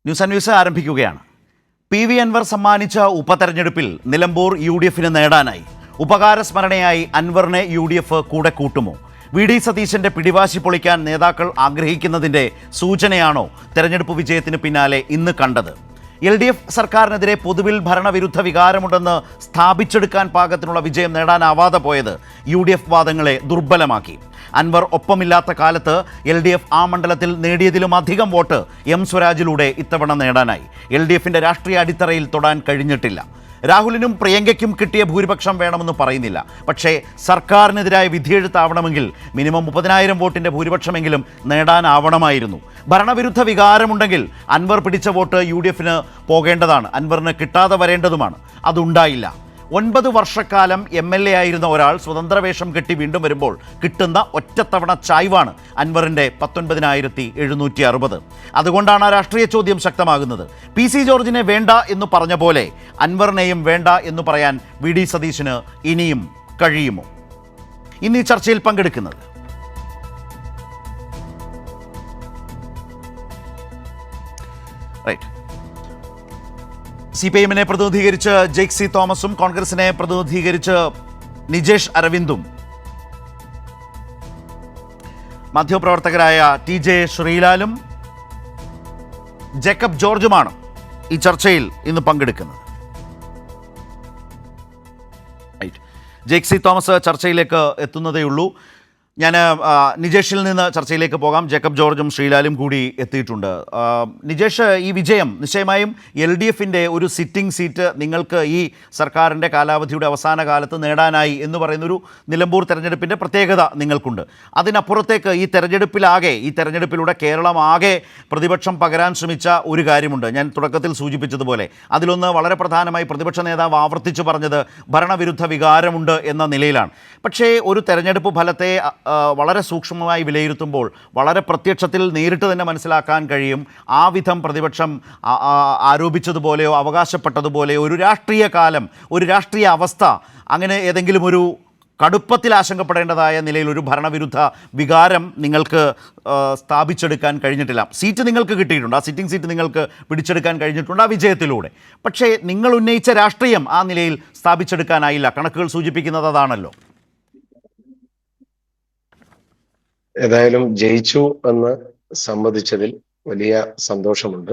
News and news ആരംഭിക്കുകയാണ്. PV Anwar സമ്മാനിച്ച ഉപതെരഞ്ഞെടുപ്പിൽ നിലമ്പൂർ UDFന് നേടാനായി. ഉപകാരസ്മരണയായി അൻവറിനെ UDF കൂടെ കൂട്ടുമോ? VD സതീശന്റെ പിടിവാശി പൊളിക്കാൻ നേതാക്കൾ ആഗ്രഹിക്കുന്നതിൻ്റെ സൂചനയാണോ തെരഞ്ഞെടുപ്പ് വിജയത്തിന് പിന്നാലെ ഇന്ന് കണ്ടത്? LDF സർക്കാരിനെതിരെ പൊതുവിൽ ഭരണവിരുദ്ധ വികാരമുണ്ടെന്ന് സ്ഥാപിച്ചെടുക്കാൻ പാകത്തിനുള്ള വിജയം നേടാനാവാതെ പോയത് UDF വാദങ്ങളെ ദുർബലമാക്കി. അൻവർ ഒപ്പമില്ലാത്ത കാലത്ത് LDF ആ മണ്ഡലത്തിൽ നേടിയതിലും അധികം വോട്ട് M സ്വരാജിലൂടെ ഇത്തവണ നേടാനായി. LDFിൻ്റെ രാഷ്ട്രീയ അടിത്തറയിൽ തൊടാൻ കഴിഞ്ഞിട്ടില്ല. രാഹുലിനും പ്രിയങ്കയ്ക്കും കിട്ടിയ ഭൂരിപക്ഷം വേണമെന്ന് പറയുന്നില്ല. പക്ഷേ സർക്കാരിനെതിരായ വിധിയെഴുത്താവണമെങ്കിൽ മിനിമം 30,000 വോട്ടിൻ്റെ ഭൂരിപക്ഷമെങ്കിലും നേടാനാവണമായിരുന്നു. ഭരണവിരുദ്ധ വികാരമുണ്ടെങ്കിൽ അൻവർ പിടിച്ച വോട്ട് UDFന് പോകേണ്ടതാണ്, അൻവറിന് കിട്ടാതെ വരേണ്ടതുമാണ്. അതുണ്ടായില്ല. 9 വർഷക്കാലം MLA ആയിരുന്ന ഒരാൾ സ്വതന്ത്ര വേഷം കെട്ടി വീണ്ടും വരുമ്പോൾ കിട്ടുന്ന ഒറ്റത്തവണ ചായ്വാണ് അൻവറിൻ്റെ 19,760. അതുകൊണ്ടാണ് ആ രാഷ്ട്രീയ ചോദ്യം ശക്തമാകുന്നത്. PC ജോർജിനെ വേണ്ട എന്ന് പറഞ്ഞ പോലെ അൻവറിനെയും വേണ്ട എന്ന് പറയാൻ VD സതീശന് ഇനിയും കഴിയുമോ? ഇന്ന് ഈ ചർച്ചയിൽ പങ്കെടുക്കുന്നത് CPIഎമ്മിനെ പ്രതിനിധീകരിച്ച് ജെയ്ക് സി തോമസും കോൺഗ്രസിനെ പ്രതിനിധീകരിച്ച് നിജേഷ് അരവിന്ദും മാധ്യമപ്രവർത്തകരായ TJ ശ്രീലാലും ജേക്കബ് ജോർജുമാണ് ഈ ചർച്ചയിൽ ഇന്ന് പങ്കെടുക്കുന്നത്. ജെയ്ക് സി തോമസ് ചർച്ചയിലേക്ക് എത്തുന്നതേയുള്ളൂ. ഞാൻ നിജേഷിൽ നിന്ന് ചർച്ചയിലേക്ക് പോകാം. ജേക്കബ് ജോർജും ശ്രീലാലും കൂടി എത്തിയിട്ടുണ്ട്. നിജേഷ്, ഈ വിജയം നിശ്ചയമായും LDFിൻ്റെ ഒരു സിറ്റിംഗ് സീറ്റ് നിങ്ങൾക്ക് ഈ സർക്കാരിൻ്റെ കാലാവധിയുടെ അവസാന കാലത്ത് നേടാനായി എന്ന് പറയുന്നൊരു നിലമ്പൂർ തെരഞ്ഞെടുപ്പിൻ്റെ പ്രത്യേകത നിങ്ങൾക്കുണ്ട്. അതിനപ്പുറത്തേക്ക് ഈ തെരഞ്ഞെടുപ്പിലൂടെ കേരളം ആകെ പ്രതിപക്ഷം പകരാൻ ശ്രമിച്ച ഒരു കാര്യമുണ്ട്. ഞാൻ തുടക്കത്തിൽ സൂചിപ്പിച്ചതുപോലെ അതിലൊന്ന് വളരെ പ്രധാനമായി പ്രതിപക്ഷ നേതാവ് ആവർത്തിച്ചു പറഞ്ഞത് ഭരണവിരുദ്ധ വികാരമുണ്ട് എന്ന നിലയിലാണ്. പക്ഷേ ഒരു തെരഞ്ഞെടുപ്പ് ഫലത്തെ വളരെ സൂക്ഷ്മമായി വിലയിരുത്തുമ്പോൾ വളരെ പ്രത്യക്ഷത്തിൽ നേരിട്ട് തന്നെ മനസ്സിലാക്കാൻ കഴിയും ആ വിധം പ്രതിപക്ഷം ആരോപിച്ചതുപോലെയോ അവകാശപ്പെട്ടതുപോലെയോ ഒരു രാഷ്ട്രീയ കാലം, ഒരു രാഷ്ട്രീയ അവസ്ഥ, അങ്ങനെ ഏതെങ്കിലും ഒരു കടുപ്പത്തിൽ ആശങ്കപ്പെടേണ്ടതായ നിലയിൽ ഒരു ഭരണവിരുദ്ധ വികാരം നിങ്ങൾക്ക് സ്ഥാപിച്ചെടുക്കാൻ കഴിഞ്ഞിട്ടില്ല. സീറ്റ് നിങ്ങൾക്ക് കിട്ടിയിട്ടുണ്ട്, ആ സിറ്റിംഗ് സീറ്റ് നിങ്ങൾക്ക് പിടിച്ചെടുക്കാൻ കഴിഞ്ഞിട്ടുണ്ട് ആ വിജയത്തിലൂടെ. പക്ഷേ നിങ്ങൾ ഉന്നയിച്ച രാഷ്ട്രീയം ആ നിലയിൽ സ്ഥാപിച്ചെടുക്കാനായില്ല. കണക്കുകൾ സൂചിപ്പിക്കുന്നത് അതാണല്ലോ. ഏതായാലും ജയിച്ചു എന്ന് സമ്മതിച്ചതിൽ വലിയ സന്തോഷമുണ്ട്.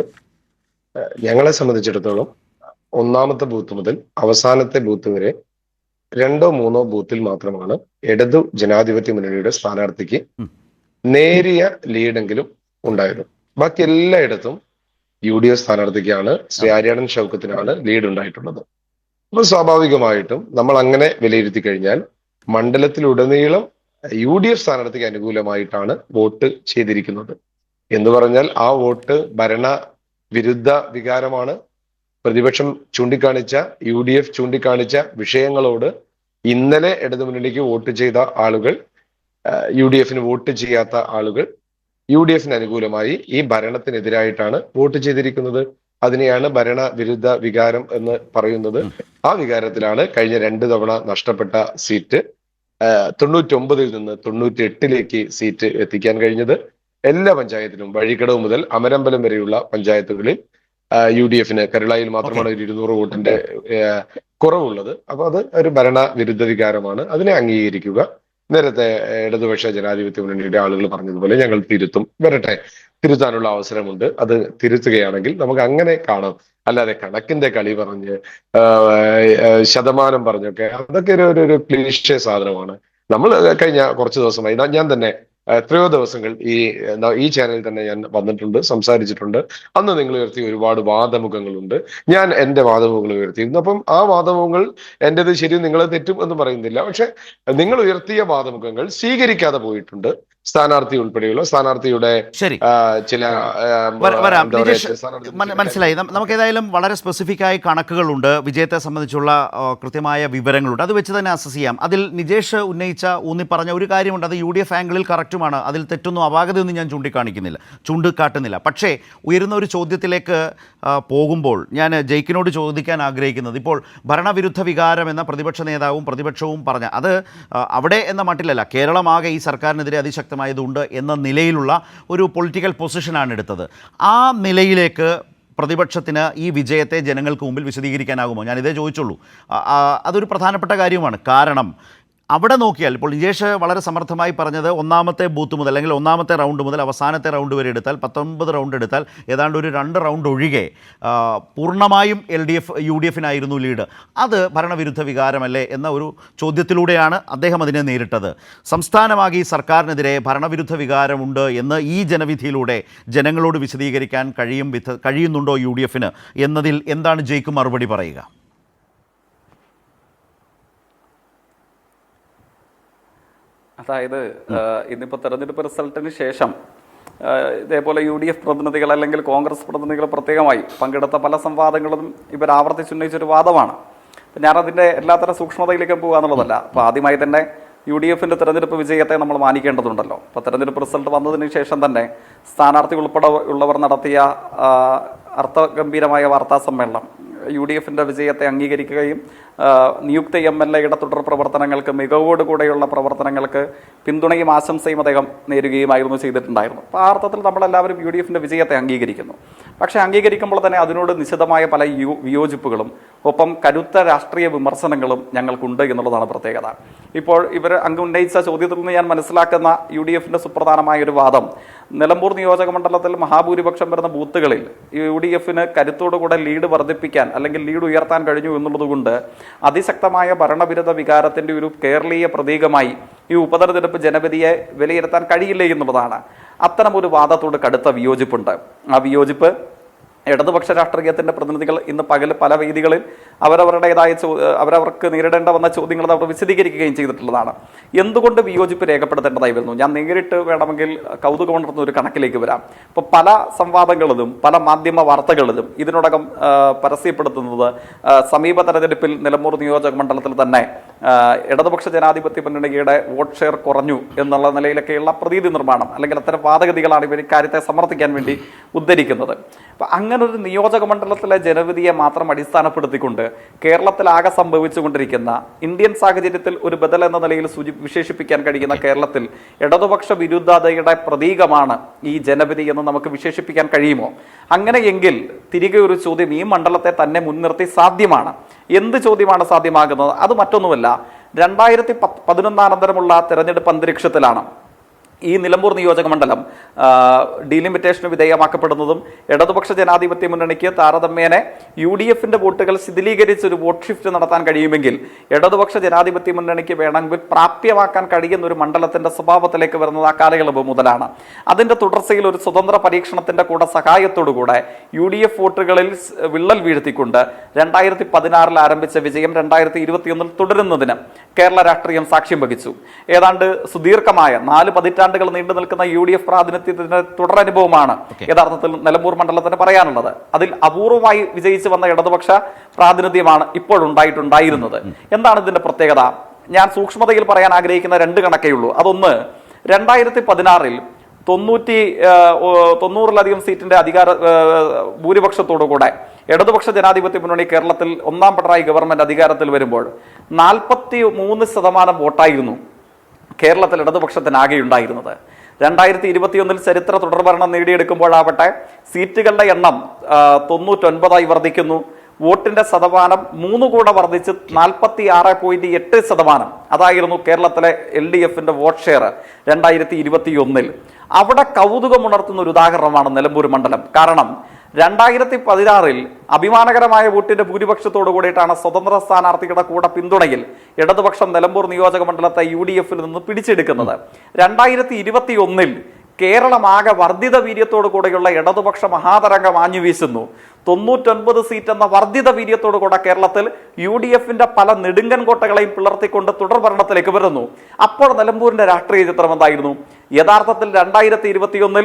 ഞങ്ങളെ സംബന്ധിച്ചിടത്തോളം ഒന്നാമത്തെ ബൂത്ത് മുതൽ അവസാനത്തെ ബൂത്ത് വരെ 2 or 3 ബൂത്തിൽ മാത്രമാണ് ഇടതു ജനാധിപത്യ മുന്നണിയുടെ സ്ഥാനാർത്ഥിക്ക് നേരിയ ലീഡെങ്കിലും ഉണ്ടായത്. ബാക്കി എല്ലായിടത്തും UDF സ്ഥാനാർത്ഥിക്കാണ്, ശ്രീ ആര്യാടൻ ഷൗക്കത്തിനാണ് ലീഡ് ഉണ്ടായിട്ടുള്ളത്. അപ്പൊ സ്വാഭാവികമായിട്ടും നമ്മൾ അങ്ങനെ വിലയിരുത്തി കഴിഞ്ഞാൽ മണ്ഡലത്തിലുടനീളം UDF സ്ഥാനാർത്ഥിക്ക് അനുകൂലമായിട്ടാണ് വോട്ട് ചെയ്തിരിക്കുന്നത് എന്ന് പറഞ്ഞാൽ ആ വോട്ട് ഭരണ വിരുദ്ധ വികാരമാണ്. പ്രതിപക്ഷം ചൂണ്ടിക്കാണിച്ച, UDF ചൂണ്ടിക്കാണിച്ച വിഷയങ്ങളോട് ഇന്നലെ ഇടതുമുന്നണിക്ക് വോട്ട് ചെയ്ത ആളുകൾ, UDFന് വോട്ട് ചെയ്യാത്ത ആളുകൾ UDFന് അനുകൂലമായി ഈ ഭരണത്തിനെതിരായിട്ടാണ് വോട്ട് ചെയ്തിരിക്കുന്നത്. അതിനെയാണ് ഭരണ വിരുദ്ധ വികാരം എന്ന് പറയുന്നത്. ആ വികാരത്തിലാണ് കഴിഞ്ഞ 2 തവണ നഷ്ടപ്പെട്ട സീറ്റ് 99 നിന്ന് 98 സീറ്റ് എത്തിക്കാൻ കഴിഞ്ഞത്. എല്ലാ പഞ്ചായത്തിലും വഴിക്കടവ് മുതൽ അമരമ്പലം വരെയുള്ള പഞ്ചായത്തുകളിൽ UDFന് കരുളായിൽ മാത്രമാണ് ഒരു 200 വോട്ടിന്റെ കുറവുള്ളത്. അപ്പൊ അത് ഒരു ഭരണ വിരുദ്ധ വികാരമാണ്, അതിനെ അംഗീകരിക്കുക. നേരത്തെ ഇടതുപക്ഷ ജനാധിപത്യ മുന്നണിയുടെ ആളുകൾ പറഞ്ഞതുപോലെ ഞങ്ങൾ തിരുത്തും, വരട്ടെ, തിരുത്താനുള്ള അവസരമുണ്ട്. അത് തിരുത്തുകയാണെങ്കിൽ നമുക്ക് അങ്ങനെ കാണാം. അല്ലാതെ കണക്കിന്റെ കളി പറഞ്ഞ് ശതമാനം പറഞ്ഞൊക്കെ അതൊക്കെ ഒരു ക്ലീഷേ സാധനമാണ്. നമ്മൾ കഴിഞ്ഞ കുറച്ച് ദിവസമായി ഞാൻ തന്നെ എത്രയോ ദിവസങ്ങൾ ഈ ചാനലിൽ തന്നെ ഞാൻ വന്നിട്ടുണ്ട്, സംസാരിച്ചിട്ടുണ്ട്. അന്ന് നിങ്ങൾ ഉയർത്തിയ ഒരുപാട് വാദമുഖങ്ങളുണ്ട്. ഞാൻ എന്റെ വാദമുഖങ്ങൾ ഉയർത്തിയിരുന്നു. അപ്പം ആ വാദമുഖങ്ങൾ എന്റേത് ശരിയും നിങ്ങളെ തെറ്റും എന്ന് പറയുന്നില്ല. പക്ഷെ നിങ്ങൾ ഉയർത്തിയ വാദമുഖങ്ങൾ സ്വീകരിക്കാതെ പോയിട്ടുണ്ട്. സ്ഥാനാർത്ഥി ഉൾപ്പെടെയുള്ള സ്ഥാനാർത്ഥിയുടെ ചില മനസ്സിലായി. നമുക്ക് ഏതായാലും വളരെ സ്പെസിഫിക് ആയ കണക്കുകളുണ്ട്, വിജയത്തെ സംബന്ധിച്ചുള്ള കൃത്യമായ വിവരങ്ങളുണ്ട്. അത് വെച്ച് തന്നെ അസസ് ചെയ്യാം. അതിൽ നിജേഷ് ഊന്നിപ്പറഞ്ഞ ഒരു കാര്യമുണ്ട്, അത് UDF ആംഗിളിൽ കറക്റ്റുമാണ്. അതിൽ തെറ്റൊന്നും അപാകതയൊന്നും ഞാൻ ചൂണ്ടിക്കാട്ടുന്നില്ല. പക്ഷേ ഉയരുന്ന ഒരു ചോദ്യത്തിലേക്ക് പോകുമ്പോൾ ഞാൻ ജയ്ക്കിനോട് ചോദിക്കാൻ ആഗ്രഹിക്കുന്നത്, ഇപ്പോൾ ഭരണവിരുദ്ധ വികാരം എന്ന പ്രതിപക്ഷ നേതാവും പ്രതിപക്ഷവും പറഞ്ഞ അത് അവിടെ എന്ന മട്ടിലല്ല, കേരളമാകെ ഈ സർക്കാരിനെതിരെ അതിശക്തമായതുണ്ട് എന്ന നിലയിലുള്ള ഒരു പൊളിറ്റിക്കൽ പൊസിഷനാണ് എടുത്തത്. ആ നിലയിലേക്ക് പ്രതിപക്ഷത്തിന് ഈ വിജയത്തെ ജനങ്ങൾക്ക് മുമ്പിൽ വിശദീകരിക്കാനാകുമോ? ഞാനിതേ ചോദിച്ചുള്ളൂ. അതൊരു പ്രധാനപ്പെട്ട കാര്യമാണ്. കാരണം അവിടെ നോക്കിയാൽ ഇപ്പോൾ നിജേഷ് വളരെ സമർത്ഥമായി പറഞ്ഞത് ഒന്നാമത്തെ ബൂത്ത് മുതൽ അല്ലെങ്കിൽ ഒന്നാമത്തെ റൗണ്ട് മുതൽ അവസാനത്തെ റൗണ്ട് വരെ എടുത്താൽ 19 റൗണ്ട് എടുത്താൽ ഏതാണ്ട് ഒരു 2 റൗണ്ട് ഒഴികെ പൂർണ്ണമായും UDF ലീഡ്. അത് ഭരണവിരുദ്ധ വികാരമല്ലേ എന്ന ഒരു ചോദ്യത്തിലൂടെയാണ് അദ്ദേഹം അതിനെ നേരിട്ടത്. സംസ്ഥാനമാകെ ഈ സർക്കാരിനെതിരെ ഭരണവിരുദ്ധ വികാരമുണ്ട് എന്ന് ഈ ജനവിധിയിലൂടെ ജനങ്ങളോട് വിശദീകരിക്കാൻ കഴിയുന്നുണ്ടോ UDF എന്നതിൽ എന്താണ് ജയ്ക്ക് മറുപടി പറയുക? അതായത് ഇന്നിപ്പോൾ തെരഞ്ഞെടുപ്പ് റിസൾട്ടിന് ശേഷം ഇതേപോലെ UDF പ്രതിനിധികൾ അല്ലെങ്കിൽ കോൺഗ്രസ് പ്രതിനിധികൾ പ്രത്യേകമായി പങ്കെടുത്ത പല സംവാദങ്ങളും ഇവർ ആവർത്തിച്ചുന്നയിച്ചൊരു വാദമാണ്. ഞാനതിൻ്റെ എല്ലാത്തരം സൂക്ഷ്മതയിലേക്കും പോകുക എന്നുള്ളതല്ല. അപ്പോൾ ആദ്യമായി തന്നെ UDF തെരഞ്ഞെടുപ്പ് വിജയത്തെ നമ്മൾ മാനിക്കേണ്ടതുണ്ടല്ലോ. അപ്പോൾ തെരഞ്ഞെടുപ്പ് റിസൾട്ട് വന്നതിന് ശേഷം തന്നെ സ്ഥാനാർത്ഥി ഉൾപ്പെടെ ഉള്ളവർ നടത്തിയ അർത്ഥഗംഭീരമായ വാർത്താ സമ്മേളനം UDF വിജയത്തെ അംഗീകരിക്കുകയും നിയുക്ത MLAയുടെ തുടർ പ്രവർത്തനങ്ങൾക്ക് മികവോടുകൂടെയുള്ള പ്രവർത്തനങ്ങൾക്ക് പിന്തുണയും ആശംസയും അദ്ദേഹം നേരുകയുമായിരുന്നു ചെയ്തിട്ടുണ്ടായിരുന്നു. അപ്പോൾ ആ അർത്ഥത്തിൽ നമ്മളെല്ലാവരും UDF വിജയത്തെ അംഗീകരിക്കുന്നു. പക്ഷേ അംഗീകരിക്കുമ്പോൾ തന്നെ അതിനോട് നിശിതമായ പല വിയോജിപ്പുകളും ഒപ്പം കരുത്ത രാഷ്ട്രീയ വിമർശനങ്ങളും ഞങ്ങൾക്കുണ്ട് എന്നുള്ളതാണ് പ്രത്യേകത. ഇപ്പോൾ ഇവർ അങ്ങ് ഉന്നയിച്ച ചോദ്യത്തിൽ നിന്ന് ഞാൻ മനസ്സിലാക്കുന്ന UDF സുപ്രധാനമായ ഒരു വാദം, നിലമ്പൂർ നിയോജക മണ്ഡലത്തിൽ മഹാഭൂരിപക്ഷം വരുന്ന ബൂത്തുകളിൽ UDF കരുത്തോടുകൂടെ ലീഡ് വർദ്ധിപ്പിക്കാൻ അല്ലെങ്കിൽ ലീഡ് ഉയർത്താൻ കഴിഞ്ഞു എന്നുള്ളതുകൊണ്ട് അതിശക്തമായ ഭരണവിരുദ്ധ വികാരത്തിന്റെ ഒരു കേരളീയ പ്രതീകമായി ഈ ഉപതെരഞ്ഞെടുപ്പ് ജനവിധിയെ വിലയിരുത്താൻ കഴിയില്ലേ എന്നുള്ളതാണ്. അത്തരമൊരു വാദത്തോട് കടുത്ത വിയോജിപ്പുണ്ട്. ആ വിയോജിപ്പ് ഇടതുപക്ഷ രാഷ്ട്രീയത്തിന്റെ പ്രതിനിധികൾ ഇന്ന് പകൽ പല വേദികളിൽ അവരവർക്ക് നേരിടേണ്ട വന്ന ചോദ്യങ്ങൾ അവർ വിശദീകരിക്കുകയും ചെയ്തിട്ടുള്ളതാണ്. എന്തുകൊണ്ട് വിയോജിപ്പ് രേഖപ്പെടുത്തേണ്ടതായി വരുന്നു? ഞാൻ നേരിട്ട് വേണമെങ്കിൽ കൗതുകമുണർത്തുന്ന ഒരു കണക്കിലേക്ക് വരാം. ഇപ്പോൾ പല സംവാദങ്ങളിലും പല മാധ്യമ വാർത്തകളിലും ഇതിനോടകം പരസ്യപ്പെടുത്തുന്നത് സമീപ തെരഞ്ഞെടുപ്പിൽ നിലമ്പൂർ നിയോജക മണ്ഡലത്തിൽ തന്നെ ഇടതുപക്ഷ ജനാധിപത്യ മുന്നണിയുടെ വോട്ട് ഷെയർ കുറഞ്ഞു എന്നുള്ള നിലയിലൊക്കെയുള്ള പ്രതീതി നിർമ്മാണം അല്ലെങ്കിൽ അത്തരം വാദഗതികളാണ് ഇവർ ഇക്കാര്യത്തെ സമർത്ഥിക്കാൻ വേണ്ടി ഉദ്ധരിക്കുന്നത്. അപ്പം അങ്ങനൊരു നിയോജക മണ്ഡലത്തിലെ ജനവിധിയെ മാത്രം അടിസ്ഥാനപ്പെടുത്തിക്കൊണ്ട് കേരളത്തിലാകെ സംഭവിച്ചുകൊണ്ടിരിക്കുന്ന ഇന്ത്യൻ സാഹചര്യത്തിൽ ഒരു ബദൽ എന്ന നിലയിൽ വിശേഷിപ്പിക്കാൻ കഴിയുന്ന കേരളത്തിൽ ഇടതുപക്ഷ വിരുദ്ധതയുടെ പ്രതീകമാണ് ഈ ജനവിധി എന്ന് നമുക്ക് വിശേഷിപ്പിക്കാൻ കഴിയുമോ? അങ്ങനെയെങ്കിൽ തിരികെ ഒരു ചോദ്യം ഈ മണ്ഡലത്തെ തന്നെ മുൻനിർത്തി സാധ്യമാണ്. എന്ത് ചോദ്യമാണ് സാധ്യമാകുന്നത്? അത് മറ്റൊന്നുമല്ല, 2011 തെരഞ്ഞെടുപ്പ് അന്തരീക്ഷത്തിലാണ് ഈ നിലമ്പൂർ നിയോജക മണ്ഡലം ഡീലിമിറ്റേഷന് വിധേയമാക്കപ്പെടുന്നതും ഇടതുപക്ഷ ജനാധിപത്യ മുന്നണിക്ക് താരതമ്യേന UDF വോട്ടുകൾ ശിഥിലീകരിച്ച് ഒരു വോട്ട് ഷിഫ്റ്റ് നടത്താൻ കഴിയുമെങ്കിൽ ഇടതുപക്ഷ ജനാധിപത്യ മുന്നണിക്ക് വേണമെങ്കിൽ പ്രാപ്യമാക്കാൻ കഴിയുന്ന ഒരു മണ്ഡലത്തിന്റെ സ്വഭാവത്തിലേക്ക് വരുന്നത് ആ കാലയളവ് മുതലാണ്. അതിന്റെ തുടർച്ചയിൽ ഒരു സ്വതന്ത്ര പരീക്ഷണത്തിന്റെ കൂടെ സഹായത്തോടുകൂടെ UDF വോട്ടുകളിൽ വിള്ളൽ വീഴ്ത്തിക്കൊണ്ട് 2016 ആരംഭിച്ച വിജയം 2021 തുടരുന്നതിന് കേരള രാഷ്ട്രീയം സാക്ഷ്യം വഹിച്ചു. ഏതാണ്ട് സുദീർഘമായ 4 പതിറ്റാണ്ടുകൾ നീണ്ടു നിൽക്കുന്ന UDF പ്രാതിനിധ്യത്തിന്റെ തുടരനുഭവമാണ് യഥാർത്ഥത്തിൽ നിലമ്പൂർ മണ്ഡലത്തിന് പറയാനുള്ളത്. അതിൽ അപൂർവമായി വിജയിച്ചു വന്ന ഇടതുപക്ഷ പ്രാതിനിധ്യമാണ് ഇപ്പോഴുണ്ടായിരുന്നത്. എന്താണ് ഇതിന്റെ പ്രത്യേകത? ഞാൻ സൂക്ഷ്മതയിൽ പറയാൻ ആഗ്രഹിക്കുന്ന 2 കണക്കേ ഉള്ളൂ. അതൊന്ന്, 2016 90-ലധികം സീറ്റിന്റെ ഭൂരിപക്ഷത്തോടുകൂടെ ഇടതുപക്ഷ ജനാധിപത്യ മുന്നണി കേരളത്തിൽ 1ാം പിണറായി ഗവൺമെന്റ് അധികാരത്തിൽ വരുമ്പോൾ 43% വോട്ടായിരുന്നു കേരളത്തിൽ ഇടതുപക്ഷത്തിനാകെ ഉണ്ടായിരുന്നത്. 2021 ചരിത്ര തുടർഭരണം നേടിയെടുക്കുമ്പോഴാവട്ടെ സീറ്റുകളുടെ എണ്ണം 99 വർദ്ധിക്കുന്നു. വോട്ടിന്റെ ശതമാനം 3 കൂടെ വർദ്ധിച്ച് 46.8%. അതായിരുന്നു കേരളത്തിലെ LDF വോട്ട് ഷെയർ 2021. അവിടെ കൗതുകമുണർത്തുന്ന ഒരു ഉദാഹരണമാണ് നിലമ്പൂർ മണ്ഡലം. കാരണം 2016 അഭിമാനകരമായ വോട്ടിന്റെ ഭൂരിപക്ഷത്തോടു കൂടിയിട്ടാണ് സ്വതന്ത്ര സ്ഥാനാർത്ഥികളുടെ കൂടെ പിന്തുണയിൽ ഇടതുപക്ഷം നിലമ്പൂർ നിയോജക മണ്ഡലത്തെ UDF നിന്ന് പിടിച്ചെടുക്കുന്നത്. 2021 കേരളമാകെ വർദ്ധിത വീര്യത്തോടു കൂടെയുള്ള ഇടതുപക്ഷ മഹാതരംഗം ആഞ്ഞുവീശുന്നു. 99 സീറ്റ് എന്ന വർദ്ധിത വീര്യത്തോടു കൂടെ കേരളത്തിൽ UDF പല നെടുങ്കൻ കോട്ടകളെയും പിളർത്തിക്കൊണ്ട് തുടർഭരണത്തിലേക്ക് വരുന്നു. അപ്പോൾ നിലമ്പൂരിന്റെ രാഷ്ട്രീയ ചിത്രം എന്തായിരുന്നു? യഥാർത്ഥത്തിൽ 2021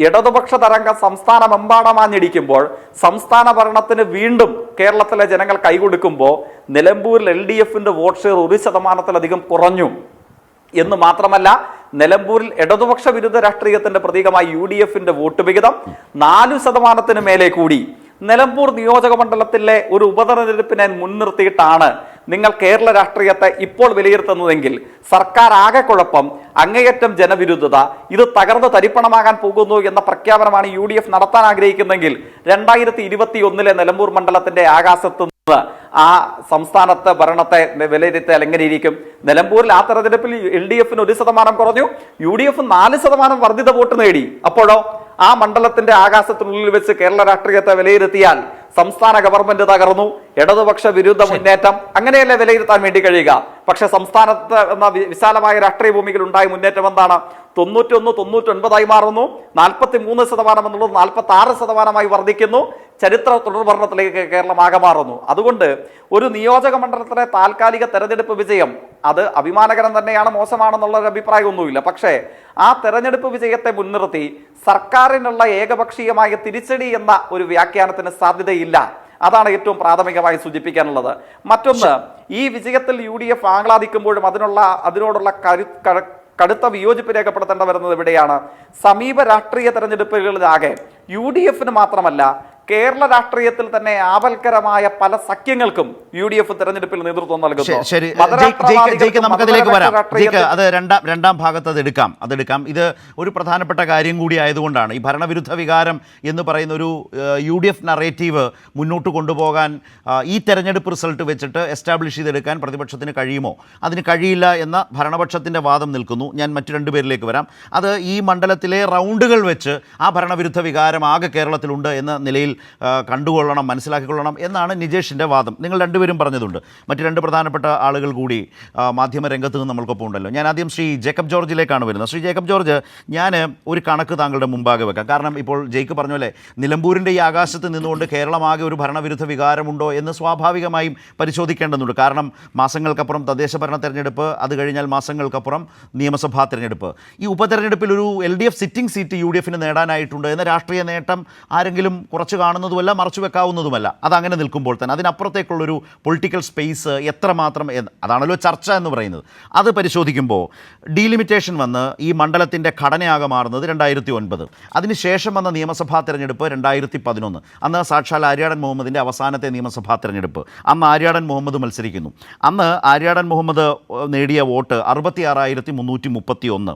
ഇടതുപക്ഷ തരംഗം സംസ്ഥാനമെമ്പാടമാഞ്ഞടിക്കുമ്പോൾ സംസ്ഥാന ഭരണത്തിന് വീണ്ടും കേരളത്തിലെ ജനങ്ങൾ കൈകൊടുക്കുമ്പോൾ നിലമ്പൂരിൽ LDF വോട്ട് ഷെയർ 1% കുറഞ്ഞു എന്ന് മാത്രമല്ല, നിലമ്പൂരിൽ ഇടതുപക്ഷ വിരുദ്ധ രാഷ്ട്രീയത്തിന്റെ പ്രതീകമായി UDF വോട്ട് വിഹിതം 4% മേലെ കൂടി. നിലമ്പൂർ നിയോജക മണ്ഡലത്തിലെ ഒരു ഉപതെരഞ്ഞെടുപ്പിനെ മുൻനിർത്തിയിട്ടാണ് നിങ്ങൾ കേരള രാഷ്ട്രീയത്തെ ഇപ്പോൾ വിലയിരുത്തുന്നതെങ്കിൽ സർക്കാർ ആകെ കുഴപ്പം, അങ്ങേയറ്റം ജനവിരുദ്ധത, ഇത് തകർന്ന് തരിപ്പണമാകാൻ പോകുന്നു എന്ന പ്രഖ്യാപനമാണ് UDF നടത്താൻ ആഗ്രഹിക്കുന്നെങ്കിൽ 2021 നിലമ്പൂർ മണ്ഡലത്തിന്റെ ആകാശത്ത് നിന്ന് ആ സംസ്ഥാനത്തെ ഭരണത്തെ വിലയിരുത്തിയാൽ എങ്ങനെയിരിക്കും? നിലമ്പൂരിൽ ആ തെരഞ്ഞെടുപ്പിൽ LDF-ന് 1% കുറഞ്ഞു, UDF 4% വർദ്ധിത വോട്ട് നേടി. അപ്പോഴോ ആ മണ്ഡലത്തിന്റെ ആകാശത്തിനുള്ളിൽ വെച്ച് കേരള രാഷ്ട്രീയത്തെ വിലയിരുത്തിയാൽ സംസ്ഥാന ഗവൺമെന്റ് തകർന്നു, ഇടതുപക്ഷ വിരുദ്ധ മുന്നേറ്റം, അങ്ങനെയല്ലേ വിലയിരുത്താൻ വേണ്ടി കഴിയുക? പക്ഷെ സംസ്ഥാനത്ത് എന്ന വിശാലമായ രാഷ്ട്രീയ ഭൂമിയിൽ ഉണ്ടായ മുന്നേറ്റം എന്താണ്? 91, 99 മാറുന്നു, 43% എന്നുള്ളത് 46% വർദ്ധിക്കുന്നു, ചരിത്ര തുടർഭരണത്തിലേക്ക് കേരളം ആകെ മാറുന്നു. അതുകൊണ്ട് ഒരു നിയോജക മണ്ഡലത്തിലെ താൽക്കാലിക തെരഞ്ഞെടുപ്പ് വിജയം അത് അഭിമാനകരം തന്നെയാണ്, മോശമാണെന്നുള്ള ഒരു അഭിപ്രായമൊന്നുമില്ല. പക്ഷേ ആ തെരഞ്ഞെടുപ്പ് വിജയത്തെ മുൻനിർത്തി സർക്കാരിനുള്ള ഏകപക്ഷീയമായ തിരിച്ചടി എന്ന ഒരു വ്യാഖ്യാനത്തിന് സാധ്യതയില്ല. അതാണ് ഏറ്റവും പ്രാഥമികമായി സൂചിപ്പിക്കാനുള്ളത്. മറ്റൊന്ന്, ഈ വിജയത്തിൽ UDF ആഹ്ലാദിക്കുമ്പോഴും അതിനോടുള്ള കടുത്ത വിയോജിപ്പ് രേഖപ്പെടുത്തേണ്ട വരുന്നത് എവിടെയാണ്? സമീപ രാഷ്ട്രീയ തെരഞ്ഞെടുപ്പുകളിലാകെ UDF-ന് മാത്രമല്ല കേരള രാഷ്ട്രീയത്തിൽ തന്നെ ആപൽക്കരമായ പല സഖ്യങ്ങൾക്കും UDF തെരഞ്ഞെടുപ്പിൽ നേതൃത്വം നൽകുന്നു. നമുക്കതിലേക്ക് വരാം. അത് രണ്ടാം ഭാഗത്ത് അതെടുക്കാം. ഇത് ഒരു പ്രധാനപ്പെട്ട കാര്യം കൂടി ആയതുകൊണ്ടാണ് ഈ ഭരണവിരുദ്ധ വികാരം എന്ന് പറയുന്ന ഒരു UDF നറേറ്റീവ് മുന്നോട്ട് കൊണ്ടുപോകാൻ ഈ തെരഞ്ഞെടുപ്പ് റിസൾട്ട് വെച്ചിട്ട് എസ്റ്റാബ്ലിഷ് ചെയ്തെടുക്കാൻ പ്രതിപക്ഷത്തിന് കഴിയുമോ? അതിന് കഴിയില്ല എന്ന ഭരണപക്ഷത്തിൻ്റെ വാദം നിൽക്കുന്നു. ഞാൻ മറ്റു രണ്ടുപേരിലേക്ക് വരാം. അത് ഈ മണ്ഡലത്തിലെ റൗണ്ടുകൾ വെച്ച് ആ ഭരണവിരുദ്ധ വികാരം ആകെ കേരളത്തിലുണ്ട് എന്ന നിലയിൽ കണ്ടുകൊള്ളണം, മനസ്സിലാക്കിക്കൊള്ളണം എന്നാണ് നിജേഷിൻ്റെ വാദം. നിങ്ങൾ രണ്ടുപേരും പറഞ്ഞതുണ്ട്. മറ്റ് രണ്ട് പ്രധാനപ്പെട്ട ആളുകൾ കൂടി മാധ്യമരംഗത്ത് നിന്ന് നമ്മൾക്കൊപ്പം ഉണ്ടല്ലോ. ഞാൻ ആദ്യം ശ്രീ ജേക്കബ് ജോർജിലേക്കാണ് വരുന്നത്. ശ്രീ ജേക്കബ് ജോർജ്, ഞാൻ ഒരു കണക്ക് താങ്കളുടെ മുമ്പാകെ വെക്കാം. കാരണം ഇപ്പോൾ ജയ്ക്ക് പറഞ്ഞ പോലെ നിലമ്പൂരിൻ്റെ ഈ ആകാശത്ത് നിന്നുകൊണ്ട് കേരളമാകെ ഒരു ഭരണവിരുദ്ധ വികാരമുണ്ടോ എന്ന് സ്വാഭാവികമായും പരിശോധിക്കേണ്ടതുണ്ട്. കാരണം മാസങ്ങൾക്കപ്പുറം തദ്ദേശ ഭരണ തെരഞ്ഞെടുപ്പ്, അത് കഴിഞ്ഞാൽ മാസങ്ങൾക്കപ്പുറം നിയമസഭാ തെരഞ്ഞെടുപ്പ്. ഈ ഉപതെരഞ്ഞെടുപ്പിൽ ഒരു LDF സിറ്റിംഗ് സീറ്റ് UDF-ന് നേടാനായിട്ടുണ്ട് എന്ന രാഷ്ട്രീയ നേട്ടം ആരെങ്കിലും കുറച്ച് കാണുന്നതുമല്ല, മറച്ചു വെക്കാവുന്നതുമല്ല. അതങ്ങനെ നിൽക്കുമ്പോൾ തന്നെ അതിനപ്പുറത്തേക്കുള്ളൊരു പൊളിറ്റിക്കൽ സ്പേസ് എത്രമാത്രം അതാണല്ലോ ചർച്ച എന്ന് പറയുന്നത്. അത് പരിശോധിക്കുമ്പോൾ ഡീലിമിറ്റേഷൻ വന്ന് ഈ മണ്ഡലത്തിൻ്റെ ഘടനയാകെ മാറുന്നത് 2009. അതിനുശേഷം വന്ന നിയമസഭാ തെരഞ്ഞെടുപ്പ് 2011. അന്ന് സാക്ഷാൽ ആര്യാടൻ മുഹമ്മദിൻ്റെ അവസാനത്തെ നിയമസഭാ തെരഞ്ഞെടുപ്പ്. അന്ന് ആര്യാടൻ മുഹമ്മദ് മത്സരിക്കുന്നു. അന്ന് ആര്യാടൻ മുഹമ്മദ് നേടിയ വോട്ട് 66,331.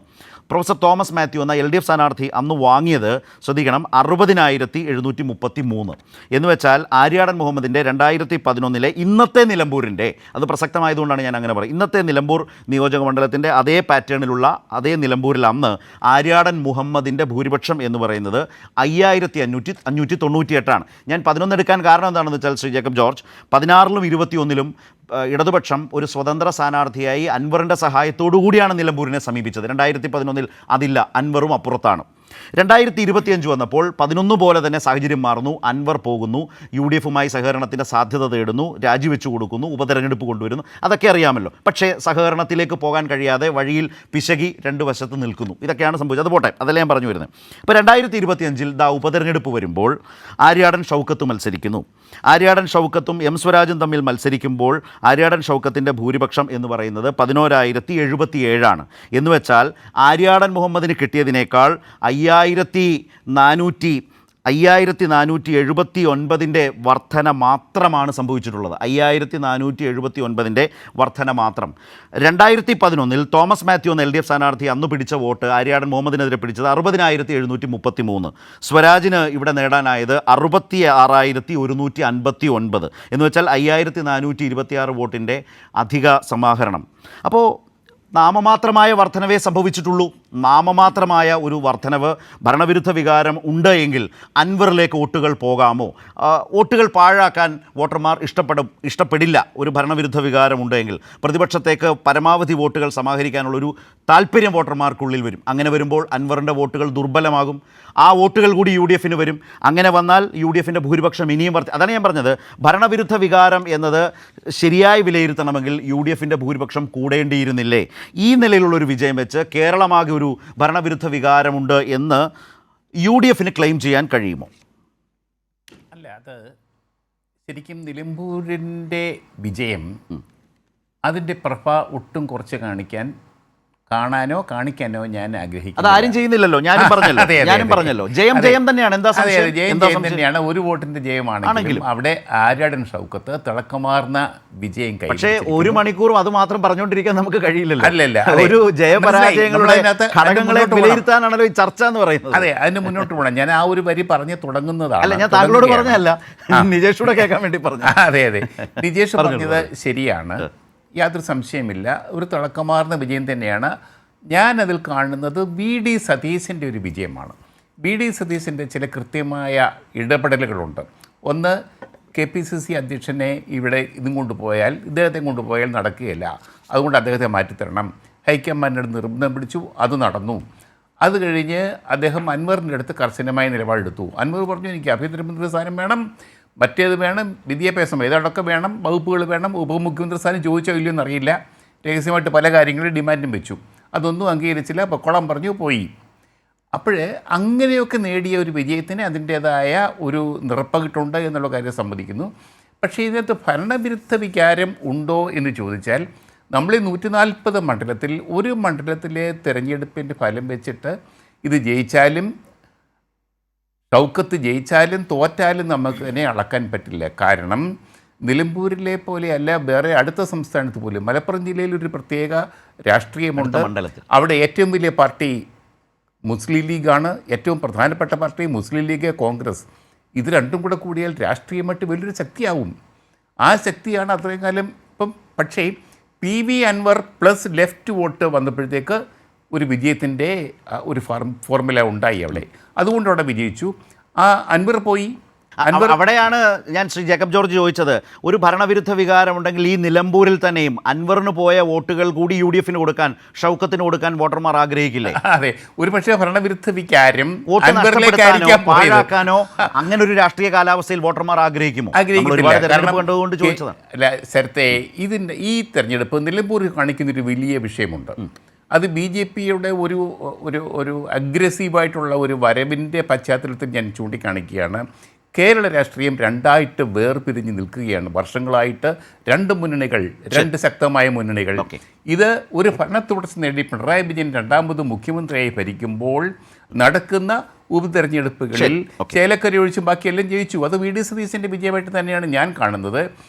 പ്രൊഫസർ തോമസ് മാത്യു എന്ന LDF സ്ഥാനാർത്ഥി അന്ന് വാങ്ങിയത്, ശ്രദ്ധിക്കണം, 60,733. എന്ന് വെച്ചാൽ ആര്യാടൻ മുഹമ്മദിൻ്റെ 2011 ഇന്നത്തെ നിലമ്പൂരിൻ്റെ, അത് പ്രസക്തമായതുകൊണ്ടാണ് ഞാൻ അങ്ങനെ പറയുന്നത്, ഇന്നത്തെ നിലമ്പൂർ നിയോജക മണ്ഡലത്തിൻ്റെ അതേ പാറ്റേണിലുള്ള അതേ നിലമ്പൂരിൽ അന്ന് ആര്യാടൻ മുഹമ്മദിൻ്റെ ഭൂരിപക്ഷം എന്ന് പറയുന്നത് 5,598. ഞാൻ 11 എടുക്കാൻ കാരണം എന്താണെന്ന് വെച്ചാൽ ശ്രീ ജേക്കബ് ജോർജ്, 16-ലും 21-ലും ഇടതുപക്ഷം ഒരു സ്വതന്ത്ര സ്ഥാനാർത്ഥിയായി അൻവറിൻ്റെ സഹായത്തോടു കൂടിയാണ് നിലമ്പൂരിനെ സമീപിച്ചത്. 2011 അതില്ല, അൻവറും അപ്പുറത്താണ്. 2025 വന്നപ്പോൾ 11 പോലെ തന്നെ സാഹചര്യം മാറുന്നു. അൻവർ പോകുന്നു, UDF-മായി സഹകരണത്തിൻ്റെ സാധ്യത തേടുന്നു, രാജിവെച്ചു കൊടുക്കുന്നു, ഉപതെരഞ്ഞെടുപ്പ് കൊണ്ടുവരുന്നു. അതൊക്കെ അറിയാമല്ലോ. പക്ഷേ സഹകരണത്തിലേക്ക് പോകാൻ കഴിയാതെ വഴിയിൽ പിശകി രണ്ട് വശത്ത് നിൽക്കുന്നു. ഇതൊക്കെയാണ് സംഭവിച്ചത്. അത് പോട്ടെ, അതല്ല ഞാൻ പറഞ്ഞു വരുന്നത്. ഇപ്പോൾ 2025 ഉപതെരഞ്ഞെടുപ്പ് വരുമ്പോൾ ആര്യാടൻ ഷൗക്കത്ത് മത്സരിക്കുന്നു. ആര്യാടൻ ഷൗക്കത്തും M സ്വരാജും തമ്മിൽ മത്സരിക്കുമ്പോൾ ആര്യാടൻ ഷൗക്കത്തിൻ്റെ ഭൂരിപക്ഷം എന്ന് പറയുന്നത് 11,077. എന്ന് വെച്ചാൽ ആര്യാടൻ മുഹമ്മദിന് കിട്ടിയതിനേക്കാൾ 5,479 വർധന മാത്രമാണ് സംഭവിച്ചിട്ടുള്ളത്. 5,479 വർധന മാത്രം. 2011 തോമസ് മാത്യു എന്ന LDF സ്ഥാനാർത്ഥി അന്ന് പിടിച്ച വോട്ട് ആര്യാടൻ മുഹമ്മദിനെതിരെ പിടിച്ചത് 60,733. സ്വരാജിന് ഇവിടെ നേടാനായത് 66,159. എന്ന് വെച്ചാൽ 5,426 വോട്ടിൻ്റെ അധിക സമാഹരണം. അപ്പോൾ നാമമാത്രമായ വർധനവേ സംഭവിച്ചിട്ടുള്ളൂ. നാമമാത്രമായ ഒരു വർധനവ്. ഭരണവിരുദ്ധ വികാരം ഉണ്ട് എങ്കിൽ അൻവറിലേക്ക് വോട്ടുകൾ പോകാമോ? വോട്ടുകൾ പാഴാക്കാൻ വോട്ടർമാർ ഇഷ്ടപ്പെടില്ല. ഒരു ഭരണവിരുദ്ധ വികാരം ഉണ്ടെങ്കിൽ പ്രതിപക്ഷത്തേക്ക് പരമാവധി വോട്ടുകൾ സമാഹരിക്കാനുള്ളൊരു താല്പര്യം വോട്ടർമാർക്കുള്ളിൽ വരും. അങ്ങനെ വരുമ്പോൾ അൻവറിൻ്റെ വോട്ടുകൾ ദുർബലമാകും. ആ വോട്ടുകൾ കൂടി UDF-ന് വരും. അങ്ങനെ വന്നാൽ UDF-ൻ്റെ ഭൂരിപക്ഷം ഇനിയും അതാണ് ഞാൻ പറഞ്ഞത്. ഭരണവിരുദ്ധ വികാരം എന്നത് ശരിയായി വിലയിരുത്തണമെങ്കിൽ UDF-ൻ്റെ ഭൂരിപക്ഷം കൂടേണ്ടിയിരുന്നില്ലേ? ഈ നിലയിലുള്ളൊരു വിജയം വെച്ച് കേരളമാകെ ഒരു ഭരണവിരുദ്ധ വികാരമുണ്ട് എന്ന് UDF-ന് ക്ലെയിം ചെയ്യാൻ കഴിയുമോ? അല്ല, അത് ശരിക്കും നിലമ്പൂരിൻ്റെ വിജയം അതിൻ്റെ പ്രഭ ഒട്ടും കുറച്ച് കാണിക്കാൻ കാണാനോ കാണിക്കാനോ ഞാൻ ആഗ്രഹിക്കുന്നു. അതാരും ചെയ്യുന്നില്ലല്ലോ. ഞാനും പറഞ്ഞല്ലോ അതെ, അതെ, ഞാനും അതെ. പറഞ്ഞല്ലോ ജയം അതെ. ജയം തന്നെയാണ്. എന്താ അതെ, അതെ, സംശയം? ജയം എന്താ ജയം സംശയം? തന്നെയാണ്. ഒരു വോട്ടിന്റെ ജയമാണെങ്കിലും അവിടെ ആര്യാടൻ ഷൗക്കത്ത് തിളക്കമാർന്ന വിജയം പക്ഷേ ഒരു മണിക്കൂറും അത് മാത്രം പറഞ്ഞുകൊണ്ടിരിക്കാൻ നമുക്ക് കഴിയില്ലല്ലോ. അല്ലല്ല, അതെ. ഒരു ജയപരാജയങ്ങളുടെ അതിനകത്ത് ഘടകങ്ങളെ മുന്നോട്ട് പോകണം. വിലയിരുത്താനാണല്ലോ ഈ ചർച്ച എന്ന് പറയുന്നത്. അതെ, അതിന് മുന്നോട്ട് പോകണം. ഞാൻ ആ ഒരു വരി പറഞ്ഞ് തുടങ്ങുന്നതാണ്. അല്ല, ഞാൻ താങ്കളോട് പറഞ്ഞല്ല, നിജേഷൂടെ കേൾക്കാൻ വേണ്ടി പറഞ്ഞു. അതെ അതെ, നിജേഷ് പറഞ്ഞത് ശരിയാണ്, യാതൊരു സംശയമില്ല. ഒരു തിളക്കമാർന്ന വിജയം തന്നെയാണ്. ഞാനതിൽ കാണുന്നത് VD സതീശൻ്റെ ഒരു വിജയമാണ്. VD സതീശൻ്റെ ചില കൃത്യമായ ഇടപെടലുകളുണ്ട്. ഒന്ന്, KPCC അധ്യക്ഷനെ ഇവിടെ ഇദ്ദേഹത്തെ കൊണ്ടുപോയാൽ നടക്കുകയില്ല, അതുകൊണ്ട് അദ്ദേഹത്തെ മാറ്റിത്തരണം. ഹൈക്കമാൻഡിനോട് നിർബന്ധം പിടിച്ചു, അത് നടന്നു. അത് കഴിഞ്ഞ് അദ്ദേഹം അൻവറിൻ്റെ അടുത്ത് കർശനമായ നിലപാടെടുത്തു. അൻവർ പറഞ്ഞു, എനിക്ക് ആഭ്യന്തരമന്ത്രി സ്ഥാനം വേണം, മറ്റേത് വേണം, വിദ്യാഭ്യാസം ഏതാണ്ടൊക്കെ വേണം, വകുപ്പുകൾ വേണം, ഉപമുഖ്യമന്ത്രി സ്ഥാനം ചോദിച്ചോ ഇല്ലയോ എന്നറിയില്ല. രഹസ്യമായിട്ട് പല കാര്യങ്ങളും ഡിമാൻഡും വെച്ചു. അതൊന്നും അംഗീകരിച്ചില്ല, പൊക്കോളം പറഞ്ഞു, പോയി. അപ്പോഴേ അങ്ങനെയൊക്കെ നേടിയ ഒരു വിജയത്തിന് അതിൻ്റേതായ ഒരു നിറപ്പകിട്ടുണ്ട് എന്നുള്ള കാര്യം സമ്മതിക്കുന്നു. പക്ഷേ ഇതിനകത്ത് ഭരണവിരുദ്ധ വികാരം ഉണ്ടോ എന്ന് ചോദിച്ചാൽ, നമ്മൾ ഈ 140 മണ്ഡലത്തിൽ ഒരു മണ്ഡലത്തിലെ തിരഞ്ഞെടുപ്പിൻ്റെ ഫലം വെച്ചിട്ട് ഇത് ജയിച്ചാലും ഷൗക്കത്ത് ജയിച്ചാലും തോറ്റാലും നമുക്ക് തന്നെ അളക്കാൻ പറ്റില്ല. കാരണം നിലമ്പൂരിലെ പോലെയല്ല വേറെ അടുത്ത സംസ്ഥാനത്ത് പോലും മലപ്പുറം ജില്ലയിൽ ഒരു പ്രത്യേക രാഷ്ട്രീയമുണ്ട്. അവിടെ ഏറ്റവും വലിയ പാർട്ടി മുസ്ലിം ലീഗാണ്, ഏറ്റവും പ്രധാനപ്പെട്ട പാർട്ടി മുസ്ലിം ലീഗ്, കോൺഗ്രസ്. ഇത് രണ്ടും കൂടെ കൂടിയാൽ രാഷ്ട്രീയമായിട്ട് വലിയൊരു ശക്തിയാവും. ആ ശക്തിയാണ് അത്രയും കാലം ഇപ്പം. പക്ഷേ PV Anvar plus left vote വന്നപ്പോഴത്തേക്ക് ഒരു വിജയത്തിൻ്റെ ഒരു ഫോർമുല ഉണ്ടായി അവിടെ. അതുകൊണ്ട് അവിടെ വിജയിച്ചു. ആ അൻവർ പോയി. അവിടെയാണ് ഞാൻ ശ്രീ ജേക്കബ് ജോർജ് ചോദിച്ചത്, ഒരു ഭരണവിരുദ്ധ വികാരമുണ്ടെങ്കിൽ ഈ നിലമ്പൂരിൽ തന്നെയും അൻവറിന് പോയ വോട്ടുകൾ കൂടി UDFന് കൊടുക്കാൻ, ഷൗക്കത്തിന് കൊടുക്കാൻ വോട്ടർമാർ ആഗ്രഹിക്കില്ലേ? അതെ, ഒരു പക്ഷേ ഭരണവിരുദ്ധ വികാരം വോട്ട് നഷ്ടപ്പെടുത്താനോ പാഴാക്കാനോ അങ്ങനെ ഒരു രാഷ്ട്രീയ കാലാവസ്ഥയിൽ വോട്ടർമാർ ആഗ്രഹിക്കുമോ? തെരഞ്ഞെടുപ്പ് കണ്ടുകൊണ്ട് ചോദിച്ചതാണ്. അല്ല സരത്തെ, ഇതിൻ്റെ ഈ തെരഞ്ഞെടുപ്പ് നിലമ്പൂരിൽ കാണിക്കുന്നൊരു വലിയ വിഷയമുണ്ട്. അത് BJPയുടെ ഒരു ഒരു ഒരു അഗ്രസീവായിട്ടുള്ള ഒരു വരവിൻ്റെ പശ്ചാത്തലത്തിൽ ഞാൻ ചൂണ്ടിക്കാണിക്കുകയാണ്. കേരള രാഷ്ട്രീയം രണ്ടായിട്ട് വേർപിരിഞ്ഞ് നിൽക്കുകയാണ്. വർഷങ്ങളായിട്ട് രണ്ട് മുന്നണികൾ, രണ്ട് ശക്തമായ മുന്നണികൾ. ഇത് ഒരു ഭരണത്തുടർച്ച നേടി പിണറായി വിജയൻ രണ്ടാമത് മുഖ്യമന്ത്രിയായി ഭരിക്കുമ്പോൾ നടക്കുന്ന ഉപതെരഞ്ഞെടുപ്പുകളിൽ ചേലക്കര ഒഴിച്ചും ബാക്കിയെല്ലാം ജയിച്ചു. അത് VD സതീശൻ്റെ വിജയമായിട്ട് തന്നെയാണ് ഞാൻ കാണുന്നത്.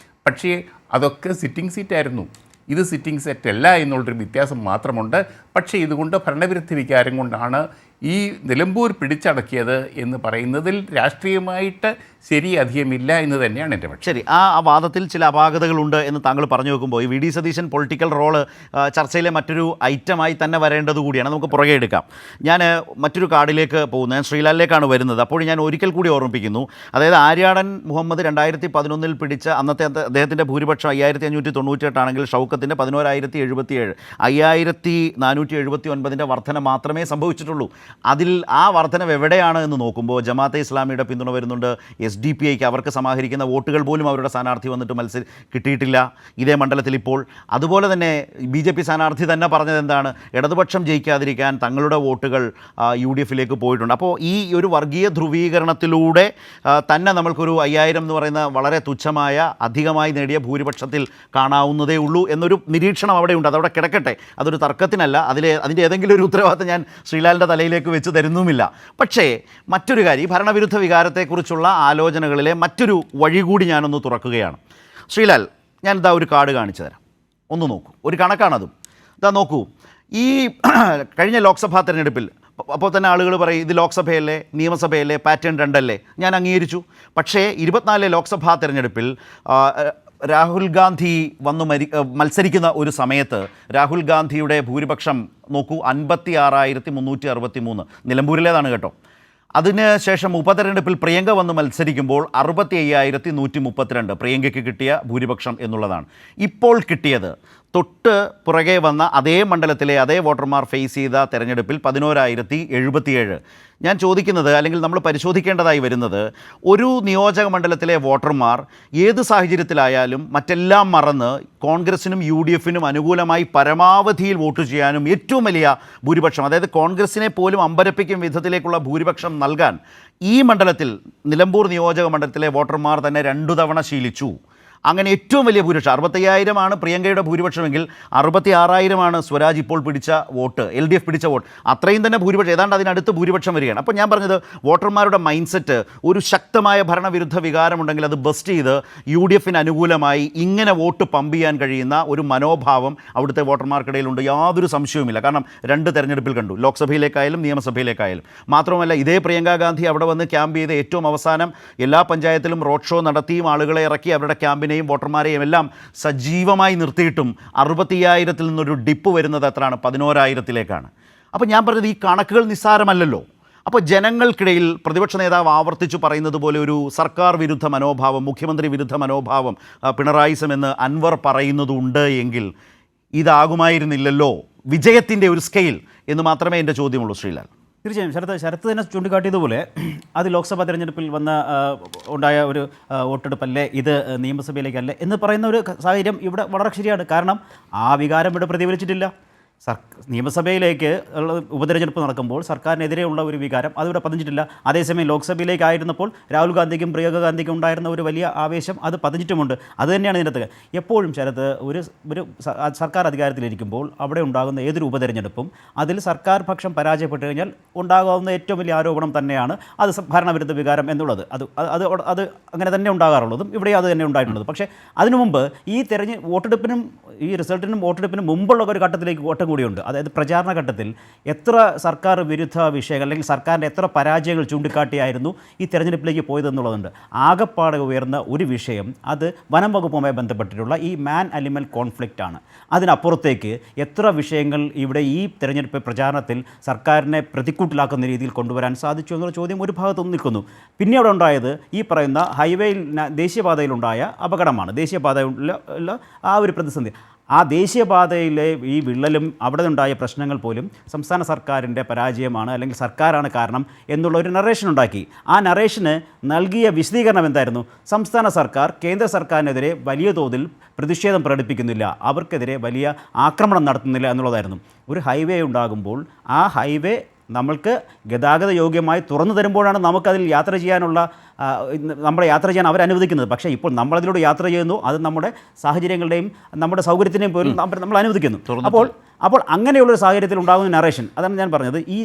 പക്ഷേ അതൊക്കെ സിറ്റിംഗ് സീറ്റായിരുന്നു. ഇത് സിറ്റിംഗ് സെറ്റ് അല്ല എന്നുള്ളൊരു വ്യത്യാസം മാത്രമുണ്ട്. പക്ഷേ ഇതുകൊണ്ട് ഭരണവിരുദ്ധ വികാരം കൊണ്ടാണ് ഈ നിലമ്പൂർ പിടിച്ചടക്കിയത് എന്ന് പറയുന്നതിൽ രാഷ്ട്രീയമായിട്ട് ശരി അധികമില്ല എന്ന് തന്നെയാണ് എൻ്റെ പക്ഷം. ശരി, ആ വാദത്തിൽ ചില അപാകതകളുണ്ട് എന്ന് താങ്കൾ പറഞ്ഞു നോക്കുമ്പോൾ ഈ VD സതീശൻ പൊളിറ്റിക്കൽ റോള് ചർച്ചയിലെ മറ്റൊരു ഐറ്റമായി തന്നെ വരേണ്ടത് കൂടിയാണ്. നമുക്ക് പുറകെ എടുക്കാം. ഞാൻ മറ്റൊരു കാർഡിലേക്ക് പോകുന്നത്, ഞാൻ ശ്രീലാലിലേക്കാണ് വരുന്നത്. അപ്പോൾ ഞാൻ ഒരിക്കൽ കൂടി ഓർമ്മിപ്പിക്കുന്നു, അതായത് ആര്യാടൻ മുഹമ്മദ് 2011 പിടിച്ച അന്നത്തെ അദ്ദേഹത്തിൻ്റെ ഭൂരിപക്ഷം 5598 ആണെങ്കിൽ ഷൗക്കത്തിൻ്റെ 11077, 5479 വർധന മാത്രമേ സംഭവിച്ചിട്ടുള്ളൂ. അതിൽ ആ വർധനവ് എവിടെയാണ് എന്ന് നോക്കുമ്പോൾ ജമാഅത്തെ ഇസ്ലാമിയുടെ പിന്തുണ വരുന്നുണ്ട്, SDPIക്ക് അവർക്ക് സമാഹരിക്കുന്ന വോട്ടുകൾ പോലും അവരുടെ സ്ഥാനാർത്ഥി വന്നിട്ട് കിട്ടിയിട്ടില്ല ഇതേ മണ്ഡലത്തിൽ ഇപ്പോൾ. അതുപോലെ തന്നെ BJP സ്ഥാനാർത്ഥി തന്നെ പറഞ്ഞത് എന്താണ്, ഇടതുപക്ഷം ജയിക്കാതിരിക്കാൻ തങ്ങളുടെ വോട്ടുകൾ UDFിലേക്ക് പോയിട്ടുണ്ട്. അപ്പോൾ ഈ ഒരു വർഗീയ ധ്രുവീകരണത്തിലൂടെ തന്നെ നമ്മൾക്കൊരു 5000 എന്ന് പറയുന്ന വളരെ തുച്ഛമായ അധികമായി നേടിയ ഭൂരിപക്ഷത്തിൽ കാണാവുന്നതേ ഉള്ളൂ എന്നൊരു നിരീക്ഷണം അവിടെയുണ്ട്. അതവിടെ കിടക്കട്ടെ, അതൊരു തർക്കത്തിനല്ല. അതിൻ്റെ ഏതെങ്കിലും ഒരു ഉത്തരവാദിത്തം ഞാൻ ശ്രീലാലിൻ്റെ തലയിലേക്ക് വെച്ച് തരുന്നുമില്ല. പക്ഷേ മറ്റൊരു കാര്യം, ഈ ഭരണവിരുദ്ധ വികാരത്തെക്കുറിച്ചുള്ള ആലോചനകളിലെ മറ്റൊരു വഴി കൂടി ഞാനൊന്ന് തുറക്കുകയാണ്. ശ്രീലാൽ, ഞാൻ ഇതാ ഒരു കാർഡ് കാണിച്ചു തരാം, ഒന്ന് നോക്കൂ. ഒരു കണക്കാണതും. ഇതാ നോക്കൂ, ഈ കഴിഞ്ഞ ലോക്സഭാ തെരഞ്ഞെടുപ്പിൽ അപ്പോൾ തന്നെ ആളുകൾ പറയും ഇത് ലോക്സഭയല്ലേ നിയമസഭയല്ലേ പാറ്റേൺ രണ്ടല്ലേ, ഞാൻ അംഗീകരിച്ചു. പക്ഷേ 24 ലോക്സഭാ തെരഞ്ഞെടുപ്പിൽ രാഹുൽ ഗാന്ധി വന്ന് മത്സരിക്കുന്ന ഒരു സമയത്ത് രാഹുൽ ഗാന്ധിയുടെ ഭൂരിപക്ഷം നോക്കൂ, 56,363, നിലമ്പൂരിലേതാണ് കേട്ടോ. അതിനുശേഷം ഉപതെരഞ്ഞെടുപ്പിൽ പ്രിയങ്ക വന്ന് മത്സരിക്കുമ്പോൾ 65,132 പ്രിയങ്കയ്ക്ക് കിട്ടിയ ഭൂരിപക്ഷം എന്നുള്ളതാണ്. ഇപ്പോൾ കിട്ടിയത് തൊട്ട് പുറകെ വന്ന അതേ മണ്ഡലത്തിലെ അതേ വോട്ടർമാർ ഫേസ് ചെയ്ത തെരഞ്ഞെടുപ്പിൽ 11,077. ഞാൻ ചോദിക്കുന്നത്, അല്ലെങ്കിൽ നമ്മൾ പരിശോധിക്കേണ്ടതായി വരുന്നത്, ഒരു നിയോജക മണ്ഡലത്തിലെ വോട്ടർമാർ ഏത് സാഹചര്യത്തിലായാലും മറ്റെല്ലാം മറന്ന് കോൺഗ്രസിനും UDFിനും അനുകൂലമായി പരമാവധിയിൽ വോട്ട് ചെയ്യാനും ഏറ്റവും വലിയ ഭൂരിപക്ഷം, അതായത് കോൺഗ്രസിനെ പോലും അമ്പരപ്പിക്കും വിധത്തിലേക്കുള്ള ഭൂരിപക്ഷം നൽകാൻ ഈ മണ്ഡലത്തിൽ നിലമ്പൂർ നിയോജക മണ്ഡലത്തിലെ വോട്ടർമാർ തന്നെ 2 തവണ ശീലിച്ചു. അങ്ങനെ ഏറ്റവും വലിയ ഭൂരിപക്ഷം 65,000 പ്രിയങ്കയുടെ ഭൂരിപക്ഷമെങ്കിൽ 66,000 സ്വരാജ് ഇപ്പോൾ പിടിച്ച വോട്ട്, LDF പിടിച്ച വോട്ട്. അത്രയും തന്നെ ഭൂരിപക്ഷം, ഏതാണ്ട് അതിനടുത്ത് ഭൂരിപക്ഷം വരികയാണ്. അപ്പോൾ ഞാൻ പറഞ്ഞത് വോട്ടർമാരുടെ മൈൻഡ് സെറ്റ്, ഒരു ശക്തമായ ഭരണവിരുദ്ധ വികാരമുണ്ടെങ്കിൽ അത് ബസ്റ്റ് ചെയ്ത് UDF അനുകൂലമായി ഇങ്ങനെ വോട്ട് പമ്പ് ചെയ്യാൻ കഴിയുന്ന ഒരു മനോഭാവം അവിടുത്തെ വോട്ടർമാർക്കിടയിലുണ്ട്, യാതൊരു സംശയവുമില്ല. കാരണം 2 തെരഞ്ഞെടുപ്പിൽ കണ്ടു, ലോക്സഭയിലേക്കായാലും നിയമസഭയിലേക്കായാലും. മാത്രമല്ല ഇതേ പ്രിയങ്ക ഗാന്ധി അവിടെ വന്ന് ക്യാമ്പ് ചെയ്ത് ഏറ്റവും അവസാനം എല്ലാ പഞ്ചായത്തിലും റോഡ് ഷോ നടത്തിയും ആളുകളെ ഇറക്കി അവരുടെ ക്യാമ്പിനെയും വോട്ടർമാരെയും എല്ലാം സജീവമായി നിർത്തിയിട്ടും 65,000 നിന്നൊരു ഡിപ്പ് വരുന്നത് എത്രയാണ്? 11,000-ലേക്കാണ്. അപ്പോൾ ഞാൻ പറഞ്ഞത് ഈ കണക്കുകൾ നിസ്സാരമല്ലല്ലോ. അപ്പോൾ ജനങ്ങൾക്കിടയിൽ പ്രതിപക്ഷ നേതാവ് ആവർത്തിച്ചു പറയുന്നത് പോലെ ഒരു സർക്കാർ വിരുദ്ധ മനോഭാവം, മുഖ്യമന്ത്രി വിരുദ്ധ മനോഭാവം, പിണറായിസം എന്ന് അൻവർ പറയുന്നതുണ്ട് എങ്കിൽ ഇതാകുമായിരുന്നില്ലല്ലോ വിജയത്തിൻ്റെ ഒരു സ്കെയിൽ എന്ന് മാത്രമേ എൻ്റെ ചോദ്യമുള്ളൂ. ശ്രീലാൽ. തീർച്ചയായും ശരത്ത് തന്നെ ചൂണ്ടിക്കാട്ടിയതുപോലെ അത് ലോക്സഭാ തെരഞ്ഞെടുപ്പിൽ ഉണ്ടായ ഒരു വോട്ടെടുപ്പല്ലേ, ഇത് നിയമസഭയിലേക്കല്ലേ എന്ന് പറയുന്ന ഒരു സാഹചര്യം ഇവിടെ വളരെ ശരിയാണ്. കാരണം ആ വികാരം ഇവിടെ പ്രതിഫലിച്ചിട്ടില്ല. നിയമസഭയിലേക്ക് ഉള്ള ഉപതെരഞ്ഞെടുപ്പ് നടക്കുമ്പോൾ സർക്കാരിനെതിരെയുള്ള ഒരു വികാരം അതിവിടെ പതിഞ്ഞിട്ടില്ല. അതേസമയം ലോക്സഭയിലേക്കായിരുന്നപ്പോൾ രാഹുൽ ഗാന്ധിക്കും പ്രിയങ്ക ഗാന്ധിക്കും ഉണ്ടായിരുന്ന ഒരു വലിയ ആവേശം അത് പതിഞ്ഞിട്ടുമുണ്ട്. അത് തന്നെയാണ് ഇതിനകത്ത് എപ്പോഴും ശരത്ത് ഒരു സർക്കാർ അധികാരത്തിലിരിക്കുമ്പോൾ അവിടെ ഉണ്ടാകുന്ന ഏതൊരു ഉപതെരഞ്ഞെടുപ്പും അതിൽ സർക്കാർ പക്ഷം പരാജയപ്പെട്ടു കഴിഞ്ഞാൽ ഉണ്ടാകാവുന്ന ഏറ്റവും വലിയ ആരോപണം തന്നെയാണ് അത് ഭരണവിരുദ്ധ വികാരം എന്നുള്ളത്. അത് അങ്ങനെ തന്നെ ഉണ്ടാകാറുള്ളതും ഇവിടെ അത് തന്നെ ഉണ്ടായിട്ടുള്ളത്. പക്ഷേ അതിനു മുമ്പ് ഈ വോട്ടെടുപ്പിനും ഈ റിസൾട്ടിനും വോട്ടെടുപ്പിനും മുമ്പുള്ള ഒരു ഘട്ടത്തിലേക്ക് ഘട്ടം കൂടിയുണ്ട്. അതായത് പ്രചാരണ ഘട്ടത്തിൽ എത്ര സർക്കാർ വിരുദ്ധ വിഷയങ്ങൾ അല്ലെങ്കിൽ സർക്കാരിൻ്റെ എത്ര പരാജയങ്ങൾ ചൂണ്ടിക്കാട്ടിയായിരുന്നു ഈ തെരഞ്ഞെടുപ്പിലേക്ക് പോയതെന്നുള്ളതുണ്ട്. ആകപ്പാടെ ഉയർന്ന ഒരു വിഷയം അത് വനം വകുപ്പുമായി ബന്ധപ്പെട്ടിട്ടുള്ള ഈ മാൻ അനിമൽ കോൺഫ്ലിക്റ്റ് ആണ്. അതിനപ്പുറത്തേക്ക് എത്ര വിഷയങ്ങൾ ഇവിടെ ഈ തെരഞ്ഞെടുപ്പ് പ്രചാരണത്തിൽ സർക്കാരിനെ പ്രതിക്കൂട്ടിലാക്കുന്ന രീതിയിൽ കൊണ്ടുവരാൻ സാധിച്ചു എന്നുള്ള ചോദ്യം ഒരു ഭാഗത്ത് നിൽക്കുന്നു. പിന്നെ അവിടെ ഉണ്ടായത് ഈ പറയുന്ന ഹൈവേയിൽ ദേശീയപാതയിലുണ്ടായ അപകടമാണ്. ദേശീയപാതയിലുള്ള ആ ഒരു പ്രതിസന്ധി, ആ ദേശീയപാതയിലെ ഈ വിള്ളലും അവിടെ നിന്നുണ്ടായ പ്രശ്നങ്ങൾ പോലും സംസ്ഥാന സർക്കാരിൻ്റെ പരാജയമാണ് അല്ലെങ്കിൽ സർക്കാരാണ് കാരണം എന്നുള്ള ഒരു നറേഷൻ ഉണ്ടാക്കി. ആ നറേഷന് നൽകിയ വിശദീകരണം എന്തായിരുന്നു? സംസ്ഥാന സർക്കാർ കേന്ദ്ര സർക്കാരിനെതിരെ വലിയ തോതിൽ പ്രതിഷേധം പ്രകടിപ്പിക്കുന്നില്ല, അവർക്കെതിരെ വലിയ ആക്രമണം നടത്തുന്നില്ല എന്നുള്ളതായിരുന്നു. ഒരു ഹൈവേ ഉണ്ടാകുമ്പോൾ ആ ഹൈവേ നമ്മൾക്ക് ഗതാഗത യോഗ്യമായി തുറന്നു തരുമ്പോഴാണ് നമുക്കതിൽ യാത്ര ചെയ്യാനുള്ള നമ്മളെ യാത്ര ചെയ്യാൻ അവരനുവദിക്കുന്നത്. പക്ഷേ ഇപ്പോൾ നമ്മളതിലൂടെ യാത്ര ചെയ്യുന്നു, അത് നമ്മുടെ സാഹചര്യങ്ങളുടെയും നമ്മുടെ സൗകര്യത്തിൻ്റെയും പോലും നമ്മൾ അനുവദിക്കുന്നു. അപ്പോൾ അങ്ങനെയുള്ളൊരു സാഹചര്യത്തിൽ ഉണ്ടാകുന്ന നറേഷൻ, അതാണ് ഞാൻ പറഞ്ഞത്. ഈ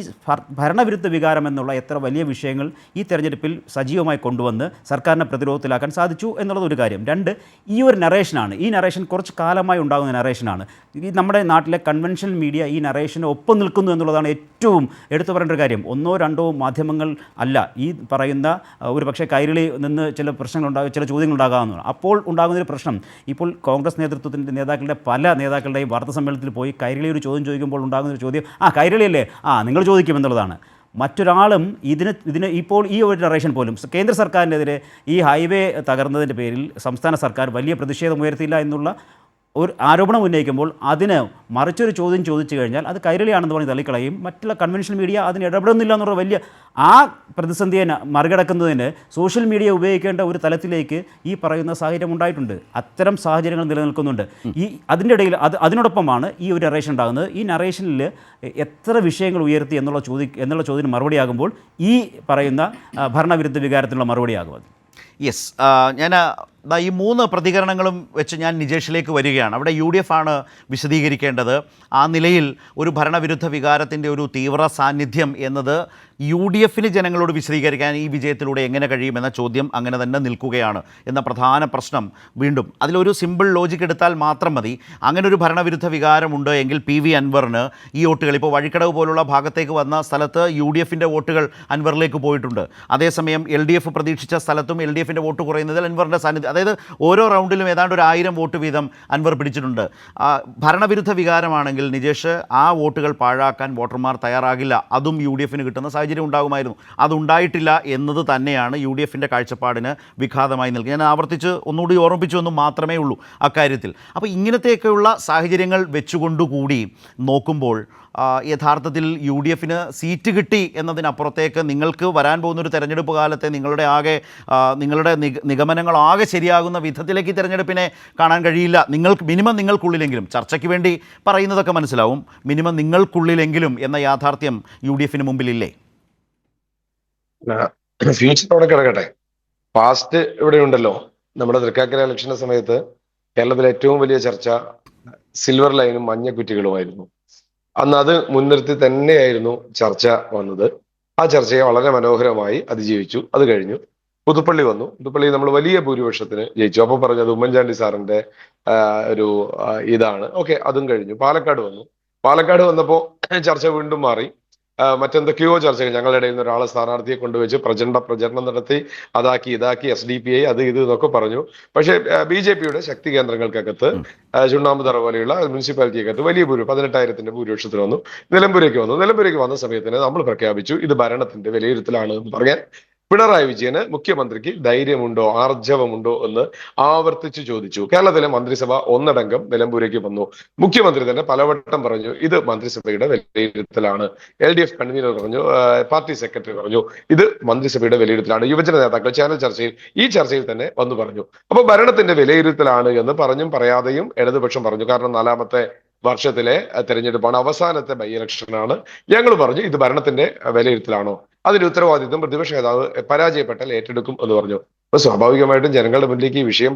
ഭരണവിരുദ്ധ വികാരം എന്നുള്ള എത്ര വലിയ വിഷയങ്ങൾ ഈ തെരഞ്ഞെടുപ്പിൽ സജീവമായി കൊണ്ടുവന്ന് സർക്കാരിനെ പ്രതിരോധത്തിലാക്കാൻ സാധിച്ചു എന്നുള്ളത് ഒരു കാര്യം. 2, ഈ ഒരു നറേഷനാണ്, ഈ നറേഷൻ കുറച്ച് കാലമായി ഉണ്ടാകുന്ന നറേഷനാണ്. ഈ നമ്മുടെ നാട്ടിലെ കൺവെൻഷനൽ മീഡിയ ഈ നറേഷന് ഒപ്പം നിൽക്കുന്നു എന്നുള്ളതാണ് ഏറ്റവും എടുത്തു പറയേണ്ട ഒരു കാര്യം. 1 or 2 മാധ്യമങ്ങൾ അല്ല ഈ പറയുന്ന ഒരു പക്ഷേ കൈരളി നിന്ന് ചില പ്രശ്നങ്ങളുണ്ടാകും, ചില ചോദ്യങ്ങളുണ്ടാകാവുന്നതാണ്. അപ്പോൾ ഉണ്ടാകുന്നൊരു പ്രശ്നം, ഇപ്പോൾ കോൺഗ്രസ് നേതൃത്വത്തിൻ്റെ പല നേതാക്കളുടെയും വാർത്താ സമ്മേളനത്തിൽ പോയി കൈരളി ഒരു ചോദ്യം ചോദിക്കുമ്പോൾ ഉണ്ടാകുന്നൊരു ചോദ്യം കൈരളിയല്ലേ, നിങ്ങൾ ചോദിക്കുമെന്നുള്ളതാണ്. മറ്റൊരാളും ഇതിന് ഇപ്പോൾ ഈ ഒരു നറേഷൻ പോലും കേന്ദ്ര സർക്കാരിനെതിരെ ഈ ഹൈവേ തകർന്നതിൻ്റെ പേരിൽ സംസ്ഥാന സർക്കാർ വലിയ പ്രതിഷേധം ഉയർത്തിയില്ല എന്നുള്ള ഒരു ആരോപണം ഉന്നയിക്കുമ്പോൾ അതിന് മറിച്ചൊരു ചോദ്യം ചോദിച്ചു കഴിഞ്ഞാൽ അത് കൈരളിയാണെന്ന് പറഞ്ഞ് തള്ളിക്കളയും. മറ്റുള്ള കൺവെൻഷണൽ മീഡിയ അതിന് ഇടപെടുന്നില്ല എന്നുള്ള വലിയ ആ പ്രതിസന്ധിയെ മറികടക്കുന്നതിന് സോഷ്യൽ മീഡിയ ഉപയോഗിക്കേണ്ട ഒരു തലത്തിലേക്ക് ഈ പറയുന്ന സാഹചര്യം ഉണ്ടായിട്ടുണ്ട്. അത്തരം സാഹചര്യങ്ങൾ നിലനിൽക്കുന്നുണ്ട്. അതിൻ്റെ ഇടയിൽ അതിനോടൊപ്പമാണ് ഈ ഒരു നറേഷൻ ഉണ്ടാകുന്നത്. ഈ നറേഷനിൽ എത്ര വിഷയങ്ങൾ ഉയർത്തി എന്നുള്ള ചോദ്യത്തിന് മറുപടിയാകുമ്പോൾ ഈ പറയുന്ന ഭരണവിരുദ്ധ വികാരത്തിനുള്ള മറുപടിയാകും അത്. യെസ്, ഞാൻ ഈ 3 പ്രതികരണങ്ങളും വെച്ച് ഞാൻ നിജേഷിലേക്ക് വരികയാണ്. അവിടെ UDF ആണ് വിശദീകരിക്കേണ്ടത്. ആ നിലയിൽ ഒരു ഭരണവിരുദ്ധ വികാരത്തിൻ്റെ ഒരു തീവ്ര സാന്നിധ്യം എന്നത് UDF ജനങ്ങളോട് വിശദീകരിക്കാൻ ഈ വിജയത്തിലൂടെ എങ്ങനെ കഴിയുമെന്ന ചോദ്യം അങ്ങനെ തന്നെ നിൽക്കുകയാണ് എന്ന പ്രധാന പ്രശ്നം. വീണ്ടും അതിലൊരു സിമ്പിൾ ലോജിക്ക് എടുത്താൽ മാത്രം മതി. അങ്ങനെ ഒരു ഭരണവിരുദ്ധ വികാരമുണ്ട് എങ്കിൽ PV അൻവറിന് ഈ വോട്ടുകൾ, ഇപ്പോൾ വഴിക്കടവ് പോലുള്ള ഭാഗത്തേക്ക് വന്ന സ്ഥലത്ത് UDF വോട്ടുകൾ അൻവറിലേക്ക് പോയിട്ടുണ്ട്. അതേസമയം LDF പ്രതീക്ഷിച്ച സ്ഥലത്തും LDF വോട്ട് കുറയുന്നതിൽ അൻവറിൻ്റെ സാന്നിധ്യം, അതായത് ഓരോ റൗണ്ടിലും ഏതാണ്ട് ഒരു 1000 വോട്ട് വീതം അൻവർ പിടിച്ചിട്ടുണ്ട്. ഭരണവിരുദ്ധ വികാരമാണെങ്കിൽ നിജേഷ് ആ വോട്ടുകൾ പാഴാക്കാൻ വോട്ടർമാർ തയ്യാറാകില്ല. അതും UDF കിട്ടുന്ന സാഹചര്യം ഉണ്ടാകുമായിരുന്നു. അതുണ്ടായിട്ടില്ല എന്നത് തന്നെയാണ് UDF കാഴ്ചപ്പാടിന് വിഘാതമായി നിൽക്കുക. ഞാൻ ആവർത്തിച്ച് ഒന്നുകൂടി ഓർമ്മിപ്പിച്ചു എന്നും മാത്രമേ ഉള്ളൂ അക്കാര്യത്തിൽ. അപ്പോൾ ഇങ്ങനത്തെയൊക്കെയുള്ള സാഹചര്യങ്ങൾ വെച്ചുകൊണ്ടുകൂടി നോക്കുമ്പോൾ യഥാർത്ഥത്തിൽ UDF സീറ്റ് കിട്ടി എന്നതിനപ്പുറത്തേക്ക് നിങ്ങൾക്ക് വരാൻ പോകുന്നൊരു തെരഞ്ഞെടുപ്പ് കാലത്തെ നിങ്ങളുടെ നിഗമനങ്ങളാകെ ശരിയാകുന്ന വിധത്തിലേക്ക് ഈ തെരഞ്ഞെടുപ്പിനെ കാണാൻ കഴിയില്ല. നിങ്ങൾക്കുള്ളിലെങ്കിലും, ചർച്ചയ്ക്ക് വേണ്ടി പറയുന്നതൊക്കെ മനസ്സിലാവും, മിനിമം നിങ്ങൾക്കുള്ളിലെങ്കിലും എന്ന യാഥാർത്ഥ്യം UDF മുമ്പിലില്ലേ? ഫ്യൂച്ചറോടെ കിടക്കട്ടെ, പാസ്റ്റ് ഇവിടെ ഉണ്ടല്ലോ. നമ്മുടെ തൃക്കാക്കര ഇലക്ഷന്റെ സമയത്ത് കേരളത്തിലെ ഏറ്റവും വലിയ ചർച്ച സിൽവർ ലൈനും മഞ്ഞ കുറ്റികളുമായിരുന്നു. അന്ന് അത് മുൻനിർത്തി തന്നെയായിരുന്നു ചർച്ച വന്നത്. ആ ചർച്ചയെ വളരെ മനോഹരമായി അതിജീവിച്ചു. അത് കഴിഞ്ഞു പുതുപ്പള്ളി വന്നു. പുതുപ്പള്ളി നമ്മൾ വലിയ ഭൂരിപക്ഷത്തിന് ജയിച്ചു. അപ്പൊ പറഞ്ഞത് ഉമ്മൻചാണ്ടി സാറിന്റെ ഒരു ഇതാണ്. ഓക്കെ, അതും കഴിഞ്ഞു. പാലക്കാട് വന്നു. പാലക്കാട് വന്നപ്പോ ചർച്ച വീണ്ടും മാറി. മറ്റെന്തൊക്കെയോ ചർച്ചകൾ, ഞങ്ങളുടെ ഇടയിൽ നിന്ന് ഒരാളെ സ്ഥാനാർത്ഥിയെ കൊണ്ടുവച്ച് പ്രചരണം നടത്തി, അതാക്കി ഇതാക്കി SDPI അത് ഇത് എന്നൊക്കെ പറഞ്ഞു. പക്ഷേ BJPയുടെ ശക്തി കേന്ദ്രങ്ങൾക്കകത്ത് ചുണ്ണാമ്പ് തറ പോലെയുള്ള മുനിസിപ്പാലിറ്റിക്കകത്ത് വലിയ 18,000 ഭൂരിപക്ഷത്തിൽ വന്നു. നിലമ്പൂരേക്ക് വന്നു. നിലമ്പൂരേക്ക് വന്ന സമയത്തിന് നമ്മൾ പ്രഖ്യാപിച്ചു ഇത് ഭരണത്തിന്റെ വിലയിരുത്തലാണ് എന്ന് പറയാൻ പിണറായി വിജയന്, മുഖ്യമന്ത്രിക്ക് ധൈര്യമുണ്ടോ, ആർജവമുണ്ടോ എന്ന് ആവർത്തിച്ച് ചോദിച്ചു. കേരളത്തിലെ മന്ത്രിസഭ ഒന്നടങ്കം നിലമ്പൂരേക്ക് വന്നു. മുഖ്യമന്ത്രി തന്നെ പലവട്ടം പറഞ്ഞു ഇത് മന്ത്രിസഭയുടെ വിലയിരുത്തലാണ്. LDF കൺവീനർ പറഞ്ഞു, പാർട്ടി സെക്രട്ടറി പറഞ്ഞു ഇത് മന്ത്രിസഭയുടെ വിലയിരുത്തലാണ്. യുവജന നേതാക്കൾ ചാനൽ ചർച്ചയിൽ ഈ ചർച്ചയിൽ തന്നെ വന്നു പറഞ്ഞു. അപ്പൊ ഭരണത്തിന്റെ വിലയിരുത്തലാണ് എന്ന് പറഞ്ഞും പറയാതെയും ഇടതുപക്ഷം പറഞ്ഞു. കാരണം 4ാമത്തെ വർഷത്തിലെ തെരഞ്ഞെടുപ്പാണ്, അവസാനത്തെ ബൈ ഇലക്ഷനാണ്. ഞങ്ങൾ പറഞ്ഞു ഇത് ഭരണത്തിന്റെ വിലയിരുത്തലാണോ, അതിന്റെ ഉത്തരവാദിത്വം പ്രതിപക്ഷ നേതാവ് പരാജയപ്പെട്ടാൽ ഏറ്റെടുക്കും എന്ന് പറഞ്ഞു. അപ്പൊ സ്വാഭാവികമായിട്ടും ജനങ്ങളുടെ മുന്നിലേക്ക് ഈ വിഷയം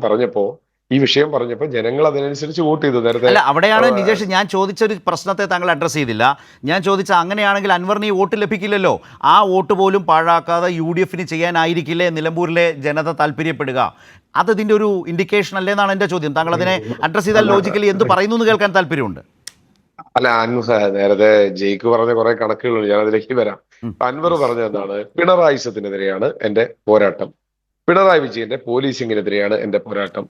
പറഞ്ഞപ്പോൾ ജനങ്ങൾ അതിനനുസരിച്ച് വോട്ട് ചെയ്തു. നേരത്തെ അല്ല, അവിടെയാണ് നിജേഷ് ഞാൻ ചോദിച്ച ഒരു പ്രശ്നത്തെ താങ്കൾ അഡ്രസ്സ് ചെയ്തില്ല. ഞാൻ ചോദിച്ച അങ്ങനെയാണെങ്കിൽ അൻവറിന് ഈ വോട്ട് ലഭിക്കില്ലല്ലോ. ആ വോട്ട് പോലും പാഴാക്കാതെ UDF ചെയ്യാനായിരിക്കില്ലേ നിലമ്പൂരിലെ ജനത താല്പര്യപ്പെടുക? അത് ഇതിന്റെ ഒരു ഇൻഡിക്കേഷൻ അല്ലേ എന്നാണ് എന്റെ ചോദ്യം. താങ്കൾ അതിനെ അഡ്രസ്സ് ചെയ്താൽ ലോജിക്കലി എന്ത് പറയുന്നു എന്ന് കേൾക്കാൻ താല്പര്യമുണ്ട്. അല്ല, നേരത്തെ ജയിക്ക് പറഞ്ഞ കുറെ കണക്കുകളുണ്ട്, ഞാൻ അതിലേക്ക് വരാം. അൻവർ പറഞ്ഞത് എന്താണ്? പിണറായിസത്തിനെതിരെയാണ് എന്റെ പോരാട്ടം, പിണറായി വിജയന്റെ പോലീസിങ്ങിനെതിരെയാണ് എന്റെ പോരാട്ടം,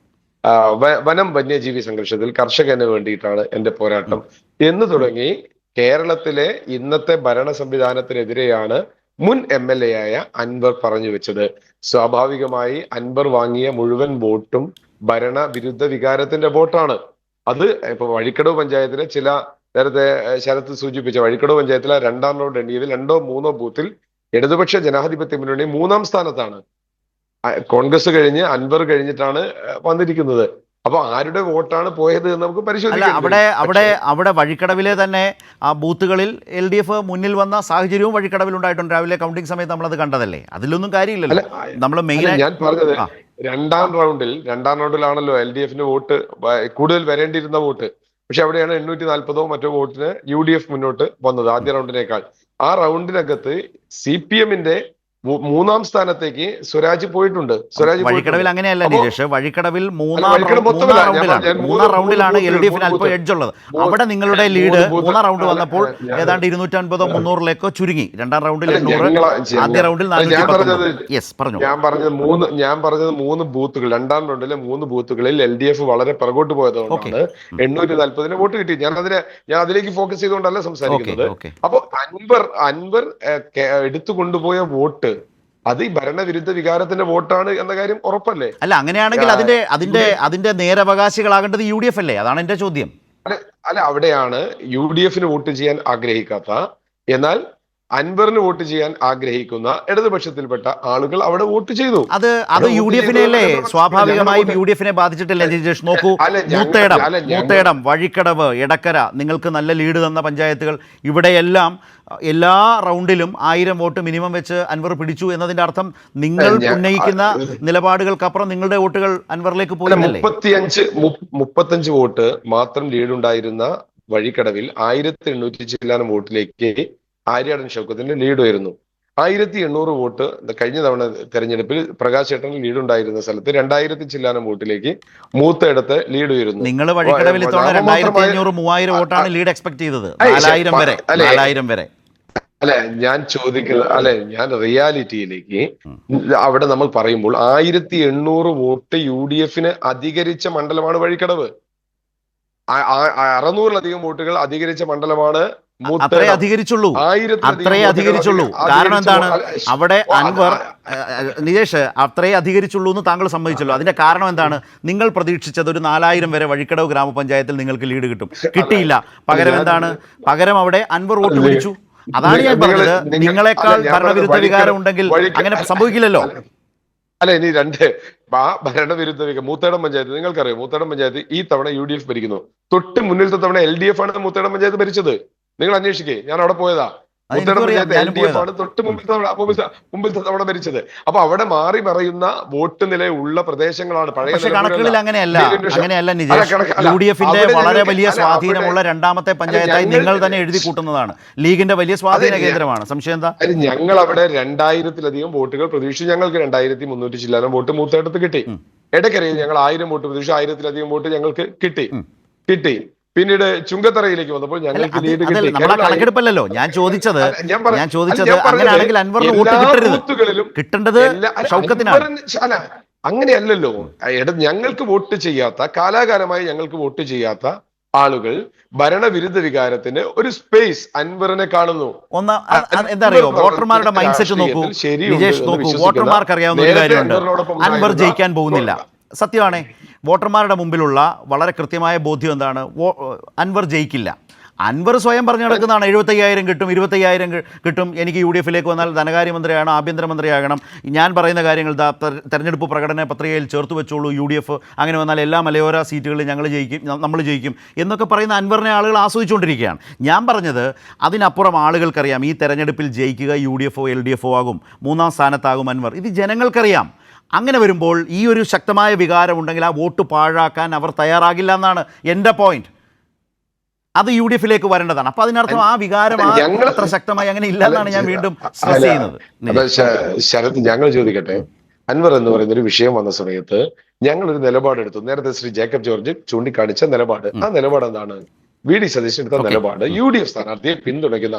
വനം വന്യജീവി സംഘർഷത്തിൽ കർഷകന് വേണ്ടിയിട്ടാണ് എന്റെ പോരാട്ടം എന്ന് തുടങ്ങി കേരളത്തിലെ ഇന്നത്തെ ഭരണ സംവിധാനത്തിനെതിരെയാണ് മുൻ MLA ആയ അൻവർ പറഞ്ഞു വെച്ചത്. സ്വാഭാവികമായി അൻവർ വാങ്ങിയ മുഴുവൻ വോട്ടും ഭരണവിരുദ്ധ വികാരത്തിന്റെ വോട്ടാണ്. അത് ഇപ്പൊ വഴിക്കടവ് പഞ്ചായത്തിലെ ചില, നേരത്തെ ശരത്ത് സൂചിപ്പിച്ച വഴിക്കടവ് പഞ്ചായത്തിലെ 2ാം റൗണ്ട് എണ്ണിയതിൽ 2ഓ 3ഓ ബൂത്തിൽ ഇടതുപക്ഷ ജനാധിപത്യ മുന്നണി 3ാം സ്ഥാനത്താണ്. കോൺഗ്രസ് കഴിഞ്ഞ് അൻവർ കഴിഞ്ഞിട്ടാണ് വന്നിരിക്കുന്നത്. അപ്പൊ ആരുടെ വോട്ടാണ് പോയത് എന്ന് നമുക്ക് പരിശോധിക്കാം. അവിടെ വഴിക്കടവിലെ തന്നെ ആ ബൂത്തുകളിൽ LDF മുന്നിൽ വന്ന സാഹചര്യവും വഴിക്കടവിൽ ഉണ്ടായിട്ടുണ്ട്. രാവിലെ കൗണ്ടിംഗ് സമയത്ത് നമ്മളത് കണ്ടതല്ലേ. അതിലൊന്നും കാര്യമില്ലല്ലോ. നമ്മൾ മെയിൻ ഞാൻ പറഞ്ഞത് 2ാം റൗണ്ടിലാണല്ലോ LDF വോട്ട് കൂടുതൽ വരേണ്ടിയിരുന്ന വോട്ട്. പക്ഷെ അവിടെയാണ് 840 മറ്റോ വോട്ടിന് UDF മുന്നോട്ട് വന്നത് ആദ്യ റൗണ്ടിനേക്കാൾ. ആ റൗണ്ടിനകത്ത് CPM 3ാം സ്ഥാനത്തേക്ക് സ്വരാജ് പോയിട്ടുണ്ട്. വഴിക്കടവിൽ അങ്ങനെയല്ല നിജേഷ്. വഴിക്കടവിൽ മൂന്നാം റൗണ്ടിലാണ് LDF അല്പം എഡ്ജ് ഉള്ളത്. അവിടെ നിങ്ങളുടെ ലീഡ് 3ാം റൗണ്ട് വന്നപ്പോൾ ഏതാണ്ട് 250-300ലേക്കോ ചുരുങ്ങി. 2ാം റൗണ്ടിൽ 800, ആദ്യ റൗണ്ടിൽ 419. യെസ്, പറഞ്ഞു. ഞാൻ പറഞ്ഞത് 3 ബൂത്തുകൾ, 2ാം റൗണ്ടിലെ 3 ബൂത്തുകളിൽ LDF വളരെ പിറകോട്ട് പോയതുകൊണ്ടാണ് 840 വോട്ട് കിട്ടി. ഞാൻ അതിലേക്ക് ഫോക്കസ് ചെയ്തുകൊണ്ടല്ല സംസാരിക്കുന്നത്. അപ്പൊ അൻവർ എടുത്തു കൊണ്ടുപോയ വോട്ട് അത് ഈ ഭരണവിരുദ്ധ വികാരത്തിന്റെ വോട്ടാണ് എന്ന കാര്യം ഉറപ്പല്ലേ? അല്ല, അങ്ങനെയാണെങ്കിൽ അതിന്റെ നേരവകാശികളാകേണ്ടത് UDF അല്ലേ? അതാണ് എന്റെ ചോദ്യം. അല്ല, അവിടെയാണ് UDF വോട്ട് ചെയ്യാൻ ആഗ്രഹിക്കാത്ത, എന്നാൽ അൻവറിന് വോട്ട് ചെയ്യാൻ ആഗ്രഹിക്കുന്ന ഇടതുപക്ഷത്തിൽപ്പെട്ട ആളുകൾ അവിടെ വോട്ട് ചെയ്തു. അത് UDF അല്ലേ? സ്വാഭാവികമായും UDF ബാധിച്ചിട്ടില്ല. നോക്കൂ, മൂത്തേടം, വഴിക്കടവ്, എടക്കര, നിങ്ങൾക്ക് നല്ല ലീഡ് തന്ന പഞ്ചായത്തുകൾ, ഇവിടെയെല്ലാം എല്ലാ റൗണ്ടിലും 1000 വോട്ട് മിനിമം വെച്ച് അൻവർ പിടിച്ചു എന്നതിന്റെ അർത്ഥം നിങ്ങൾ ഉന്നയിക്കുന്ന നിലപാടുകൾക്കപ്പുറം നിങ്ങളുടെ വോട്ടുകൾ അൻവറിലേക്ക് പോയില്ലേ? 35 വോട്ട് മാത്രം ലീഡ് ഉണ്ടായിരുന്ന വഴിക്കടവിൽ 1800 ചില്ലാനം വോട്ടിലേക്ക് ആര്യാടൻ ഷൗക്കത്തിന്റെ ലീഡ് വരുന്നു. 1800 വോട്ട് കഴിഞ്ഞ തവണ തെരഞ്ഞെടുപ്പിൽ പ്രകാശ് ചേട്ടന് ലീഡ് ഉണ്ടായിരുന്ന സ്ഥലത്ത് 2000 ചില്ലാനം വോട്ടിലേക്ക് മൂത്തയിടത്ത് ലീഡ് വരുന്നു. നിങ്ങൾ വഴിക്കടവിൽ 2500-3000 വോട്ടാണ് ലീഡ് എക്സ്പെക്ട് ചെയ്തത്. 4000 വരെ. അല്ലെ, ഞാൻ റിയാലിറ്റിയിലേക്ക് അവിടെ നമ്മൾ പറയുമ്പോൾ 1800 വോട്ട് UDF അധികരിച്ച മണ്ഡലമാണ് വഴിക്കടവ്. 600-ലധികം വോട്ടുകൾ അധികരിച്ച മണ്ഡലമാണ്. അത്രേ അധികരിച്ചുള്ളൂ. കാരണം എന്താണ്? അവിടെ അൻവർ, നിജേഷ്, അത്രേ അധികരിച്ചുള്ളൂ എന്ന് താങ്കൾ സമ്മതിച്ചല്ലോ. അതിന്റെ കാരണം എന്താണ്? നിങ്ങൾ പ്രതീക്ഷിച്ചത് ഒരു 4000 വരെ വഴിക്കടവ് ഗ്രാമപഞ്ചായത്തിൽ നിങ്ങൾക്ക് ലീഡ് കിട്ടും. കിട്ടിയില്ല. പകരം എന്താണ്? പകരം അവിടെ അൻവർ വോട്ട് പിടിച്ചു. അതാണ് ഞാൻ പറഞ്ഞത്. നിങ്ങളെക്കാൾ ഭരണവിരുദ്ധ വികാരം ഉണ്ടെങ്കിൽ അങ്ങനെ സംഭവിക്കില്ലല്ലോ. അല്ല, ഇനി ഭരണവിരുദ്ധ മൂത്തേടം പഞ്ചായത്ത് നിങ്ങൾക്കറിയാം. മൂത്തേടം പഞ്ചായത്ത് ഈ തവണ UDF ഭരിക്കുന്നു. തൊട്ട് മുന്നിലത്തെ തവണ LDF ആണ് മൂത്തേടം പഞ്ചായത്ത് ഭരിച്ചത്. നിങ്ങൾ അന്വേഷിക്കേ, ഞാൻ അവിടെ പോയതാ. മുത്തേടം പഞ്ചായത്ത് ഞാനും LDF ആണ് തൊട്ട് മുമ്പിലത്തെ തവണ ഭരിച്ചത്. അപ്പൊ അവിടെ മാറി മറയുന്ന വോട്ട് നിലയുള്ള പ്രദേശങ്ങളാണ് പഴയ. പക്ഷേ കണക്കുകളിൽ അങ്ങനെയല്ല നിജേഷ്. UDF വളരെ വലിയ സ്വാധീനമുള്ള രണ്ടാമത്തെ പഞ്ചായത്തായി നിങ്ങൾ തന്നെ എഴുതി കൂട്ടുന്നതാണ്. ലീഗിന്റെ വലിയ സ്വാധീന കേന്ദ്രമാണ്. സംശയം എന്താ? ഞങ്ങൾ അവിടെ 2000-ലധികം വോട്ടുകൾ പ്രതീക്ഷിച്ചു. ഞങ്ങൾക്ക് 2300 ചില്ലാനം വോട്ട് മൂത്തേടത്ത് കിട്ടി. ഇടയ്ക്കരയിൽ ഞങ്ങൾ 1000 വോട്ട് പ്രതീക്ഷിച്ചു. 1000-ലധികം വോട്ട് ഞങ്ങൾക്ക് കിട്ടി. പിന്നീട് ചുങ്കത്തറയിലേക്ക് വന്നപ്പോൾ ഞങ്ങൾക്ക് ലീഡ് കിട്ടി. കണക്കെടുപ്പല്ലോ ഞാൻ ചോദിച്ചത്. അങ്ങനെയാണെങ്കിൽ അൻവറിന് വോട്ട് കിട്ടരുത്. കിട്ടേണ്ടത് ഷൗക്കത്തിനാണ്. അല്ല, അങ്ങനെയല്ലല്ലോ. ഞങ്ങൾക്ക് വോട്ട് ചെയ്യാത്ത, കാലാകാലമായി ഞങ്ങൾക്ക് വോട്ട് ചെയ്യാത്ത ആളുകൾ ഭരണവിരുദ്ധ വികാരത്തിന് ഒരു സ്പേസ് അൻവറിനെ കാണുന്നു. എന്താ അറിയോ, വോട്ടർമാരുടെ മൈൻഡ് സെറ്റ് നോക്കൂ നിജേഷ്, നോക്കൂ. വോട്ടർമാർക്ക് അറിയാവുന്ന ഒരു കാര്യമുണ്ട്, അൻവർ ജയിക്കാൻ പോകുന്നില്ല. സത്യമാണേ, വോട്ടർമാരുടെ മുമ്പിലുള്ള വളരെ കൃത്യമായ ബോധ്യം എന്താണ്? അൻവർ ജയിക്കില്ല. അൻവർ സ്വയം പറഞ്ഞു നടക്കുന്നതാണ് 75,000 കിട്ടും, 25,000 കിട്ടും, എനിക്ക് UDF-ലേക്ക് വന്നാൽ ധനകാര്യമന്ത്രിയാണ്, ആഭ്യന്തരമന്ത്രിയാകണം, ഞാൻ പറയുന്ന കാര്യങ്ങൾ തെരഞ്ഞെടുപ്പ് പ്രകടന പത്രികയിൽ ചേർത്ത് വെച്ചോളൂ, UDF അങ്ങനെ വന്നാൽ എല്ലാ മലയോര സീറ്റുകളിലും നമ്മൾ ജയിക്കും എന്നൊക്കെ പറയുന്ന അൻവറിനെ ആളുകൾ ആസ്വദിച്ചുകൊണ്ടിരിക്കുകയാണ്. ഞാൻ പറഞ്ഞത് അതിനപ്പുറം ആളുകൾക്കറിയാം ഈ തെരഞ്ഞെടുപ്പിൽ ജയിക്കുക UDF-ഓ LDF-ഓ ആകും, 3-ാം സ്ഥാനത്താകും അൻവർ. ഇത് ജനങ്ങൾക്കറിയാം. അങ്ങനെ വരുമ്പോൾ ഈ ഒരു ശക്തമായ വികാരം ഉണ്ടെങ്കിൽ ആ വോട്ട് പാഴാക്കാൻ അവർ തയ്യാറാകില്ല എന്നാണ് എൻ്റെ പോയിന്റ്. അത് UDF-ലേക്ക് വരേണ്ടതാണ്. അപ്പൊ അതിനർത്ഥം ആ വികാരം അത്ര ശക്തമായി അങ്ങനെ ഇല്ല എന്നാണ് ഞാൻ വീണ്ടും സ്ട്രെസ് ചെയ്യുന്നത്. ശരത്, ഞങ്ങൾ ചോദിക്കട്ടെ, അൻവർ എന്ന് പറയുന്ന ഒരു വിഷയം വന്ന സമയത്ത് ഞങ്ങളൊരു നിലപാടെടുത്തു. നേരത്തെ ശ്രീ ജേക്കബ് ജോർജ് ചൂണ്ടിക്കാണിച്ച നിലപാട്, ആ നിലപാട് എന്താണ്? VD സതീശൻ എടുത്ത നിലപാട്, UDF സ്ഥാനാർത്ഥിയെ പിന്തുണയ്ക്കുന്ന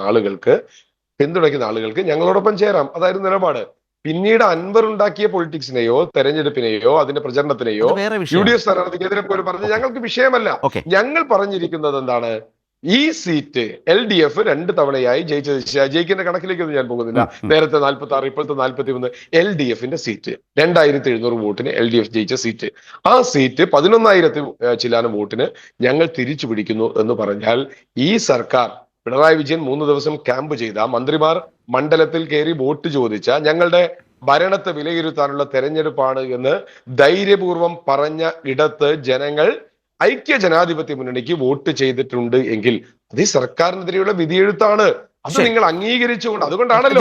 ആളുകൾക്ക് ഞങ്ങളോടൊപ്പം ചേരാം. അതായിരുന്നു നിലപാട്. പിന്നീട് അൻവർ ഉണ്ടാക്കിയ പൊളിറ്റിക്സിനെയോ തെരഞ്ഞെടുപ്പിനെയോ അതിന്റെ പ്രചരണത്തിനെയോ UDF സ്ഥാനാർത്ഥിക്കെതിരെ പോലും പറഞ്ഞ് ഞങ്ങൾക്ക് വിഷയമല്ല. ഞങ്ങൾ പറഞ്ഞിരിക്കുന്നത് എന്താണ്? ഈ സീറ്റ് LDF 2 തവണയായി ജയിക്കുന്ന കണക്കിലേക്കൊന്നും ഞാൻ പോകുന്നില്ല. നേരത്തെ 46, ഇപ്പോഴത്തെ 41 LDF-ന്റെ സീറ്റ്, 2700 വോട്ടിന് LDF ജയിച്ച സീറ്റ്. ആ സീറ്റ് 11,000 ചില്ലാനം വോട്ടിന് ഞങ്ങൾ തിരിച്ചു പിടിക്കുന്നു എന്ന് പറഞ്ഞാൽ ഈ സർക്കാർ, പിണറായി വിജയൻ 3 ദിവസം ക്യാമ്പ് ചെയ്ത, മന്ത്രിമാർ മണ്ഡലത്തിൽ കയറി വോട്ട് ചോദിച്ച, ഞങ്ങളുടെ ഭരണത്തെ വിലയിരുത്താനുള്ള തെരഞ്ഞെടുപ്പാണ് എന്ന് ധൈര്യപൂർവം പറഞ്ഞ ഇടത്ത് ജനങ്ങൾ ഐക്യ ജനാധിപത്യ മുന്നണിക്ക് വോട്ട് ചെയ്തിട്ടുണ്ട് എങ്കിൽ അത് ഈ സർക്കാരിനെതിരെയുള്ള വിധിയെഴുത്താണ്. അത് നിങ്ങൾ അംഗീകരിച്ചുകൊണ്ട്, അതുകൊണ്ടാണല്ലോ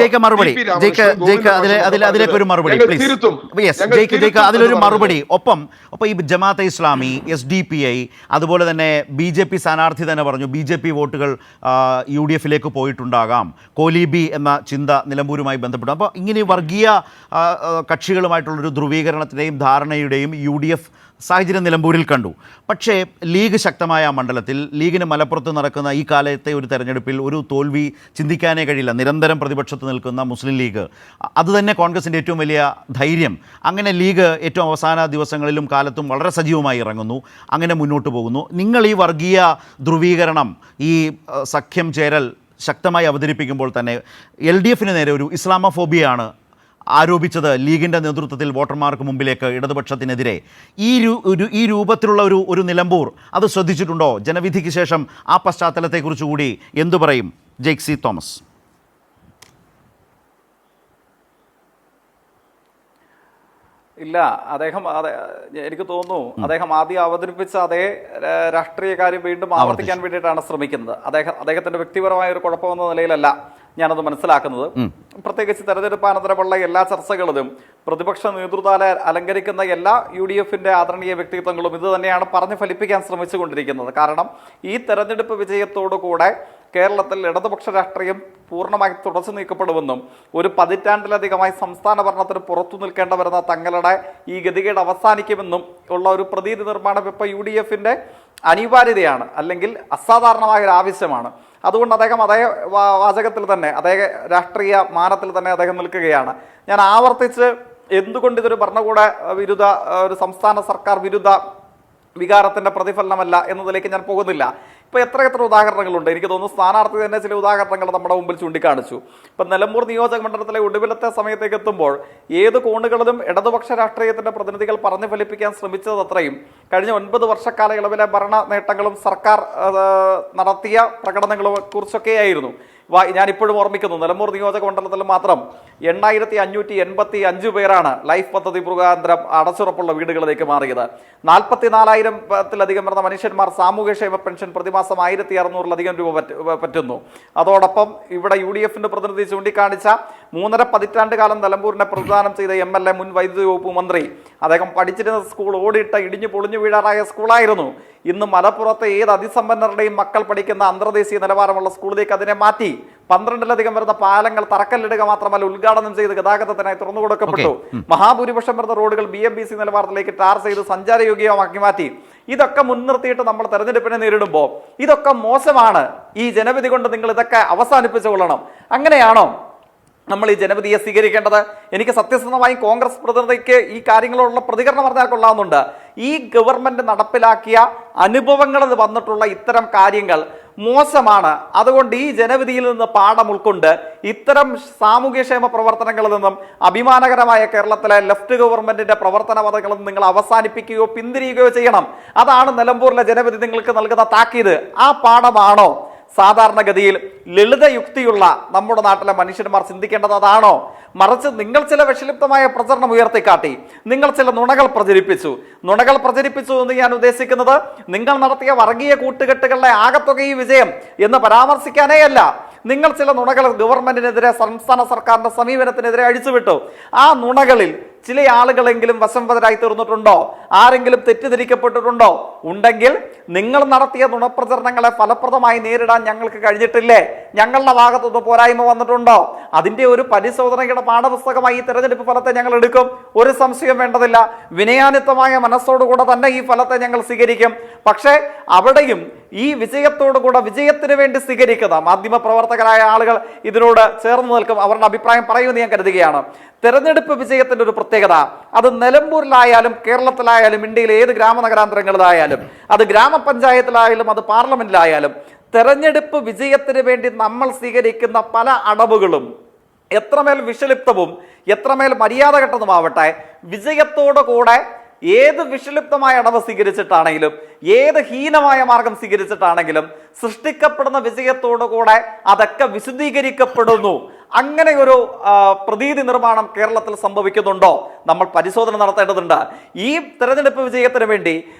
അതിലേക്കൊരു മറുപടി. ഒപ്പം ഈ ജമാഅത്തെ ഇസ്ലാമി, SDPI, അതുപോലെ തന്നെ BJP സ്ഥാനാർത്ഥി തന്നെ പറഞ്ഞു BJP വോട്ടുകൾ UDF-ലേക്ക് പോയിട്ടുണ്ടാകാം, കോലീബി എന്ന ചിന്ത നിലമ്പൂരുമായി ബന്ധപ്പെട്ടു. അപ്പോൾ ഇങ്ങനെ വർഗീയ കക്ഷികളുമായിട്ടുള്ളൊരു ധ്രുവീകരണത്തിൻ്റെയും ധാരണയുടെയും UDF സാഹചര്യം നിലമ്പൂരിൽ കണ്ടു. പക്ഷേ ലീഗ് ശക്തമായ മണ്ഡലത്തിൽ, ലീഗിന് മലപ്പുറത്ത് നടക്കുന്ന ഈ കാലത്തെ ഒരു തെരഞ്ഞെടുപ്പിൽ ഒരു തോൽവി ചിന്തിക്കാനേ കഴിയില്ല. നിരന്തരം പ്രതിപക്ഷത്ത് നിൽക്കുന്ന മുസ്ലിം ലീഗ്, അതുതന്നെ കോൺഗ്രസിൻ്റെ ഏറ്റവും വലിയ ധൈര്യം. അങ്ങനെ ലീഗ് ഏറ്റവും അവസാന ദിവസങ്ങളിലും കാലത്തും വളരെ സജീവമായി ഇറങ്ങുന്നു, അങ്ങനെ മുന്നോട്ട് പോകുന്നു. നിങ്ങൾ ഈ വർഗീയ ധ്രുവീകരണം, ഈ സഖ്യം ചേരൽ ശക്തമായി അവതരിപ്പിക്കുമ്പോൾ തന്നെ LDF-ന് നേരെ ഒരു ഇസ്ലാമോഫോബിയാണ് ആരോപിച്ചത് ലീഗിൻ്റെ നേതൃത്വത്തിൽ വോട്ടർമാർക്ക് മുമ്പിലേക്ക്, ഇടതുപക്ഷത്തിനെതിരെ. ഈ രൂപത്തിലുള്ള ഒരു നിലമ്പൂർ അത് ശ്രദ്ധിച്ചിട്ടുണ്ടോ? ജനവിധിക്ക് ശേഷം ആ പശ്ചാത്തലത്തെക്കുറിച്ച് കൂടി എന്തു പറയും ജെയ്ക്സി തോമസ്? ഇല്ല, എനിക്ക് തോന്നുന്നു അദ്ദേഹം ആദ്യം അവതരിപ്പിച്ച അതേ രാഷ്ട്രീയ കാര്യം വീണ്ടും ആവർത്തിക്കാൻ വേണ്ടിയിട്ടാണ് ശ്രമിക്കുന്നത്. അദ്ദേഹത്തിന്റെ വ്യക്തിപരമായ ഒരു കുഴപ്പമെന്ന നിലയിലല്ല ഞാനത് മനസ്സിലാക്കുന്നത്. പ്രത്യേകിച്ച് തെരഞ്ഞെടുപ്പാനന്തരമുള്ള എല്ലാ ചർച്ചകളിലും പ്രതിപക്ഷ നേതൃത്വത്തെ അലങ്കരിക്കുന്ന എല്ലാ UDF-ന്റെ ആദരണീയ വ്യക്തിത്വങ്ങളും ഇത് തന്നെയാണ് പറഞ്ഞ് ഫലിപ്പിക്കാൻ ശ്രമിച്ചുകൊണ്ടിരിക്കുന്നത്. കാരണം ഈ തെരഞ്ഞെടുപ്പ് വിജയത്തോടു കൂടെ കേരളത്തിൽ ഇടതുപക്ഷ രാഷ്ട്രീയം പൂർണ്ണമായി തുടച്ചു നീക്കപ്പെടുമെന്നും ഒരു പതിറ്റാണ്ടിലധികമായി സംസ്ഥാന ഭരണത്തിന് പുറത്തു നിൽക്കേണ്ട വരുന്ന തങ്ങളുടെ ഈ ഗതികേട് അവസാനിക്കുമെന്നും ഉള്ള ഒരു പ്രതീതി നിർമ്മാണം ഇപ്പോൾ UDF-ന്റെ അനിവാര്യതയാണ്, അല്ലെങ്കിൽ അസാധാരണമായ ഒരു ആവശ്യമാണ്. അതുകൊണ്ട് അദ്ദേഹം അതേ വാചകത്തിൽ തന്നെ, അതേ രാഷ്ട്രീയ മാനത്തിൽ തന്നെ അദ്ദേഹം നിൽക്കുകയാണ്. ഞാൻ ആവർത്തിച്ച് എന്തുകൊണ്ട് ഇതൊരു ഭരണകൂട വിരുദ്ധ, ഒരു സംസ്ഥാന സർക്കാർ വിരുദ്ധ വികാരത്തിന്റെ പ്രതിഫലനമല്ല എന്നതിലേക്ക് ഞാൻ പോകുന്നില്ല. ഇപ്പോൾ എത്ര ഉദാഹരണങ്ങളുണ്ട്. എനിക്ക് തോന്നുന്നു സ്ഥാനാർത്ഥി തന്നെ ചില ഉദാഹരണങ്ങൾ നമ്മുടെ മുമ്പിൽ ചൂണ്ടിക്കാണിച്ചു. ഇപ്പം നിലമ്പൂർ നിയോജക മണ്ഡലത്തിലെ ഒടുവിലത്തെ സമയത്തേക്ക് എത്തുമ്പോൾ ഏത് കോണുകളിലും ഇടതുപക്ഷ രാഷ്ട്രീയത്തിന്റെ പ്രതിനിധികൾ പറഞ്ഞു ഫലിപ്പിക്കാൻ ശ്രമിച്ചത് അത്രയും കഴിഞ്ഞ 9 വർഷക്കാലയളവിലെ ഭരണ നേട്ടങ്ങളും സർക്കാർ നടത്തിയ പ്രകടനങ്ങളും കുറിച്ചൊക്കെയായിരുന്നു. ഞാൻ ഇപ്പോഴും ഓർമ്മിക്കുന്നു, നിലമ്പൂർ നിയോജക മണ്ഡലത്തിൽ മാത്രം 8585 പേരാണ് ലൈഫ് പദ്ധതി മുഖാന്തരം അടച്ചുറപ്പുള്ള വീടുകളിലേക്ക് മാറിയത്. 44,000-ത്തിലധികം വരുന്ന മനുഷ്യന്മാർ സാമൂഹ്യക്ഷേമ പെൻഷൻ പ്രതിമാസം 1,600-ലധികം രൂപ പറ്റുന്നു. അതോടൊപ്പം ഇവിടെ UDFന്റെ പ്രതിനിധി ചൂണ്ടിക്കാണിച്ച 3.5 പതിറ്റാണ്ട് കാലം നിലമ്പൂരിനെ പ്രതിദാനം ചെയ്ത MLA, മുൻ വൈദ്യുതി വകുപ്പ് മന്ത്രി, അദ്ദേഹം പഠിച്ചിരുന്ന സ്കൂൾ ഓടിയിട്ട് ഇടിഞ്ഞു പൊളിഞ്ഞു വീഴാറായ സ്കൂളായിരുന്നു. ഇന്ന് മലപ്പുറത്തെ ഏത് അതിസമ്പന്നരുടെയും മക്കൾ പഠിക്കുന്ന അന്തർദേശീയ നിലവാരമുള്ള സ്കൂളിലേക്ക് അതിനെ മാറ്റി 12-ലധികം വരുന്ന പാലങ്ങൾ തറക്കല്ലിടുക മാത്രമല്ല ഉദ്ഘാടനം ചെയ്ത് ഗതാഗതത്തിനായി തുറന്നു കൊടുക്കപ്പെട്ടു. മഹാഭൂരിപക്ഷം വരുന്ന റോഡുകൾ BMBC നിലവാരത്തിലേക്ക് ടാർ ചെയ്ത് സഞ്ചാരയോഗ്യമാക്കി മാറ്റി. ഇതൊക്കെ മുൻനിർത്തിയിട്ട് നമ്മൾ തെരഞ്ഞെടുപ്പിനെ നേരിടുമ്പോൾ ഇതൊക്കെ മോശമാണ്, ഈ ജനവിധി കൊണ്ട് നിങ്ങൾ ഇതൊക്കെ അവസാനിപ്പിച്ചു കൊള്ളണം, അങ്ങനെയാണോ നമ്മൾ ഈ ജനവിധിയെ സ്വീകരിക്കേണ്ടത്? എനിക്ക് സത്യസന്ധമായി കോൺഗ്രസ് പ്രതിനിധിക്ക് ഈ കാര്യങ്ങളോടുള്ള പ്രതികരണം പറഞ്ഞാൽ കൊള്ളാവുന്നുണ്ട്. ഈ ഗവൺമെന്റ് നടപ്പിലാക്കിയ അനുഭവങ്ങളിൽ വന്നിട്ടുള്ള ഇത്തരം കാര്യങ്ങൾ മോശമാണ്. അതുകൊണ്ട് ഈ ജനവിധിയിൽ നിന്ന് പാഠം ഉൾക്കൊണ്ട് ഇത്തരം സാമൂഹ്യക്ഷേമ പ്രവർത്തനങ്ങളിൽ നിന്നും അഭിമാനകരമായ കേരളത്തിലെ ലെഫ്റ്റ് ഗവൺമെന്റിന്റെ പ്രവർത്തന പദങ്ങളിൽ നിന്ന് നിങ്ങൾ അവസാനിപ്പിക്കുകയോ പിന്തിരിയുകയോ ചെയ്യണം. അതാണ് നിലമ്പൂരിലെ ജനവിധി നിങ്ങൾക്ക് നൽകുന്ന താക്കീത്. ആ പാഠമാണോ സാധാരണഗതിയിൽ ലളിതയുക്തിയുള്ള നമ്മുടെ നാട്ടിലെ മനുഷ്യന്മാർ ചിന്തിക്കേണ്ടത്? അതാണോ? മറിച്ച് നിങ്ങൾ ചില വിഷലിപ്തമായ പ്രചരണം ഉയർത്തിക്കാട്ടി, നിങ്ങൾ ചില നുണകൾ പ്രചരിപ്പിച്ചു എന്ന് ഞാൻ ഉദ്ദേശിക്കുന്നത് നിങ്ങൾ നടത്തിയ വർഗീയ കൂട്ടുകെട്ടുകളുടെ ആകത്തുക ഈ വിജയം എന്ന് പരാമർശിക്കാനേ അല്ല. നിങ്ങൾ ചില നുണകൾ ഗവൺമെന്റിനെതിരെ, സംസ്ഥാന സർക്കാരിന്റെ സമീപനത്തിനെതിരെ അഴിച്ചുവിട്ടു. ആ നുണകളിൽ ചില ആളുകളെങ്കിലും വശംവദരായി തീർന്നിട്ടുണ്ടോ? ആരെങ്കിലും തെറ്റിദ്ധരിക്കപ്പെട്ടിട്ടുണ്ടോ? ഉണ്ടെങ്കിൽ നിങ്ങൾ നടത്തിയ നുണപ്രചരണങ്ങളെ ഫലപ്രദമായി നേരിടാൻ ഞങ്ങൾക്ക് കഴിഞ്ഞിട്ടില്ലേ? ഞങ്ങളുടെ ഭാഗത്തുനിന്ന് പോരായ്മ വന്നിട്ടുണ്ടോ? അതിന്റെ ഒരു പരിശോധനയുടെ പാഠപുസ്തകമായി ഈ തെരഞ്ഞെടുപ്പ് ഫലത്തെ ഞങ്ങൾ എടുക്കും, ഒരു സംശയം വേണ്ടതില്ല. വിനയാനിത്തമായ മനസ്സോടുകൂടെ തന്നെ ഈ ഫലത്തെ ഞങ്ങൾ സ്വീകരിക്കും. പക്ഷേ അവിടെയും ഈ വിജയത്തോടുകൂടെ വിജയത്തിന് വേണ്ടി സ്വീകരിക്കുന്ന മാധ്യമ പ്രവർത്തകരായ ആളുകൾ ഇതിനോട് ചേർന്ന് നിൽക്കും, അവരുടെ അഭിപ്രായം പറയുമെന്ന് ഞാൻ കരുതുകയാണ്. തെരഞ്ഞെടുപ്പ് വിജയത്തിന്റെ ഒരു പ്രത്യേകത, അത് നിലമ്പൂരിലായാലും കേരളത്തിലായാലും ഇന്ത്യയിലെ ഏത് ഗ്രാമനഗരാന്തരങ്ങളിലായാലും, അത് ഗ്രാമപഞ്ചായത്തിലായാലും അത് പാർലമെന്റിലായാലും, തെരഞ്ഞെടുപ്പ് വിജയത്തിന് വേണ്ടി നമ്മൾ സ്വീകരിക്കുന്ന പല അടവുകളും എത്രമേൽ വിഷലിപ്തവും എത്രമേൽ മര്യാദ കെട്ടതുമാവട്ടെ, വിജയത്തോടു കൂടെ ഏത് വിഷലിപ്തമായ അടവ് സ്വീകരിച്ചിട്ടാണെങ്കിലും ഏത് ഹീനമായ മാർഗം സ്വീകരിച്ചിട്ടാണെങ്കിലും സൃഷ്ടിക്കപ്പെടുന്ന വിജയത്തോടു കൂടെ അതൊക്കെ വിശദീകരിക്കപ്പെടുന്നു. അങ്ങനെ ഒരു പ്രതീതി നിർമ്മാണം കേരളത്തിൽ സംഭവിക്കുന്നുണ്ടോ? നമ്മൾ പരിശോധന നടത്തേണ്ടതുണ്ട്. ഈ തെരഞ്ഞെടുപ്പ് വിജയത്തിന് വേണ്ടി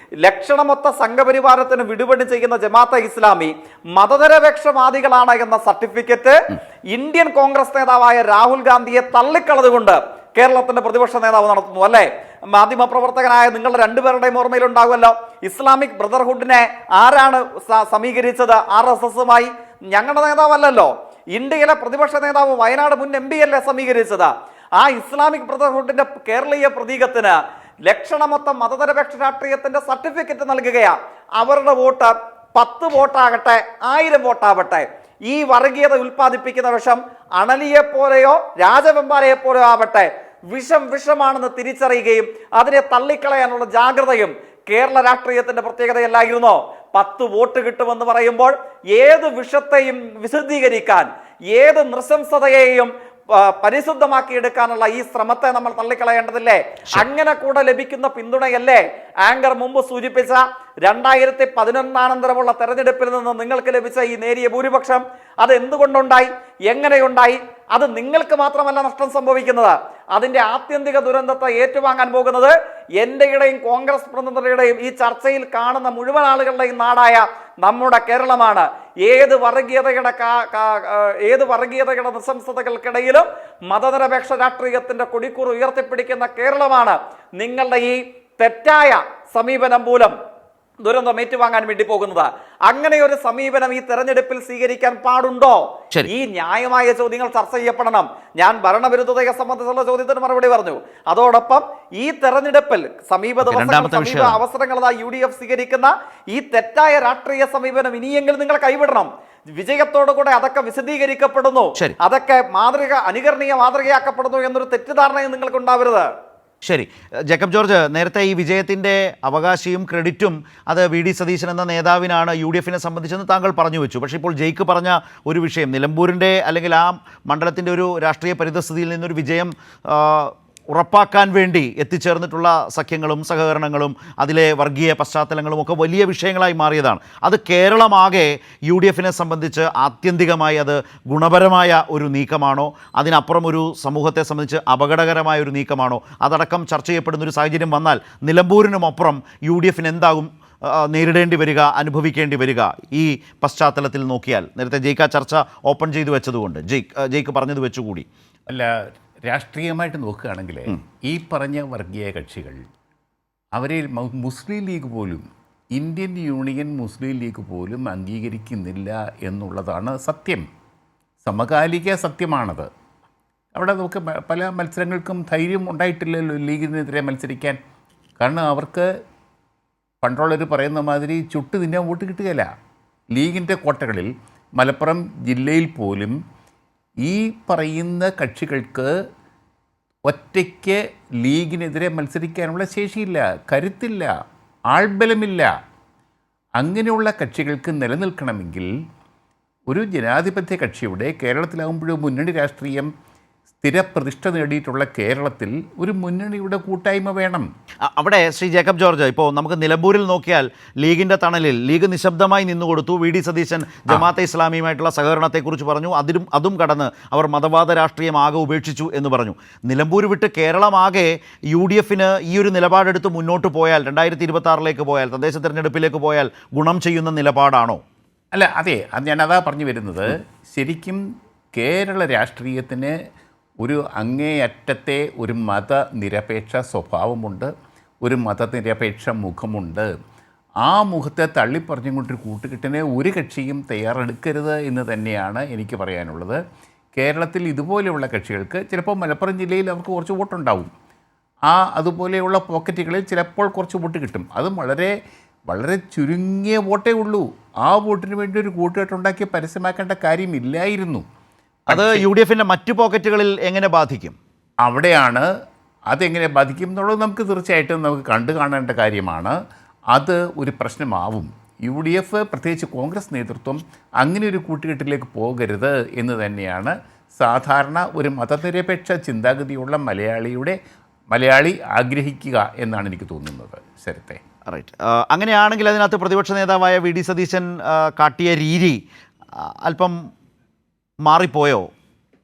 ലക്ഷണമൊത്ത സംഘപരിവാരത്തിന് വിടുപണി ചെയ്യുന്ന ജമാഅത്തെ ഇസ്ലാമി മതനിരപേക്ഷവാദികളാണ് എന്ന സർട്ടിഫിക്കറ്റ് ഇന്ത്യൻ കോൺഗ്രസ് നേതാവായ രാഹുൽ ഗാന്ധിയെ തള്ളിക്കളതുകൊണ്ട് കേരളത്തിന്റെ പ്രതിപക്ഷ നേതാവ് നടത്തുന്നു, അല്ലേ? മാധ്യമപ്രവർത്തകനായ നിങ്ങളുടെ രണ്ടുപേരുടെയും ഓർമ്മയിലുണ്ടാകുമല്ലോ, ഇസ്ലാമിക് ബ്രദർഹുഡിനെ ആരാണ് സമീകരിച്ചത്? RSSുമായി. ഞങ്ങളുടെ നേതാവല്ലല്ലോ, ഇന്ത്യയിലെ പ്രതിപക്ഷ നേതാവ് വയനാട് മുൻ MP അല്ലേ സമീകരിച്ചത്? ആ ഇസ്ലാമിക് ബ്രദർഹുഡിന്റെ കേരളീയ പ്രതീകത്തിന് ലക്ഷണമൊത്തം മതനിരപേക്ഷ രാഷ്ട്രീയത്തിന്റെ സർട്ടിഫിക്കറ്റ് നൽകുകയാണ്. അവരുടെ വോട്ട് 10 വോട്ടാകട്ടെ 1000 വോട്ടാവട്ടെ, ഈ വർഗീയത ഉൽപ്പാദിപ്പിക്കുന്ന വിഷം അണലിയെ പോലെയോ രാജവെമ്പാലയെ പോലെയോ ആവട്ടെ, വിഷമാണെന്ന് തിരിച്ചറിയുകയും അതിനെ തള്ളിക്കളയാനുള്ള ജാഗ്രതയും കേരള രാഷ്ട്രീയത്തിന്റെ പ്രത്യേകതയല്ലായിരുന്നോ? 10 വോട്ട് കിട്ടുമെന്ന് പറയുമ്പോൾ ഏത് വിഷത്തെയും വിശദീകരിക്കാൻ, ഏത് നൃശംസതയെയും പരിശുദ്ധമാക്കിയെടുക്കാനുള്ള ഈ ശ്രമത്തെ നമ്മൾ തള്ളിക്കളയേണ്ടതില്ലേ? അങ്ങനെ കൂടെ ലഭിക്കുന്ന പിന്തുണയല്ലേ ആങ്കർ മുമ്പ് സൂചിപ്പിച്ച 2011 തെരഞ്ഞെടുപ്പിൽ നിന്ന് നിങ്ങൾക്ക് ലഭിച്ച ഈ നേരിയ ഭൂരിപക്ഷം? അത് എന്തുകൊണ്ടുണ്ടായി? എങ്ങനെയുണ്ടായി? അത് നിങ്ങൾക്ക് മാത്രമല്ല നഷ്ടം സംഭവിക്കുന്നത്, അതിന്റെ ആത്യന്തിക ദുരന്തത്തെ ഏറ്റുവാങ്ങാൻ പോകുന്നത് എന്റെയും കോൺഗ്രസ് പ്രതിനിധികളുടെയും ഈ ചർച്ചയിൽ കാണുന്ന മുഴുവൻ ആളുകളുടെയും നാടായ നമ്മുടെ കേരളമാണ്. ഏത് വർഗീയതയുടെ നിശംസതകൾക്കിടയിലും മതനിരപേക്ഷ രാഷ്ട്രീയത്തിന്റെ കൊടിക്കൂറ് ഉയർത്തിപ്പിടിക്കുന്ന കേരളമാണ് നിങ്ങളുടെ ഈ തെറ്റായ സമീപനം മൂലം ദുരന്തം ഏറ്റുവാങ്ങാൻ വേണ്ടി പോകുന്നത്. അങ്ങനെ ഒരു സമീപനം ഈ തെരഞ്ഞെടുപ്പിൽ സ്വീകരിക്കാൻ പാടുണ്ടോ? ഈ ന്യായമായ ചോദ്യങ്ങൾ ചർച്ച ചെയ്യപ്പെടണം. ഞാൻ ഭരണവിരുദ്ധതയെ സംബന്ധിച്ചുള്ള ചോദ്യത്തിന് മറുപടി പറഞ്ഞു. അതോടൊപ്പം ഈ തെരഞ്ഞെടുപ്പിൽ സമീപ അവസരങ്ങൾ UDF സ്വീകരിക്കുന്ന ഈ തെറ്റായ രാഷ്ട്രീയ സമീപനം ഇനിയെങ്കിലും നിങ്ങൾ കൈവിടണം. വിജയത്തോടുകൂടെ അതൊക്കെ വിശദീകരിക്കപ്പെടുന്നു, അതൊക്കെ അനുകരണീയ മാതൃകയാക്കപ്പെടുന്നു എന്നൊരു തെറ്റിദ്ധാരണയും നിങ്ങൾക്ക് ഉണ്ടാവരുത്. ശരി, ജേക്കബ് ജോർജ്, നേരത്തെ ഈ വിജയത്തിൻ്റെ അവകാശിയും ക്രെഡിറ്റും അത് VD സതീശൻ എന്ന നേതാവിനാണ് UDFനെ സംബന്ധിച്ചെന്ന് താങ്കൾ പറഞ്ഞു വെച്ചു. പക്ഷേ ഇപ്പോൾ ജയ്ക്ക് പറഞ്ഞ ഒരു വിഷയം, നിലമ്പൂരിൻ്റെ അല്ലെങ്കിൽ ആ മണ്ഡലത്തിൻ്റെ ഒരു രാഷ്ട്രീയ പരിതസ്ഥിതിയിൽ നിന്നൊരു വിജയം ഉറപ്പാക്കാൻ വേണ്ടി എത്തിച്ചേർന്നിട്ടുള്ള സഖ്യങ്ങളും സഹകരണങ്ങളും അതിലെ വർഗീയ പശ്ചാത്തലങ്ങളും ഒക്കെ വലിയ വിഷയങ്ങളായി മാറിയതാണ്. അത് കേരളമാകെ UDFനെ സംബന്ധിച്ച് ആത്യന്തികമായി അത് ഗുണപരമായ ഒരു നീക്കമാണോ, അതിനപ്പുറം ഒരു സമൂഹത്തെ സംബന്ധിച്ച് അപകടകരമായ ഒരു നീക്കമാണോ, അതടക്കം ചർച്ച ചെയ്യപ്പെടുന്ന ഒരു സാഹചര്യം വന്നാൽ നിലമ്പൂരിനുമപ്പുറം UDFന് എന്താകും നേരിടേണ്ടി വരിക, അനുഭവിക്കേണ്ടി വരിക ഈ പശ്ചാത്തലത്തിൽ നോക്കിയാൽ? നേരത്തെ ജയ്ക്ക് ആ ചർച്ച ഓപ്പൺ ചെയ്തു വെച്ചതുകൊണ്ട് ജയ്ക്ക് പറഞ്ഞത് വെച്ചുകൂടി. അല്ല, രാഷ്ട്രീയമായിട്ട് നോക്കുകയാണെങ്കിൽ ഈ പറഞ്ഞ വർഗീയ കക്ഷികൾ അവരെ മുസ്ലിം ലീഗ് പോലും, ഇന്ത്യൻ യൂണിയൻ മുസ്ലിം ലീഗ് പോലും അംഗീകരിക്കുന്നില്ല എന്നുള്ളതാണ് സത്യം, സമകാലിക സത്യമാണത്. അവിടെ നമുക്ക് പല മത്സരങ്ങൾക്കും ധൈര്യം ഉണ്ടായിട്ടില്ലല്ലോ ലീഗിനെതിരെ മത്സരിക്കാൻ. കാരണം അവർക്ക് പണ്ടുള്ളവർ പറയുന്ന മാതിരി ചുട്ട് തിന്നാൻ വോട്ട് കിട്ടുകയില്ല. ലീഗിൻ്റെ കോട്ടകളിൽ മലപ്പുറം ജില്ലയിൽ പോലും ഈ പറയുന്ന കക്ഷികൾക്ക് ഒറ്റയ്ക്ക് ലീഗിനെതിരെ മത്സരിക്കാനുള്ള ശേഷിയില്ല, കരുത്തില്ല, ആൾബലമില്ല. അങ്ങനെയുള്ള കക്ഷികൾക്ക് നിലനിൽക്കണമെങ്കിൽ ഒരു ജനാധിപത്യ കക്ഷിയുടെ കേരളത്തിലാകുമ്പോഴും മുന്നണി രാഷ്ട്രീയം സ്ഥിരപ്രതിഷ്ഠ നേടിയിട്ടുള്ള കേരളത്തിൽ ഒരു മുന്നണിയുടെ കൂട്ടായ്മ വേണം. അവിടെ ശ്രീ ജേക്കബ് ജോർജ്, ഇപ്പോൾ നമുക്ക് നിലമ്പൂരിൽ നോക്കിയാൽ ലീഗിൻ്റെ തണലിൽ ലീഗ് നിശബ്ദമായി നിന്നുകൊടുത്തു. VD സതീശൻ ജമാഅത്തെ ഇസ്ലാമിയുമായിട്ടുള്ള സഹകരണത്തെക്കുറിച്ച് പറഞ്ഞു. അതും കടന്ന് അവർ മതവാദ രാഷ്ട്രീയം ആകെ ഉപേക്ഷിച്ചു എന്ന് പറഞ്ഞു. നിലമ്പൂർ വിട്ട് കേരളമാകെ UDFന് ഈ ഒരു നിലപാടെടുത്ത് മുന്നോട്ട് പോയാൽ, 2026 പോയാൽ, തദ്ദേശ തെരഞ്ഞെടുപ്പിലേക്ക് പോയാൽ ഗുണം ചെയ്യുന്ന നിലപാടാണോ? അല്ല, അതെ, ഞാനതാ പറഞ്ഞു വരുന്നത്. ശരിക്കും കേരള രാഷ്ട്രീയത്തിന് ഒരു അങ്ങേയറ്റത്തെ ഒരു മതനിരപേക്ഷ സ്വഭാവമുണ്ട്, ഒരു മതനിരപേക്ഷ മുഖമുണ്ട്. ആ മുഖത്തെ തള്ളിപ്പറഞ്ഞുകൊണ്ടൊരു കൂട്ടുകെട്ടിനെ ഒരു കക്ഷിയും തയ്യാറെടുക്കരുത് എന്ന് തന്നെയാണ് എനിക്ക് പറയാനുള്ളത്. കേരളത്തിൽ ഇതുപോലെയുള്ള കക്ഷികൾക്ക് ചിലപ്പോൾ മലപ്പുറം ജില്ലയിൽ അവർക്ക് കുറച്ച് വോട്ടുണ്ടാവും. അതുപോലെയുള്ള പോക്കറ്റുകളിൽ ചിലപ്പോൾ കുറച്ച് വോട്ട് കിട്ടും. അതും വളരെ വളരെ ചുരുങ്ങിയ വോട്ടേ ഉള്ളൂ. ആ വോട്ടിന് വേണ്ടി ഒരു കൂട്ടുകെട്ടുണ്ടാക്കി പരസ്യമാക്കേണ്ട കാര്യമില്ലായിരുന്നു. അത് UDFൻ്റെ മറ്റു പോക്കറ്റുകളിൽ എങ്ങനെ ബാധിക്കും? അവിടെയാണ് അതെങ്ങനെ ബാധിക്കും എന്നുള്ളത് നമുക്ക് തീർച്ചയായിട്ടും നമുക്ക് കണ്ടു കാണേണ്ട കാര്യമാണ്. അത് ഒരു പ്രശ്നമാവും. UDF, പ്രത്യേകിച്ച് കോൺഗ്രസ് നേതൃത്വം അങ്ങനെ ഒരു കൂട്ടുകെട്ടിലേക്ക് പോകരുത് എന്ന് തന്നെയാണ് സാധാരണ ഒരു മതനിരപേക്ഷ ചിന്താഗതിയുള്ള മലയാളി ആഗ്രഹിക്കുക എന്നാണ് എനിക്ക് തോന്നുന്നത്. ശരത്തെ, റൈറ്റ്. അങ്ങനെയാണെങ്കിൽ അതിനകത്ത് പ്രതിപക്ഷ നേതാവായ VD സതീശൻ കാട്ടിയ രീതി അല്പം മാറിപ്പോയോ,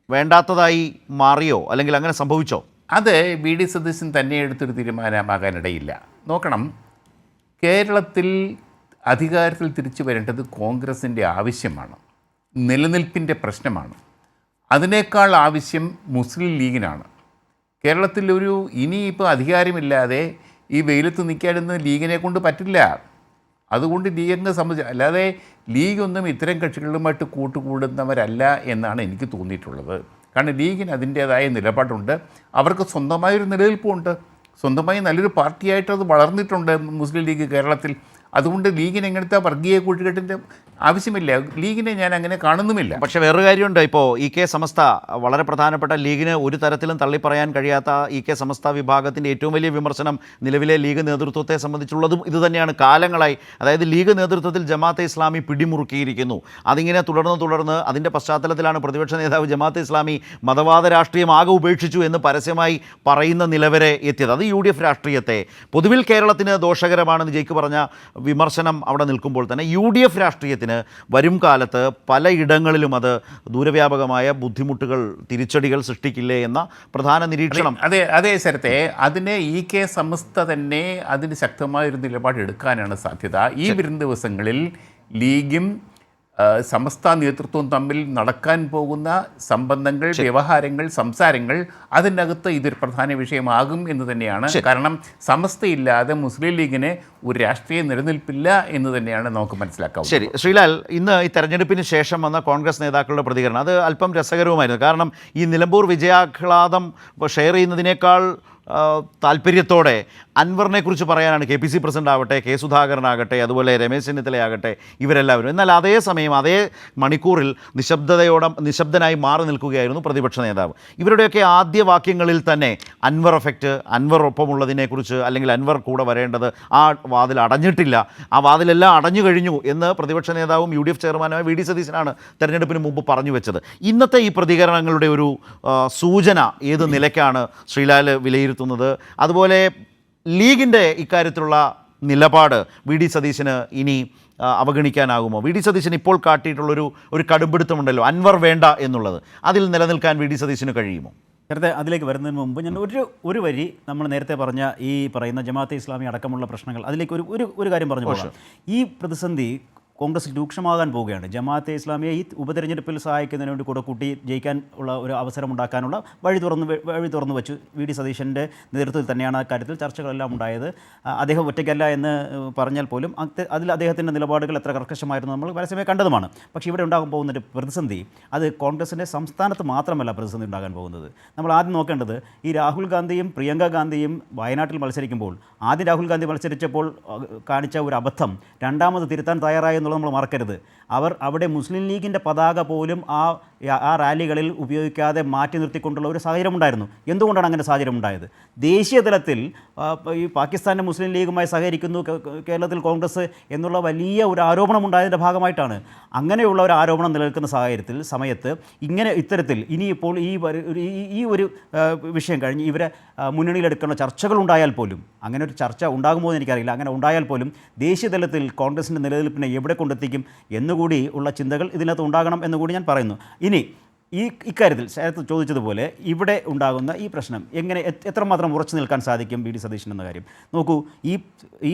വേണ്ടാത്തതായി മാറിയോ, അല്ലെങ്കിൽ അങ്ങനെ സംഭവിച്ചോ? അത് VD സതീശൻ തന്നെ എടുത്തൊരു തീരുമാനമാകാനിടയില്ല. നോക്കണം, കേരളത്തിൽ അധികാരത്തിൽ തിരിച്ചു വരേണ്ടത് കോൺഗ്രസിൻ്റെ ആവശ്യമാണ്, നിലനിൽപ്പിൻ്റെ പ്രശ്നമാണ്. അതിനേക്കാൾ ആവശ്യം മുസ്ലിം ലീഗിനാണ്. കേരളത്തിൽ ഇനിയിപ്പോൾ അധികാരമില്ലാതെ ഈ വെയിലത്ത് നിൽക്കാനൊന്നും ലീഗിനെ കൊണ്ട് പറ്റില്ല. അതുകൊണ്ട് ലീഗിനെ സംബന്ധിച്ച് അല്ലാതെ ലീഗൊന്നും ഇത്തരം കക്ഷികളുമായിട്ട് കൂട്ടുകൂടുന്നവരല്ല എന്നാണ് എനിക്ക് തോന്നിയിട്ടുള്ളത്. കാരണം ലീഗിന് അതിൻ്റേതായ നിലപാടുണ്ട്, അവർക്ക് സ്വന്തമായൊരു നിലനിൽപ്പുണ്ട്, സ്വന്തമായി നല്ലൊരു പാർട്ടിയായിട്ട് അത് വളർന്നിട്ടുണ്ട് മുസ്ലിം ലീഗ് കേരളത്തിൽ. അതുകൊണ്ട് ലീഗിന് എങ്ങനത്തെ വർഗീയ കൂട്ടുകെട്ടിൻ്റെ ആവശ്യമില്ല. ലീഗിനെ ഞാൻ അങ്ങനെ കാണുന്നുമില്ല. പക്ഷേ വേറൊരു കാര്യമുണ്ട്. ഇപ്പോൾ EK സമസ്ത, വളരെ പ്രധാനപ്പെട്ട, ലീഗിന് ഒരു തരത്തിലും തള്ളിപ്പറയാൻ കഴിയാത്ത EK സമസ്ത വിഭാഗത്തിൻ്റെ ഏറ്റവും വലിയ വിമർശനം നിലവിലെ ലീഗ് നേതൃത്വത്തെ സംബന്ധിച്ചുള്ളതും ഇതുതന്നെയാണ്. കാലങ്ങളായി, അതായത് ലീഗ് നേതൃത്വത്തിൽ ജമാഅത്തെ ഇസ്ലാമി പിടിമുറുക്കിയിരിക്കുന്നു. അതിങ്ങനെ തുടർന്ന് അതിൻ്റെ പശ്ചാത്തലത്തിലാണ് പ്രതിപക്ഷ നേതാവ് ജമാഅത്തെ ഇസ്ലാമി മതവാദ രാഷ്ട്രീയം ആകെ ഉപേക്ഷിച്ചു എന്ന് പരസ്യമായി പറയുന്ന നിലവരെ എത്തിയത്. അത് UDF രാഷ്ട്രീയത്തെ പൊതുവിൽ കേരളത്തിന് ദോഷകരമാണെന്ന് ജയിക്ക് പറഞ്ഞ വിമർശനം അവിടെ നിൽക്കുമ്പോൾ തന്നെ UDF രാഷ്ട്രീയത്തിന് വരും കാലത്ത് പലയിടങ്ങളിലും അത് ദൂരവ്യാപകമായ ബുദ്ധിമുട്ടുകൾ, തിരിച്ചടികൾ സൃഷ്ടിക്കില്ലേ എന്ന പ്രധാന നിരീക്ഷണം. അതെ ശരത്തെ, അതിന് EK സമസ്ത തന്നെ അതിന് ശക്തമായൊരു നിലപാടെടുക്കാനാണ് സാധ്യത. ഈ വരും ദിവസങ്ങളിൽ ലീഗും സമസ്ത നേതൃത്വം തമ്മിൽ നടക്കാൻ പോകുന്ന സംബന്ധങ്ങൾ, വ്യവഹാരങ്ങൾ, സംസാരങ്ങൾ, അതിനകത്ത് ഇതൊരു പ്രധാന വിഷയമാകും എന്ന് തന്നെയാണ്. കാരണം സമസ്തയില്ലാതെ മുസ്ലിം ലീഗിന് ഒരു രാഷ്ട്രീയ നിലനിൽപ്പില്ല എന്ന് തന്നെയാണ് നമുക്ക് മനസ്സിലാക്കാവുന്നത്. ശരി ശ്രീലാൽ, ഇന്ന് ഈ തെരഞ്ഞെടുപ്പിന് ശേഷം വന്ന കോൺഗ്രസ് നേതാക്കളുടെ പ്രതികരണം അത് അല്പം രസകരവുമായിരുന്നു. കാരണം ഈ നിലമ്പൂർ വിജയാഹ്ലാദം ഷെയർ ചെയ്യുന്നതിനേക്കാൾ താല്പര്യത്തോടെ അൻവറിനെ കുറിച്ച് പറയാനാണ് കെ പി സി പ്രസിഡന്റ് ആവട്ടെ, കെ സുധാകരനാകട്ടെ, അതുപോലെ രമേശ് ചെന്നിത്തലയാകട്ടെ, ഇവരെല്ലാവരും. എന്നാൽ അതേ സമയം അതേ മണിക്കൂറിൽ നിശബ്ദനായി മാറി നിൽക്കുകയായിരുന്നു പ്രതിപക്ഷ നേതാവ്. ഇവരുടെയൊക്കെ ആദ്യ വാക്യങ്ങളിൽ തന്നെ അൻവർ എഫക്റ്റ്, അൻവർ ഒപ്പമുള്ളതിനെക്കുറിച്ച്, അല്ലെങ്കിൽ അൻവർ കൂടെ വരേണ്ടത്, ആ വാതിൽ അടഞ്ഞിട്ടില്ല, ആ വാതിലെല്ലാം അടഞ്ഞു കഴിഞ്ഞു എന്ന് പ്രതിപക്ഷ നേതാവും UDF ചെയർമാനുമായ വി ഡി സതീശനാണ് തെരഞ്ഞെടുപ്പിന് മുമ്പ് പറഞ്ഞു വെച്ചത്. ഇന്നത്തെ ഈ പ്രതികരണങ്ങളുടെ ഒരു സൂചന ഏത് നിലയ്ക്കാണ് ശ്രീലാൽ വിലയിരുത്തുന്നത്? അതുപോലെ ലീഗിൻ്റെ ഇക്കാര്യത്തിലുള്ള നിലപാട് വി ഡി സതീശന് ഇനി അവഗണിക്കാനാകുമോ? വി ഡി സതീശൻ ഇപ്പോൾ കാട്ടിയിട്ടുള്ളൊരു കടുംപിടുത്തമുണ്ടല്ലോ, അൻവർ വേണ്ട എന്നുള്ളത്, അതിൽ നിലനിൽക്കാൻ വി ഡി സതീശന് കഴിയുമോ? നേരത്തെ അതിലേക്ക് വരുന്നതിന് മുമ്പ് ഞാൻ ഒരു വരി നമ്മൾ നേരത്തെ പറഞ്ഞ ഈ പറയുന്ന ജമാഅത്തെ ഇസ്ലാമി അടക്കമുള്ള പ്രശ്നങ്ങൾ, അതിലേക്ക് ഒരു കാര്യം പറഞ്ഞു പോകാം. ഈ പ്രതിസന്ധി കോൺഗ്രസ് രൂക്ഷമാകാൻ പോവുകയാണ്. ജമാഅത്തെ ഇസ്ലാമിയെ ഈ ഉപതെരഞ്ഞെടുപ്പിൽ സഹായിക്കുന്നതിന് വേണ്ടി കൂടെ കൂട്ടി ജയിക്കാൻ ഉള്ള ഒരു അവസരം ഉണ്ടാക്കാനുള്ള വഴി തുറന്നു വെച്ചു. വി ഡി സതീശൻ്റെ നേതൃത്വത്തിൽ തന്നെയാണ് ആ കാര്യത്തിൽ ചർച്ചകളെല്ലാം ഉണ്ടായത്. അദ്ദേഹം ഒറ്റയ്ക്കല്ല എന്ന് പറഞ്ഞാൽ പോലും അതിൽ അദ്ദേഹത്തിൻ്റെ നിലപാടുകൾ എത്ര കർക്കശമായിരുന്നു നമ്മൾ പരസ്യമായി കണ്ടതുമാണ്. പക്ഷേ ഇവിടെ ഉണ്ടാകാൻ പോകുന്നൊരു പ്രതിസന്ധി അത് കോൺഗ്രസിൻ്റെ സംസ്ഥാനത്ത് മാത്രമല്ല പ്രതിസന്ധി ഉണ്ടാകാൻ പോകുന്നത്. നമ്മൾ ആദ്യം നോക്കേണ്ടത് ഈ രാഹുൽ ഗാന്ധിയും പ്രിയങ്ക ഗാന്ധിയും വയനാട്ടിൽ മത്സരിക്കുമ്പോൾ, ആദ്യം രാഹുൽ ഗാന്ധി മത്സരിച്ചപ്പോൾ കാണിച്ച ഒരു അബദ്ധം രണ്ടാമത് തിരുത്താൻ തയ്യാറായി എന്നുള്ളത് നമ്മൾ മറക്കരുത്. അവർ അവിടെ മുസ്ലിം ലീഗിൻ്റെ പതാക പോലും ആ റാലികളിൽ ഉപയോഗിക്കാതെ മാറ്റി നിർത്തിക്കൊണ്ടുള്ള ഒരു സാഹചര്യം ഉണ്ടായിരുന്നു. എന്തുകൊണ്ടാണ് അങ്ങനെ സാഹചര്യം ഉണ്ടായത്? ദേശീയ തലത്തിൽ ഈ പാകിസ്ഥാൻ്റെ മുസ്ലിം ലീഗുമായി സഹകരിക്കുന്നു കേരളത്തിൽ കോൺഗ്രസ് എന്നുള്ള വലിയ ഒരു ആരോപണം ഉണ്ടായതിൻ്റെ ഭാഗമായിട്ടാണ്. അങ്ങനെയുള്ള ഒരു ആരോപണം നിലനിൽക്കുന്ന സമയത്ത് ഇത്തരത്തിൽ ഇനിയിപ്പോൾ ഈ ഒരു വിഷയം കഴിഞ്ഞ് ഇവരെ മുന്നണിയിലെടുക്കുന്ന ചർച്ചകൾ ഉണ്ടായാൽ പോലും, അങ്ങനെ ഒരു ചർച്ച ഉണ്ടാകുമോ എന്ന് എനിക്കറിയില്ല, അങ്ങനെ ഉണ്ടായാൽ പോലും ദേശീയ തലത്തിൽ കോൺഗ്രസിൻ്റെ നിലനിൽപ്പിനെ എവിടെ കൊണ്ടെത്തിക്കും എന്നുകൂടി ഉള്ള ചിന്തകൾ ഇതിനകത്ത് ഉണ്ടാകണം എന്നുകൂടി ഞാൻ പറയുന്നു. ഇനി ഇക്കാര്യത്തിൽ ശരത്ത് ചോദിച്ചതുപോലെ ഇവിടെ ഉണ്ടാകുന്ന ഈ പ്രശ്നം എങ്ങനെ എത്രമാത്രം ഉറച്ചു നിൽക്കാൻ സാധിക്കും വി ഡി സതീശൻ എന്ന കാര്യം നോക്കൂ. ഈ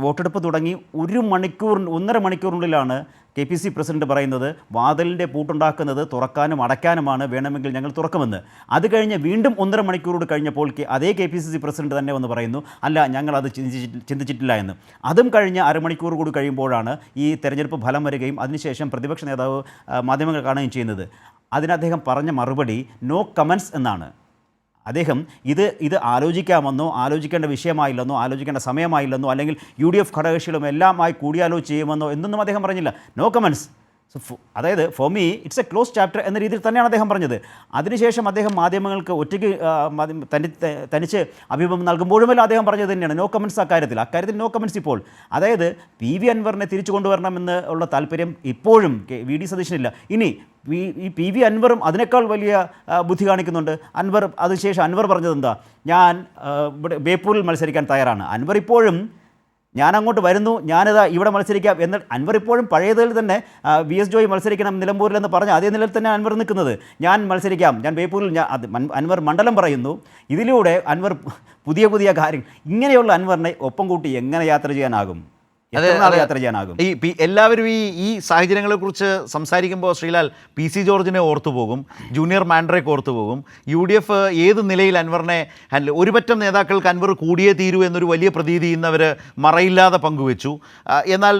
വോട്ടെടുപ്പ് തുടങ്ങി 1.5 മണിക്കൂറിനുള്ളിലാണ് KPC പ്രസിഡന്റ് പറയുന്നത് വാതിലിൻ്റെ പൂട്ടുണ്ടാക്കുന്നത് തുറക്കാനും അടയ്ക്കാനുമാണ്, വേണമെങ്കിൽ ഞങ്ങൾ തുറക്കുമെന്ന്. അത് കഴിഞ്ഞ് വീണ്ടും 1.5 മണിക്കൂറോട് കഴിഞ്ഞപ്പോൾ അതേ KPCC പ്രസിഡന്റ് തന്നെ വന്ന് പറയുന്നു, അല്ല ഞങ്ങളത് ചിന്തിച്ചിട്ടില്ല എന്ന്. അതും കഴിഞ്ഞ് അരമണിക്കൂർ കൂടി കഴിയുമ്പോഴാണ് ഈ തെരഞ്ഞെടുപ്പ് ഫലം വരികയും അതിനുശേഷം പ്രതിപക്ഷ നേതാവ് മാധ്യമങ്ങൾ കാണുകയും ചെയ്യുന്നത്. അതിന് അദ്ദേഹം പറഞ്ഞ മറുപടി നോ കമൻസ് എന്നാണ്. അദ്ദേഹം ഇത് ആലോചിക്കാമെന്നോ ആലോചിക്കേണ്ട വിഷയമായില്ലെന്നോ ആലോചിക്കേണ്ട സമയമായില്ലെന്നോ അല്ലെങ്കിൽ UDF ഘടകകക്ഷികളും എല്ലാമായി കൂടിയാലോചിച്ച് ചെയ്യുമെന്നോ എന്നൊന്നും അദ്ദേഹം പറഞ്ഞില്ല. No comments. അതായത് for me it's a close chapter എന്ന രീതിയിൽ തന്നെയാണ് അദ്ദേഹം പറഞ്ഞത്. അതിനുശേഷം അദ്ദേഹം മാധ്യമങ്ങൾക്ക് ഒറ്റയ്ക്ക് തനിച്ച് അഭിമുഖം നൽകുമ്പോഴുമല്ല അദ്ദേഹം പറഞ്ഞത് തന്നെയാണ് നോ കമൻസ്. അക്കാര്യത്തിൽ നോ കമൻസ്. ഇപ്പോൾ അതായത് PV അൻവറിനെ തിരിച്ചു കൊണ്ടുവരണമെന്ന് ഉള്ള താല്പര്യം ഇപ്പോഴും വി ഡി സതീശനില്ല. ഇനി ഈ PV അൻവറും അതിനേക്കാൾ വലിയ ബുദ്ധി കാണിക്കുന്നുണ്ട്. അതിനുശേഷം അൻവർ പറഞ്ഞത് എന്താ, ഞാൻ ഇവിടെ ബേപ്പൂരിൽ മത്സരിക്കാൻ തയ്യാറാണ്. അൻവർ ഇപ്പോഴും ഞാൻ അങ്ങോട്ട് വരുന്നു, ഞാനിതാ ഇവിടെ മത്സരിക്കാം എന്ന് അൻവർ ഇപ്പോഴും പഴയതിൽ തന്നെ VS ജോയി മത്സരിക്കണം നിലമ്പൂരിലെന്ന് പറഞ്ഞ് അതേ നിലയിൽ തന്നെ അൻവർ നിൽക്കുന്നത്. ഞാൻ മത്സരിക്കാം, ഞാൻ ബേപ്പൂരിൽ അൻവർ മണ്ഡലം പറയുന്നു. ഇതിലൂടെ അൻവർ പുതിയ കാര്യങ്ങൾ, ഇങ്ങനെയുള്ള അൻവറിനെ ഒപ്പം കൂട്ടി എങ്ങനെ യാത്ര ചെയ്യാനാകും? യാത്ര ചെയ്യാനാകും? എല്ലാവരും ഈ സാഹചര്യങ്ങളെക്കുറിച്ച് സംസാരിക്കുമ്പോൾ ശ്രീലാൽ PC ജോർജിനെ ഓർത്തുപോകും, ജൂനിയർ മാൻഡ്രേക്ക് ഓർത്തുപോകും. UDF ഏത് നിലയിൽ അൻവറിനെ ഹാൻഡിൽ, ഒരുപറ്റം നേതാക്കൾക്ക് അൻവർ കൂടിയേ തീരൂ എന്നൊരു വലിയ പ്രതീതി ഇന്നവർ മറയില്ലാതെ പങ്കുവെച്ചു. എന്നാൽ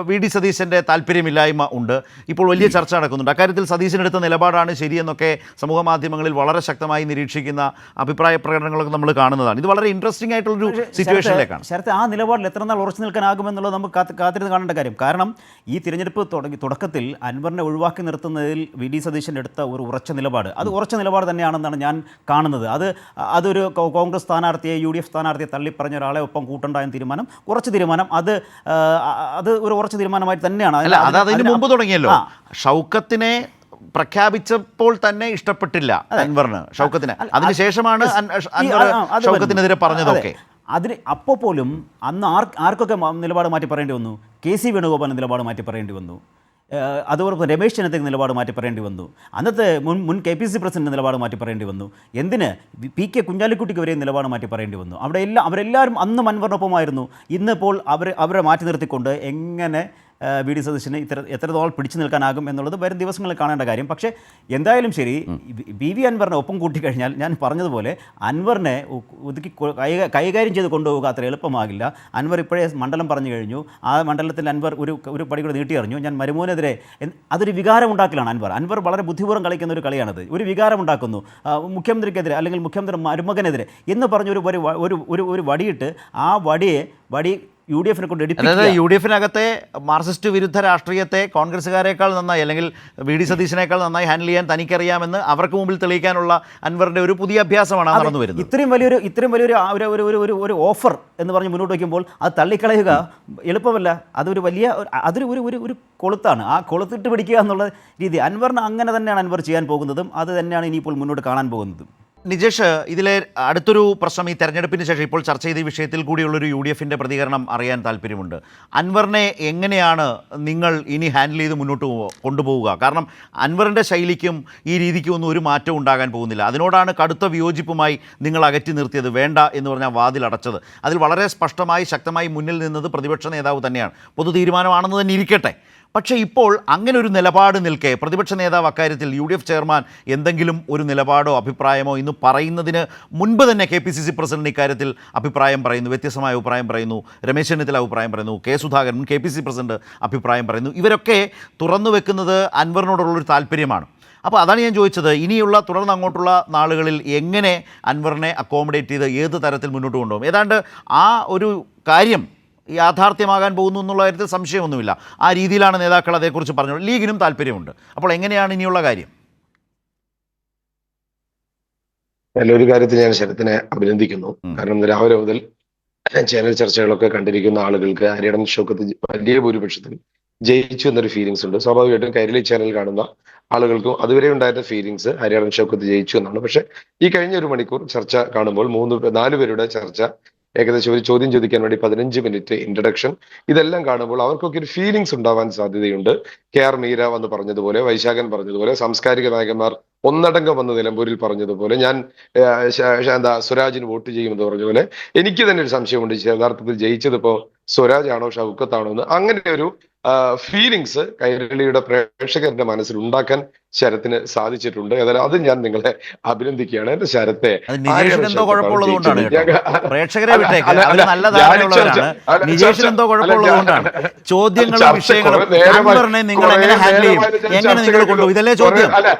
വി ഡി സതീശൻ്റെ താല്പര്യമില്ലായ്മ ഉണ്ട്. ഇപ്പോൾ വലിയ ചർച്ച നടക്കുന്നുണ്ട്. അക്കാര്യത്തിൽ സതീശനെടുത്ത നിലപാടാണ് ശരിയെന്നൊക്കെ സമൂഹ മാധ്യമങ്ങളിൽ വളരെ ശക്തമായി നിരീക്ഷിക്കുന്ന അഭിപ്രായ പ്രകടനങ്ങളൊക്കെ നമ്മൾ കാണുന്നതാണ്. ഇത് വളരെ ഇൻട്രസ്റ്റിംഗ് ആയിട്ടുള്ളൊരു സിറ്റുവേഷനിലേക്കാണ്. ശരത്ത്, ആ നിലപാടിൽ എത്ര നാൾ ഉറച്ചു നിൽക്കാനാകുമെന്നുള്ളത് നമുക്ക് കാത്തിരുന്ന് കാണേണ്ട കാര്യം. കാരണം ഈ തിരഞ്ഞെടുപ്പ് തുടക്കത്തിൽ അൻവറിനെ ഒഴിവാക്കി നിർത്തുന്നതിൽ വി ഡി സതീശൻ എടുത്ത ഒരു ഉറച്ച നിലപാട്, അത് ഉറച്ച നിലപാട് തന്നെയാണെന്നാണ് ഞാൻ കാണുന്നത്. അതൊരു കോൺഗ്രസ് സ്ഥാനാർത്ഥിയെ UDF സ്ഥാനാർത്ഥിയെ തള്ളിപ്പറഞ്ഞ ഒരാളെ ഒപ്പം കൂട്ടണ്ട എന്ന തീരുമാനം, ഉറച്ച തീരുമാനം, അത് ഒരു ഉറച്ച തീരുമാനമായിട്ട് തന്നെയാണ്. അത് അതിന് മുമ്പ് തുടങ്ങിയല്ലോ. ഷൗക്കത്തിനെ പ്രഖ്യാപിച്ചപ്പോൾ തന്നെ ഇഷ്ടപ്പെട്ടില്ല അൻവറിന് ഷൗക്കത്തിനെ. അതിനുശേഷമാണ് ഷൗക്കത്തിനെതിരെ പറഞ്ഞതൊക്കെ. അപ്പോൾ പോലും അന്ന് ആർക്കൊക്കെ നിലപാട് മാറ്റി പറയേണ്ടി വന്നു? KC വേണുഗോപാലിന് നിലപാട് മാറ്റി പറയേണ്ടി വന്നു. അതുപോലെ രമേശ് ചെന്നിത്തലയ്ക്ക് നിലപാട് മാറ്റി പറയേണ്ടി വന്നു. അന്നത്തെ മുൻ KPC പ്രസിഡന്റ് നിലപാട് മാറ്റി പറയേണ്ടി വന്നു. എന്തിന് PK കുഞ്ഞാലിക്കുട്ടിക്ക് വരെയും നിലപാട് മാറ്റി പറയേണ്ടി വന്നു. അവരെല്ലാവരും അന്ന് അൻവറിനൊപ്പമായിരുന്നു. ഇന്നിപ്പോൾ അവരെ മാറ്റി നിർത്തിക്കൊണ്ട് എങ്ങനെ വി ഡി സതീശന് എത്രത്തോളം പിടിച്ചു നിൽക്കാനാകും എന്നുള്ളത് വരും ദിവസങ്ങളിൽ കാണേണ്ട കാര്യം. പക്ഷേ എന്തായാലും ശരി, പി വി അൻവറിനെ ഒപ്പം കൂട്ടിക്കഴിഞ്ഞാൽ ഞാൻ പറഞ്ഞതുപോലെ അൻവറിനെ ഒതുക്കി കൈകാര്യം ചെയ്ത് കൊണ്ടുപോകുക അത്ര എളുപ്പമാകില്ല. അൻവർ ഇപ്പോഴേ മണ്ഡലം പറഞ്ഞു കഴിഞ്ഞു. ആ മണ്ഡലത്തിൽ അൻവർ ഒരു പടി കൂടെ നീട്ടിയറിഞ്ഞു. ഞാൻ മരുമോനെതിരെ അതൊരു വികാരം ഉണ്ടാക്കലാണ്. അൻവർ വളരെ ബുദ്ധിപൂർവ്വം കളിക്കുന്ന ഒരു കളിയാണത്. ഒരു വികാരം ഉണ്ടാക്കുന്നു, മുഖ്യമന്ത്രിക്കെതിരെ അല്ലെങ്കിൽ മുഖ്യമന്ത്രി മരുമകനെതിരെ എന്ന് പറഞ്ഞൊരു ഒരു വടിയിട്ട് ആ വടി യു ഡി എഫിനെ കൊണ്ട് അതായത് യു ഡി എഫിനകത്തെ മാർക്സിസ്റ്റ് വിരുദ്ധ രാഷ്ട്രീയത്തെ കോൺഗ്രസ്സുകാരേക്കാൾ നന്നായി അല്ലെങ്കിൽ വി ഡി സതീശനേക്കാൾ നന്നായി ഹാൻഡിൽ ചെയ്യാൻ തനിക്കറിയാമെന്ന് അവർക്ക് മുമ്പിൽ തെളിയിക്കാനുള്ള അൻവറിന്റെ ഒരു പുതിയ അഭ്യാസമാണ് നടന്നു വരുന്നത്. ഇത്രയും വലിയൊരു ഒരു ഓഫർ എന്ന് പറഞ്ഞ് മുന്നോട്ട് വയ്ക്കുമ്പോൾ അത് തള്ളിക്കളയുക എളുപ്പമല്ല. അതൊരു കൊളുത്താണ്. ആ കൊളുത്തിട്ട് പിടിക്കുക എന്നുള്ള രീതി അൻവറിന് അങ്ങനെ തന്നെയാണ് അൻവർ ചെയ്യാൻ പോകുന്നതും അത് തന്നെയാണ് ഇനിയിപ്പോൾ മുന്നോട്ട് കാണാൻ പോകുന്നതും. നിജേഷ്, ഇതിലെ അടുത്തൊരു പ്രശ്നം ഈ തെരഞ്ഞെടുപ്പിന് ശേഷം ഇപ്പോൾ ചർച്ച ചെയ്ത ഈ വിഷയത്തിൽ കൂടിയുള്ളൊരു യു ഡി എഫിൻ്റെ പ്രതികരണം അറിയാൻ താല്പര്യമുണ്ട്. അൻവറിനെ എങ്ങനെയാണ് നിങ്ങൾ ഇനി ഹാൻഡിൽ ചെയ്ത് മുന്നോട്ട് കൊണ്ടുപോവുക? കാരണം അൻവറിൻ്റെ ശൈലിക്കും ഈ രീതിക്കും ഒന്നും ഒരു മാറ്റവും ഉണ്ടാകാൻ പോകുന്നില്ല. അതിനോടാണ് കടുത്ത വിയോജിപ്പുമായി നിങ്ങൾ അകറ്റി നിർത്തിയത്, വേണ്ട എന്ന് പറഞ്ഞാൽ വാതിലടച്ചത്. അതിൽ വളരെ സ്പഷ്ടമായി ശക്തമായി മുന്നിൽ നിന്നത് പ്രതിപക്ഷ നേതാവ് തന്നെയാണ്. പൊതു തീരുമാനമാണെന്ന് തന്നെ ഇരിക്കട്ടെ. പക്ഷേ ഇപ്പോൾ അങ്ങനെ ഒരു നിലപാട് നിൽക്കെ പ്രതിപക്ഷ നേതാവ് അക്കാര്യത്തിൽ യു ഡി എഫ് ചെയർമാൻ എന്തെങ്കിലും ഒരു നിലപാടോ അഭിപ്രായമോ ഇന്ന് പറയുന്നതിന് മുൻപ് തന്നെ K P C C president ഇക്കാര്യത്തിൽ അഭിപ്രായം പറയുന്നു, വ്യത്യസ്തമായ അഭിപ്രായം പറയുന്നു, രമേശ് ചെന്നിത്തല അഭിപ്രായം പറയുന്നു, K Sudhakaran K P C president അഭിപ്രായം പറയുന്നു. ഇവരൊക്കെ തുറന്നു വെക്കുന്നത് അൻവറിനോടുള്ളൊരു താല്പര്യമാണ്. അപ്പോൾ അതാണ് ഞാൻ ചോദിച്ചത്, ഇനിയുള്ള തുടർന്ന് അങ്ങോട്ടുള്ള നാളുകളിൽ എങ്ങനെ അൻവറിനെ അക്കോമഡേറ്റ് ചെയ്ത് ഏത് തരത്തിൽ മുന്നോട്ട് കൊണ്ടുപോകും? ഏതാണ്ട് ആ ഒരു കാര്യം യാഥാർത്ഥ്യമാകാൻ പോകുന്നു എന്നുള്ള കാര്യത്തിൽ സംശയമൊന്നുമില്ല. ആ രീതിയിലാണ് നേതാക്കൾ അതേക്കുറിച്ച് പറഞ്ഞത്. ലീഗിനും താല്പര്യമുണ്ട്. അപ്പോൾ എങ്ങനെയാണ് ഇനിയുള്ള കാര്യം? ഒരു കാര്യത്തിൽ ഞാൻ ശരത്തിനെ അഭിനന്ദിക്കുന്നു. കാരണം രാവിലെ മുതൽ ചാനൽ ചർച്ചകളൊക്കെ കണ്ടിരിക്കുന്ന ആളുകൾക്ക് ഹരിയാടൻ ഷൗക്കത്ത് വലിയ ഭൂരിപക്ഷത്തിൽ ജയിച്ചു എന്നൊരു ഫീലിങ്സ് ഉണ്ട്. സ്വാഭാവികമായിട്ടും കൈരളി ചാനൽ കാണുന്ന ആളുകൾക്കും അതുവരെ ഉണ്ടായിരുന്ന ഫീലിങ്സ് ഹരിയാടൻ ഷൗക്കത്ത് ജയിച്ചു എന്നാണ്. പക്ഷെ ഈ കഴിഞ്ഞ ഒരു മണിക്കൂർ ചർച്ച കാണുമ്പോൾ 4 പേരുടെ ചർച്ച, ഏകദേശം ഒരു ചോദ്യം ചോദിക്കാൻ വേണ്ടി 15 മിനിറ്റ് ഇൻട്രഡക്ഷൻ, ഇതെല്ലാം കാണുമ്പോൾ അവർക്കൊക്കെ ഒരു ഫീലിങ്സ് ഉണ്ടാവാൻ സാധ്യതയുണ്ട്. കെ ആർ മീര വന്ന് പറഞ്ഞതുപോലെ, വൈശാഖൻ പറഞ്ഞതുപോലെ, സാംസ്കാരിക നായകന്മാർ ഒന്നടങ്കം വന്ന് നിലമ്പൂരിൽ പറഞ്ഞതുപോലെ, ഞാൻ സ്വരാജിന് വോട്ട് ചെയ്യുമെന്ന് പറഞ്ഞതുപോലെ, എനിക്ക് തന്നെ ഒരു സംശയമുണ്ട് യഥാർത്ഥത്തിൽ ജയിച്ചത് ഇപ്പോൾ സ്വരാജ് ആണോ ഷൗക്കത്താണോ എന്ന്. അങ്ങനെ ഒരു ഫീലിങ്സ് കൈരളിയുടെ പ്രേക്ഷകരുടെ മനസ്സിൽ ഉണ്ടാക്കാൻ ശരത്തിന് സാധിച്ചിട്ടുണ്ട്. ഏതായാലും അത് ഞാൻ നിങ്ങളെ അഭിനന്ദിക്കുകയാണ്. എന്റെ ശരത്തെ എന്തോ കുഴപ്പമുള്ളതുകൊണ്ടാണ്, പ്രേക്ഷകരെ വിട്ടേക്ക്, അവർ നല്ല ധാരണയുള്ളവരാണ്. നിജേഷിന് എന്തോ കുഴപ്പമുള്ളതുകൊണ്ടാണ്. ചോദ്യങ്ങളും വിഷയങ്ങളും അൻവറിനെ നിങ്ങൾ എങ്ങനെ ഹാൻഡിൽ ചെയ്യും, എങ്ങനെ നിങ്ങൾ കൊണ്ടുപോകും, ഇതല്ലേ ചോദ്യം?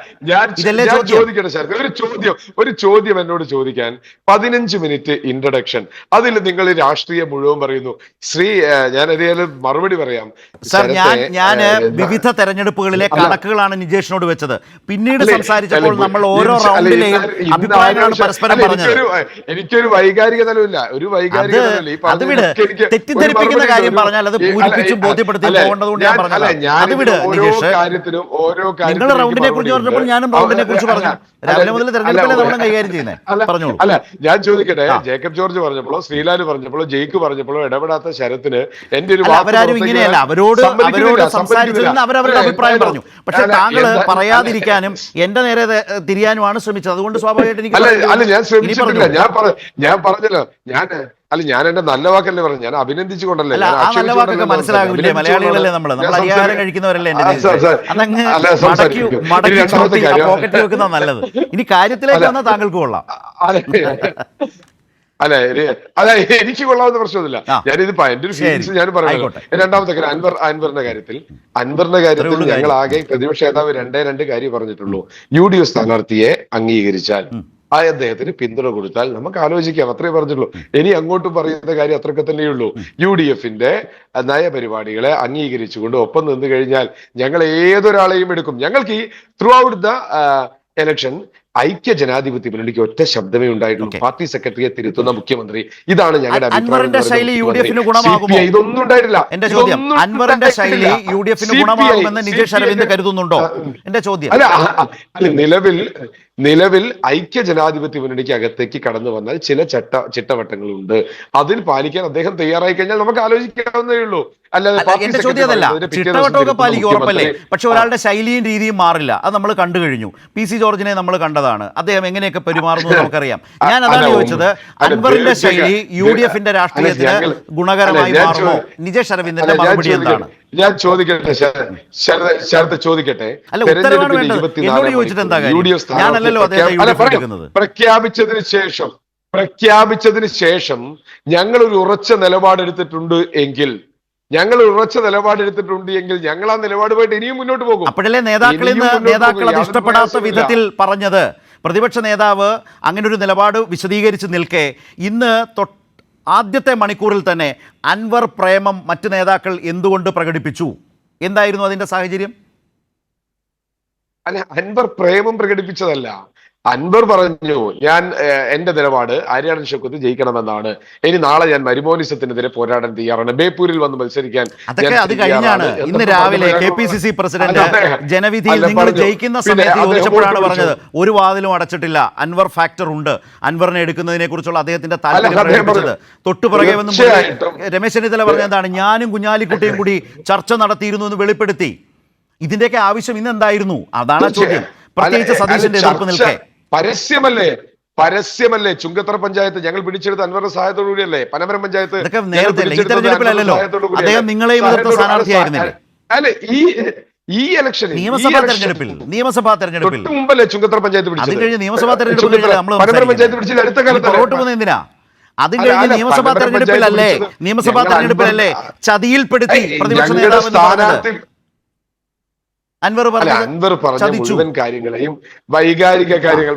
ഞാൻ ചോദിക്കട്ടെ ശരത്ത്, ഒരു ചോദ്യം എന്നോട് ചോദിക്കാൻ 15 മിനിറ്റ് ഇൻട്രഡക്ഷൻ, അതിൽ നിങ്ങൾ രാഷ്ട്രീയം മുഴുവൻ പറയുന്നു. ഞാൻ അറിയാലും മറുപടി പറയാം സാർ. ഞാൻ വിവിധ തെരഞ്ഞെടുപ്പുകളിലെ കണക്കുകളാണ് നിജേഷിനോട് വെച്ചത്. പിന്നീട് സംസാരിച്ചപ്പോൾ നമ്മൾ ഓരോ റൗണ്ടിലെയും അഭിപ്രായങ്ങളാണ് പരസ്പരം പറഞ്ഞത്. എനിക്കൊരു വൈകാരിക തലമില്ല, ഒരു വൈകാരിക അത് വിട്. തെറ്റിദ്ധരിപ്പിക്കുന്ന കാര്യം പറഞ്ഞാൽ അത് പൂരിപ്പിച്ചും ബോധ്യപ്പെടുത്തി പോകേണ്ടതുകൊണ്ട് ഞാൻ പറഞ്ഞത്. അത് വിട് നിജേഷ്. നിങ്ങൾ റൗണ്ടിനെ കുറിച്ച് പറഞ്ഞപ്പോൾ ഞാനും റൗണ്ടിനെ കുറിച്ച് പറഞ്ഞു. രാവിലെ മുതൽ തെരഞ്ഞെടുപ്പിലെ നമ്മൾ കൈകാര്യം ചെയ്യുന്നത് പറഞ്ഞോളൂ. അല്ല, ഞാൻ ചോദിക്കട്ടെ, ജേക്കബ് ജോർജ് പറഞ്ഞപ്പോഴോ ശ്രീലാൽ പറഞ്ഞപ്പോഴോ ജയിക്ക് പറഞ്ഞപ്പോഴോ ഇടപെടാത്ത ശരത്തിന് എന്റെ ഒരു അവരാരും ഇങ്ങനെയല്ല, അവരോട് സംസാരിച്ചതിന് അവരവരുടെ അഭിപ്രായം പറഞ്ഞു. പക്ഷെ താങ്കൾ പറയാതിരിക്കാനും എന്റെ നേരെ തിരിയാനുമാണ് ശ്രമിച്ചത്. അതുകൊണ്ട് സ്വാഭാവികമായിട്ട് ഞാൻ ശ്രമിച്ചിട്ടില്ല. ഞാൻ പറഞ്ഞല്ലോ, ഞാൻ എന്റെ നല്ല വാക്കല്ലേ പറഞ്ഞു, ഞാൻ അഭിനന്ദിച്ചുകൊണ്ടല്ലേ. നല്ല വാക്കൊക്കെ മനസ്സിലാകില്ലേ? മലയാളികളല്ലേ നമ്മൾ അരിയാഹാരം കഴിക്കുന്നവരല്ലേ? പോക്കറ്റ് വെക്കുന്ന നല്ലത്. ഇനി കാര്യത്തിലേക്ക് വന്നാൽ താങ്കൾക്ക് കൊള്ളാം. അല്ല എനിക്ക് കൊള്ളാവുന്ന പ്രശ്നമൊന്നുമില്ല. ഞാനിത് എന്റെ ഒരു ഫീലിങ്സ് ഞാൻ പറയുന്നത്. രണ്ടാമത്തെ കാര്യം അൻവറിന്റെ കാര്യത്തിൽ ഞങ്ങൾ ആകെ പ്രതിപക്ഷ നേതാവ് 2 കാര്യം പറഞ്ഞിട്ടുള്ളൂ. UDF സ്ഥാനാർത്ഥിയെ അംഗീകരിച്ചാൽ, അദ്ദേഹത്തിന് പിന്തുണ കൊടുത്താൽ നമുക്ക് ആലോചിക്കാം, അത്രേ പറഞ്ഞിട്ടുള്ളൂ. ഇനി അങ്ങോട്ടും പറയുന്ന കാര്യം അത്രയൊക്കെ തന്നെയുള്ളൂ. UDFന്റെ നയപരിപാടികളെ അംഗീകരിച്ചുകൊണ്ട് ഒപ്പം നിന്ന് കഴിഞ്ഞാൽ ഞങ്ങൾ ഏതൊരാളെയും എടുക്കും. ഞങ്ങൾക്ക് ഈ ത്രൂ ഔട്ട് ദ എലക്ഷൻ ഐക്യ ജനാധിപത്യ മുന്നണിക്ക് ഒറ്റ ശബ്ദമേ ഉണ്ടായിട്ടുള്ളൂ, പാർട്ടി സെക്രട്ടറിയെ തിരുത്തുന്ന മുഖ്യമന്ത്രി. ഇതാണ് ഞങ്ങളുടെ അൻവറിന്റെ ശൈലി യു.ഡി.എഫിന് ഗുണമാകുമോ? ഇതൊന്നും ഉണ്ടായിട്ടില്ല. എന്റെ ചോദ്യം, അൻവറിന്റെ ശൈലി യു.ഡി.എഫിന് ഗുണമാകുമെന്ന് നിജേഷ് അരവിന്ദ് കരുതുന്നുണ്ടോ? എന്റെ ചോദ്യം. അല്ല, നിലവിൽ ഐക്യ ജനാധിപത്യ മുന്നണിക്ക് അകത്തേക്ക് കടന്നു വന്നാൽ ചില ചിട്ടവട്ടങ്ങളുണ്ട്. അതിൽ പാലിക്കാൻ അദ്ദേഹം തയ്യാറായി കഴിഞ്ഞാൽ നമുക്ക് ആലോചിക്കാവുന്നതേ ഉള്ളൂ. എന്റെ ചോദ്യം അതല്ല, ചിട്ടവട്ടമൊക്കെ പാലിക്കും ഉറപ്പല്ലേ. പക്ഷെ ഒരാളുടെ ശൈലിയും രീതിയും മാറില്ല. അത് നമ്മൾ കണ്ടു കഴിഞ്ഞു. PC ജോർജിനെ നമ്മൾ കണ്ടതാണ്. ഉള്ളതാണ്. അദ്ദേഹം എങ്ങനെയൊക്കെ പെരുമാറുന്നു നമുക്കറിയാം. ഞാൻ അതാണ് ചോദിച്ചത്, അൻവറിന്റെ ശൈലി യു ഡി എഫിന്റെ രാഷ്ട്രീയത്തിന് ഗുണകരമായി മാറുമോ? നിജേഷ് അരവിന്ദന്റെ മറുപടി എന്താണ്? ഞാൻ ചോദിക്കട്ടെ, ശരത്ത് ചോദിക്കട്ടെ. അല്ല, ഉത്തരവാണ് വേണ്ടത്. എന്നോട് ചോദിച്ചിട്ട് എന്താ കാര്യം? ഞാനല്ലല്ലോ അദ്ദേഹത്തെ പ്രഖ്യാപിച്ചതിന് ശേഷം ഞങ്ങൾ ഒരു ഉറച്ച നിലപാടെടുത്തിട്ടുണ്ട് എങ്കിൽ ഞങ്ങൾ ആ നിലപാടുമായിട്ട് ഇനിയും മുന്നോട്ട് പോകും. അപ്പോഴല്ലേ നേതാക്കൾ അത് ഇഷ്ടപ്പെടാത്ത വിധത്തിൽ പറഞ്ഞത്? പ്രതിപക്ഷ നേതാവ് അങ്ങനെ ഒരു നിലപാട് വിശദീകരിച്ച് നിൽക്കെ ഇന്ന് ആദ്യത്തെ മണിക്കൂറിൽ തന്നെ അൻവർ പ്രേമം മറ്റ് നേതാക്കൾ എന്തുകൊണ്ട് പ്രകടിപ്പിച്ചു? എന്തായിരുന്നു അതിന്റെ സാഹചര്യം? അല്ല, അൻവർ പ്രേമം പ്രകടിപ്പിച്ചതല്ല. അൻവർ പറഞ്ഞു, ഞാൻ എന്റെ നിലപാട് ആര്യാടൻ ഷൗക്കത്ത് ജയിക്കണമെന്നാണ്. ഇനി നാളെ ഞാൻ മരുമോനിസത്തിനെതിരെ പോരാടാൻ തയ്യാറാണ്, ബേപ്പൂരിൽ വന്ന് മത്സരിക്കാൻ. അതൊക്കെ അത് കഴിഞ്ഞാണ്. ഇന്ന് രാവിലെ KPCC പ്രസിഡന്റ് ജനവിധിയിൽ നിങ്ങൾ ജയിക്കുന്ന സമയത്ത് ചോദിച്ചപ്പോഴാണ് പറഞ്ഞത് ഒരു വാതിലും അടച്ചിട്ടില്ല, അൻവർ ഫാക്ടർ ഉണ്ട്. അൻവറിനെ എടുക്കുന്നതിനെ കുറിച്ചുള്ള അദ്ദേഹത്തിന്റെ താല്പര്യം പ്രകടിപ്പിച്ചത് തൊട്ടുപുറകെ വന്നും രമേശ് ചെന്നിത്തല പറഞ്ഞതാണ്, ഞാനും കുഞ്ഞാലിക്കുട്ടിയും കൂടി ചർച്ച നടത്തിയിരുന്നു എന്ന് വെളിപ്പെടുത്തി. ഇതിന്റെയൊക്കെ ആവശ്യം ഇന്ന് എന്തായിരുന്നു? അതാണ് ചോദ്യം. പ്രത്യേകിച്ച് സതീശന്റെ എതിർപ്പ് നിൽക്കെ പരസ്യമല്ലേ ചുങ്കത്തറ പഞ്ചായത്ത് ഞങ്ങൾ പിടിച്ചെടുത്ത അൻവറിന്റെ സഹായത്തോടുകൂടിയല്ലേ. പനമരം പഞ്ചായത്ത് അദ്ദേഹം നിങ്ങളെയും എതിർത്ത സ്ഥാനാർത്ഥിയായിരുന്നില്ലേ? അല്ലെ, ഈ ഇലക്ഷനിൽ നിയമസഭാ തെരഞ്ഞെടുപ്പിൽ മുമ്പല്ലേ ചുങ്കത്തറ പഞ്ചായത്ത് പിടിച്ചത്? നിയമസഭാ തെരഞ്ഞെടുപ്പിൽ പനമരം പഞ്ചായത്ത് പിടിച്ചില്ല. അടുത്ത കാലത്ത് എന്തിനാ? അതും കഴിഞ്ഞ് നിയമസഭാ തെരഞ്ഞെടുപ്പിലല്ലേ ചതിയിൽപ്പെടുത്തി പ്രതിപക്ഷ നേതാവ് അൻവർ പറഞ്ഞ മുഴുവൻ കാര്യങ്ങളെയും വൈകാരിക കാര്യങ്ങൾ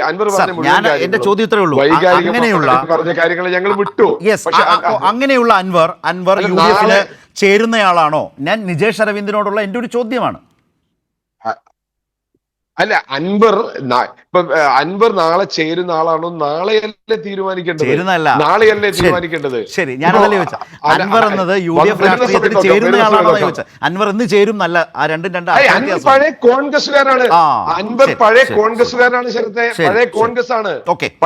അൻവർ പറഞ്ഞ മുഴുവൻ എന്റെ ചോദ്യം ഇത്രേ ഉള്ളൂ. അങ്ങനെയുള്ള പറഞ്ഞ കാര്യങ്ങൾ ഞങ്ങൾ വിട്ടു. അങ്ങനെയുള്ള അൻവർ യു ഡി എഫിന് ചേരുന്നയാളാണോ? ഞാൻ നിജേഷ് അരവിന്ദിനോടുള്ള എന്റെ ഒരു ചോദ്യമാണ്. അല്ല, അൻവർ നാളെ ചേരുന്ന ആളാണോ? നാളെയല്ലേ തീരുമാനിക്കേണ്ടത്? നാളെയല്ലേ തീരുമാനിക്കേണ്ടത്? ശരി, ഞാനതല്ലേ ചോദിച്ചത്. അൻവർ എന്നത് യു ഡി എഫ് രാഷ്ട്രീയത്തിൽ ചേരുന്നയാളാണോ ചോദിച്ചത്. അൻവർ എന്ന് ചേരും നല്ല പഴയ കോൺഗ്രസ്സുകാരാണ്. അൻവർ പഴയ കോൺഗ്രസ്സുകാരനാണ്. ശരത്തെ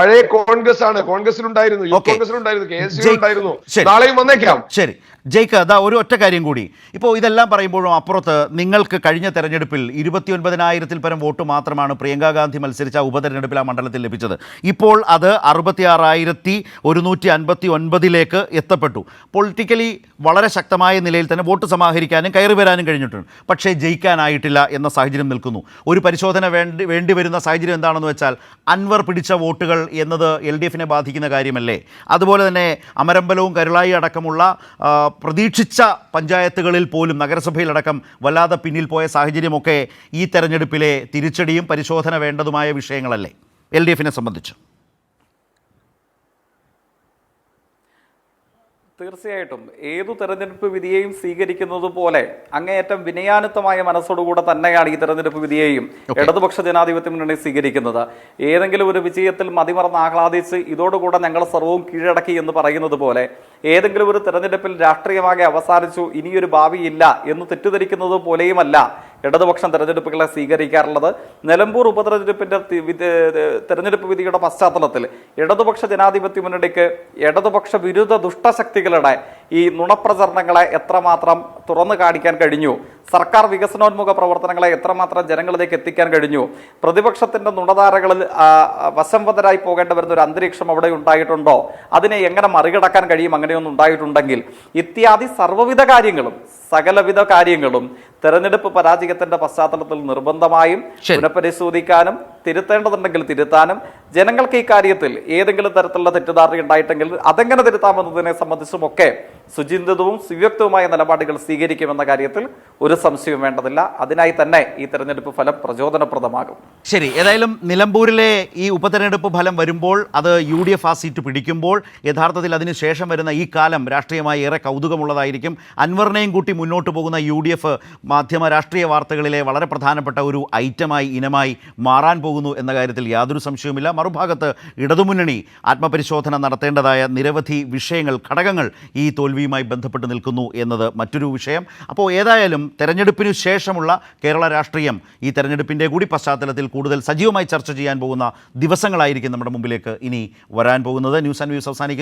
പഴയ കോൺഗ്രസ് ആണ്. കോൺഗ്രസിലുണ്ടായിരുന്നു, യൂത്ത് കോൺഗ്രസിലുണ്ടായിരുന്നു, KSU ഉണ്ടായിരുന്നു. നാളെയും വന്നേക്കാം. ശരി ജയ്ക്ക്, അതാ ഒരു ഒറ്റ കാര്യം കൂടി. ഇപ്പോൾ ഇതെല്ലാം പറയുമ്പോഴും അപ്പുറത്ത് നിങ്ങൾക്ക് കഴിഞ്ഞ തെരഞ്ഞെടുപ്പിൽ 29,000-ൽ പരം വോട്ട് മാത്രമാണ് പ്രിയങ്കാ ഗാന്ധി മത്സരിച്ച ഉപതെരഞ്ഞെടുപ്പിൽ ആ മണ്ഡലത്തിൽ ലഭിച്ചത്. ഇപ്പോൾ അത് 66,159 എത്തപ്പെട്ടു. പൊളിറ്റിക്കലി വളരെ ശക്തമായ നിലയിൽ തന്നെ വോട്ട് സമാഹരിക്കാനും കയറി വരാനും കഴിഞ്ഞിട്ടുണ്ട്. പക്ഷേ ജയിക്കാനായിട്ടില്ല എന്ന സാഹചര്യം നിൽക്കുന്നു. ഒരു പരിശോധന വേണ്ടി വരുന്ന സാഹചര്യം എന്താണെന്ന് വെച്ചാൽ അൻവർ പിടിച്ച വോട്ടുകൾ എന്നത് LDFനെ ബാധിക്കുന്ന കാര്യമല്ലേ? അതുപോലെ തന്നെ അമരമ്പലവും കരുളായി അടക്കമുള്ള പ്രതീക്ഷിച്ച പഞ്ചായത്തുകളിൽ പോലും നഗരസഭയിലടക്കം വല്ലാതെ പിന്നിൽ പോയ സാഹചര്യമൊക്കെ ഈ തെരഞ്ഞെടുപ്പിലെ തിരിച്ചടിയും പരിശോധന വേണ്ടതുമായ വിഷയങ്ങളല്ലേ LDFനെ സംബന്ധിച്ച്? തീർച്ചയായിട്ടും ഏതു തെരഞ്ഞെടുപ്പ് വിധിയെയും സ്വീകരിക്കുന്നത് പോലെ അങ്ങേയറ്റം വിനയാനുത്തമായ മനസ്സോടുകൂടെ തന്നെയാണ് ഈ തെരഞ്ഞെടുപ്പ് വിധിയെയും ഇടതുപക്ഷ ജനാധിപത്യ മുന്നണി സ്വീകരിക്കുന്നത്. ഏതെങ്കിലും ഒരു വിജയത്തിൽ മതിമറന്ന് ആഹ്ലാദിച്ച് ഇതോടുകൂടെ ഞങ്ങൾ സർവവും കീഴടക്കി എന്ന് പറയുന്നത് പോലെ ഏതെങ്കിലും ഒരു തെരഞ്ഞെടുപ്പിൽ രാഷ്ട്രീയമാകെ അവസാനിച്ചു, ഇനിയൊരു ഭാവിയില്ല എന്ന് തെറ്റിദ്ധരിക്കുന്നത് പോലെയുമല്ല ഇടതുപക്ഷം തെരഞ്ഞെടുപ്പുകളെ സ്വീകരിക്കാറുള്ളത്. നിലമ്പൂർ ഉപതെരഞ്ഞെടുപ്പിന്റെ തെരഞ്ഞെടുപ്പ് വിധിയുടെ പശ്ചാത്തലത്തിൽ ഇടതുപക്ഷ ജനാധിപത്യ മുന്നണിക്ക് ഇടതുപക്ഷ വിരുദ്ധ ദുഷ്ടശക്തികളുടെ ഈ നുണപ്രചരണങ്ങളെ എത്രമാത്രം തുറന്നു കാണിക്കാൻ കഴിഞ്ഞു, സർക്കാർ വികസനോന്മുഖ പ്രവർത്തനങ്ങളെ എത്രമാത്രം ജനങ്ങളിലേക്ക് എത്തിക്കാൻ കഴിഞ്ഞു, പ്രതിപക്ഷത്തിന്റെ നുണധാരകളിൽ വശംവദരായി പോകേണ്ടി വരുന്ന ഒരു അന്തരീക്ഷം അവിടെ ഉണ്ടായിട്ടുണ്ടോ, അതിനെ എങ്ങനെ മറികടക്കാൻ കഴിയും, അങ്ങനെയൊന്നും ഉണ്ടായിട്ടുണ്ടെങ്കിൽ ഇത്യാദി സർവ്വവിധ കാര്യങ്ങളും സകലവിധ കാര്യങ്ങളും തെരഞ്ഞെടുപ്പ് പരാജയത്തിന്റെ പശ്ചാത്തലത്തിൽ നിർബന്ധമായും പുനഃപരിശോധിക്കാനും തിരുത്തേണ്ടതുണ്ടെങ്കിൽ തിരുത്താനും ജനങ്ങൾക്ക് ഈ കാര്യത്തിൽ ഏതെങ്കിലും തരത്തിലുള്ള തെറ്റിദ്ധാരണ ഉണ്ടായിട്ടെങ്കിൽ അതെങ്ങനെ തിരുത്താമെന്നതിനെ സംബന്ധിച്ചുമൊക്കെ സുചിന്തിതവും സുവ്യക്തവുമായ നിലപാടുകൾ സ്വീകരിക്കുമെന്ന കാര്യത്തിൽ ഒരു സംശയവും വേണ്ടതില്ല. അതിനായി തന്നെ ഈ തെരഞ്ഞെടുപ്പ് ഫലം പ്രചോദനപ്രദമാകും. ശരി, ഏതായാലും നിലമ്പൂരിലെ ഈ ഉപതെരഞ്ഞെടുപ്പ് ഫലം വരുമ്പോൾ അത് UDF ആ സീറ്റ് പിടിക്കുമ്പോൾ യഥാർത്ഥത്തിൽ അതിന് ശേഷം വരുന്ന ഈ കാലം രാഷ്ട്രീയമായി ഏറെ കൗതുകമുള്ളതായിരിക്കും. അൻവറിനെയും കൂട്ടി മുന്നോട്ട് പോകുന്ന UDF മാധ്യമ രാഷ്ട്രീയ വാർത്തകളിലെ വളരെ പ്രധാനപ്പെട്ട ഒരു ഐറ്റമായി ഇനമായി മാറാൻ പോകുന്നു എന്ന കാര്യത്തിൽ യാതൊരു സംശയവുമില്ല. മറുഭാഗത്ത് ഇടതുമുന്നണി ആത്മപരിശോധന നടത്തേണ്ടതായ നിരവധി വിഷയങ്ങൾ, ഘടകങ്ങൾ ഈ തോൽവിയുമായി ബന്ധപ്പെട്ട് നിൽക്കുന്നു എന്നത് മറ്റൊരു വിഷയം. അപ്പോൾ ഏതായാലും തെരഞ്ഞെടുപ്പിനു ശേഷമുള്ള കേരള രാഷ്ട്രീയം ഈ തെരഞ്ഞെടുപ്പിൻ്റെ കൂടി പശ്ചാത്തലത്തിൽ കൂടുതൽ സജീവമായി ചർച്ച ചെയ്യാൻ പോകുന്ന ദിവസങ്ങളായിരിക്കും നമ്മുടെ മുമ്പിലേക്ക് ഇനി വരാൻ പോകുന്നത്. ന്യൂസ് ആൻഡ് വ്യൂസ് അവസാനിക്കുന്നു.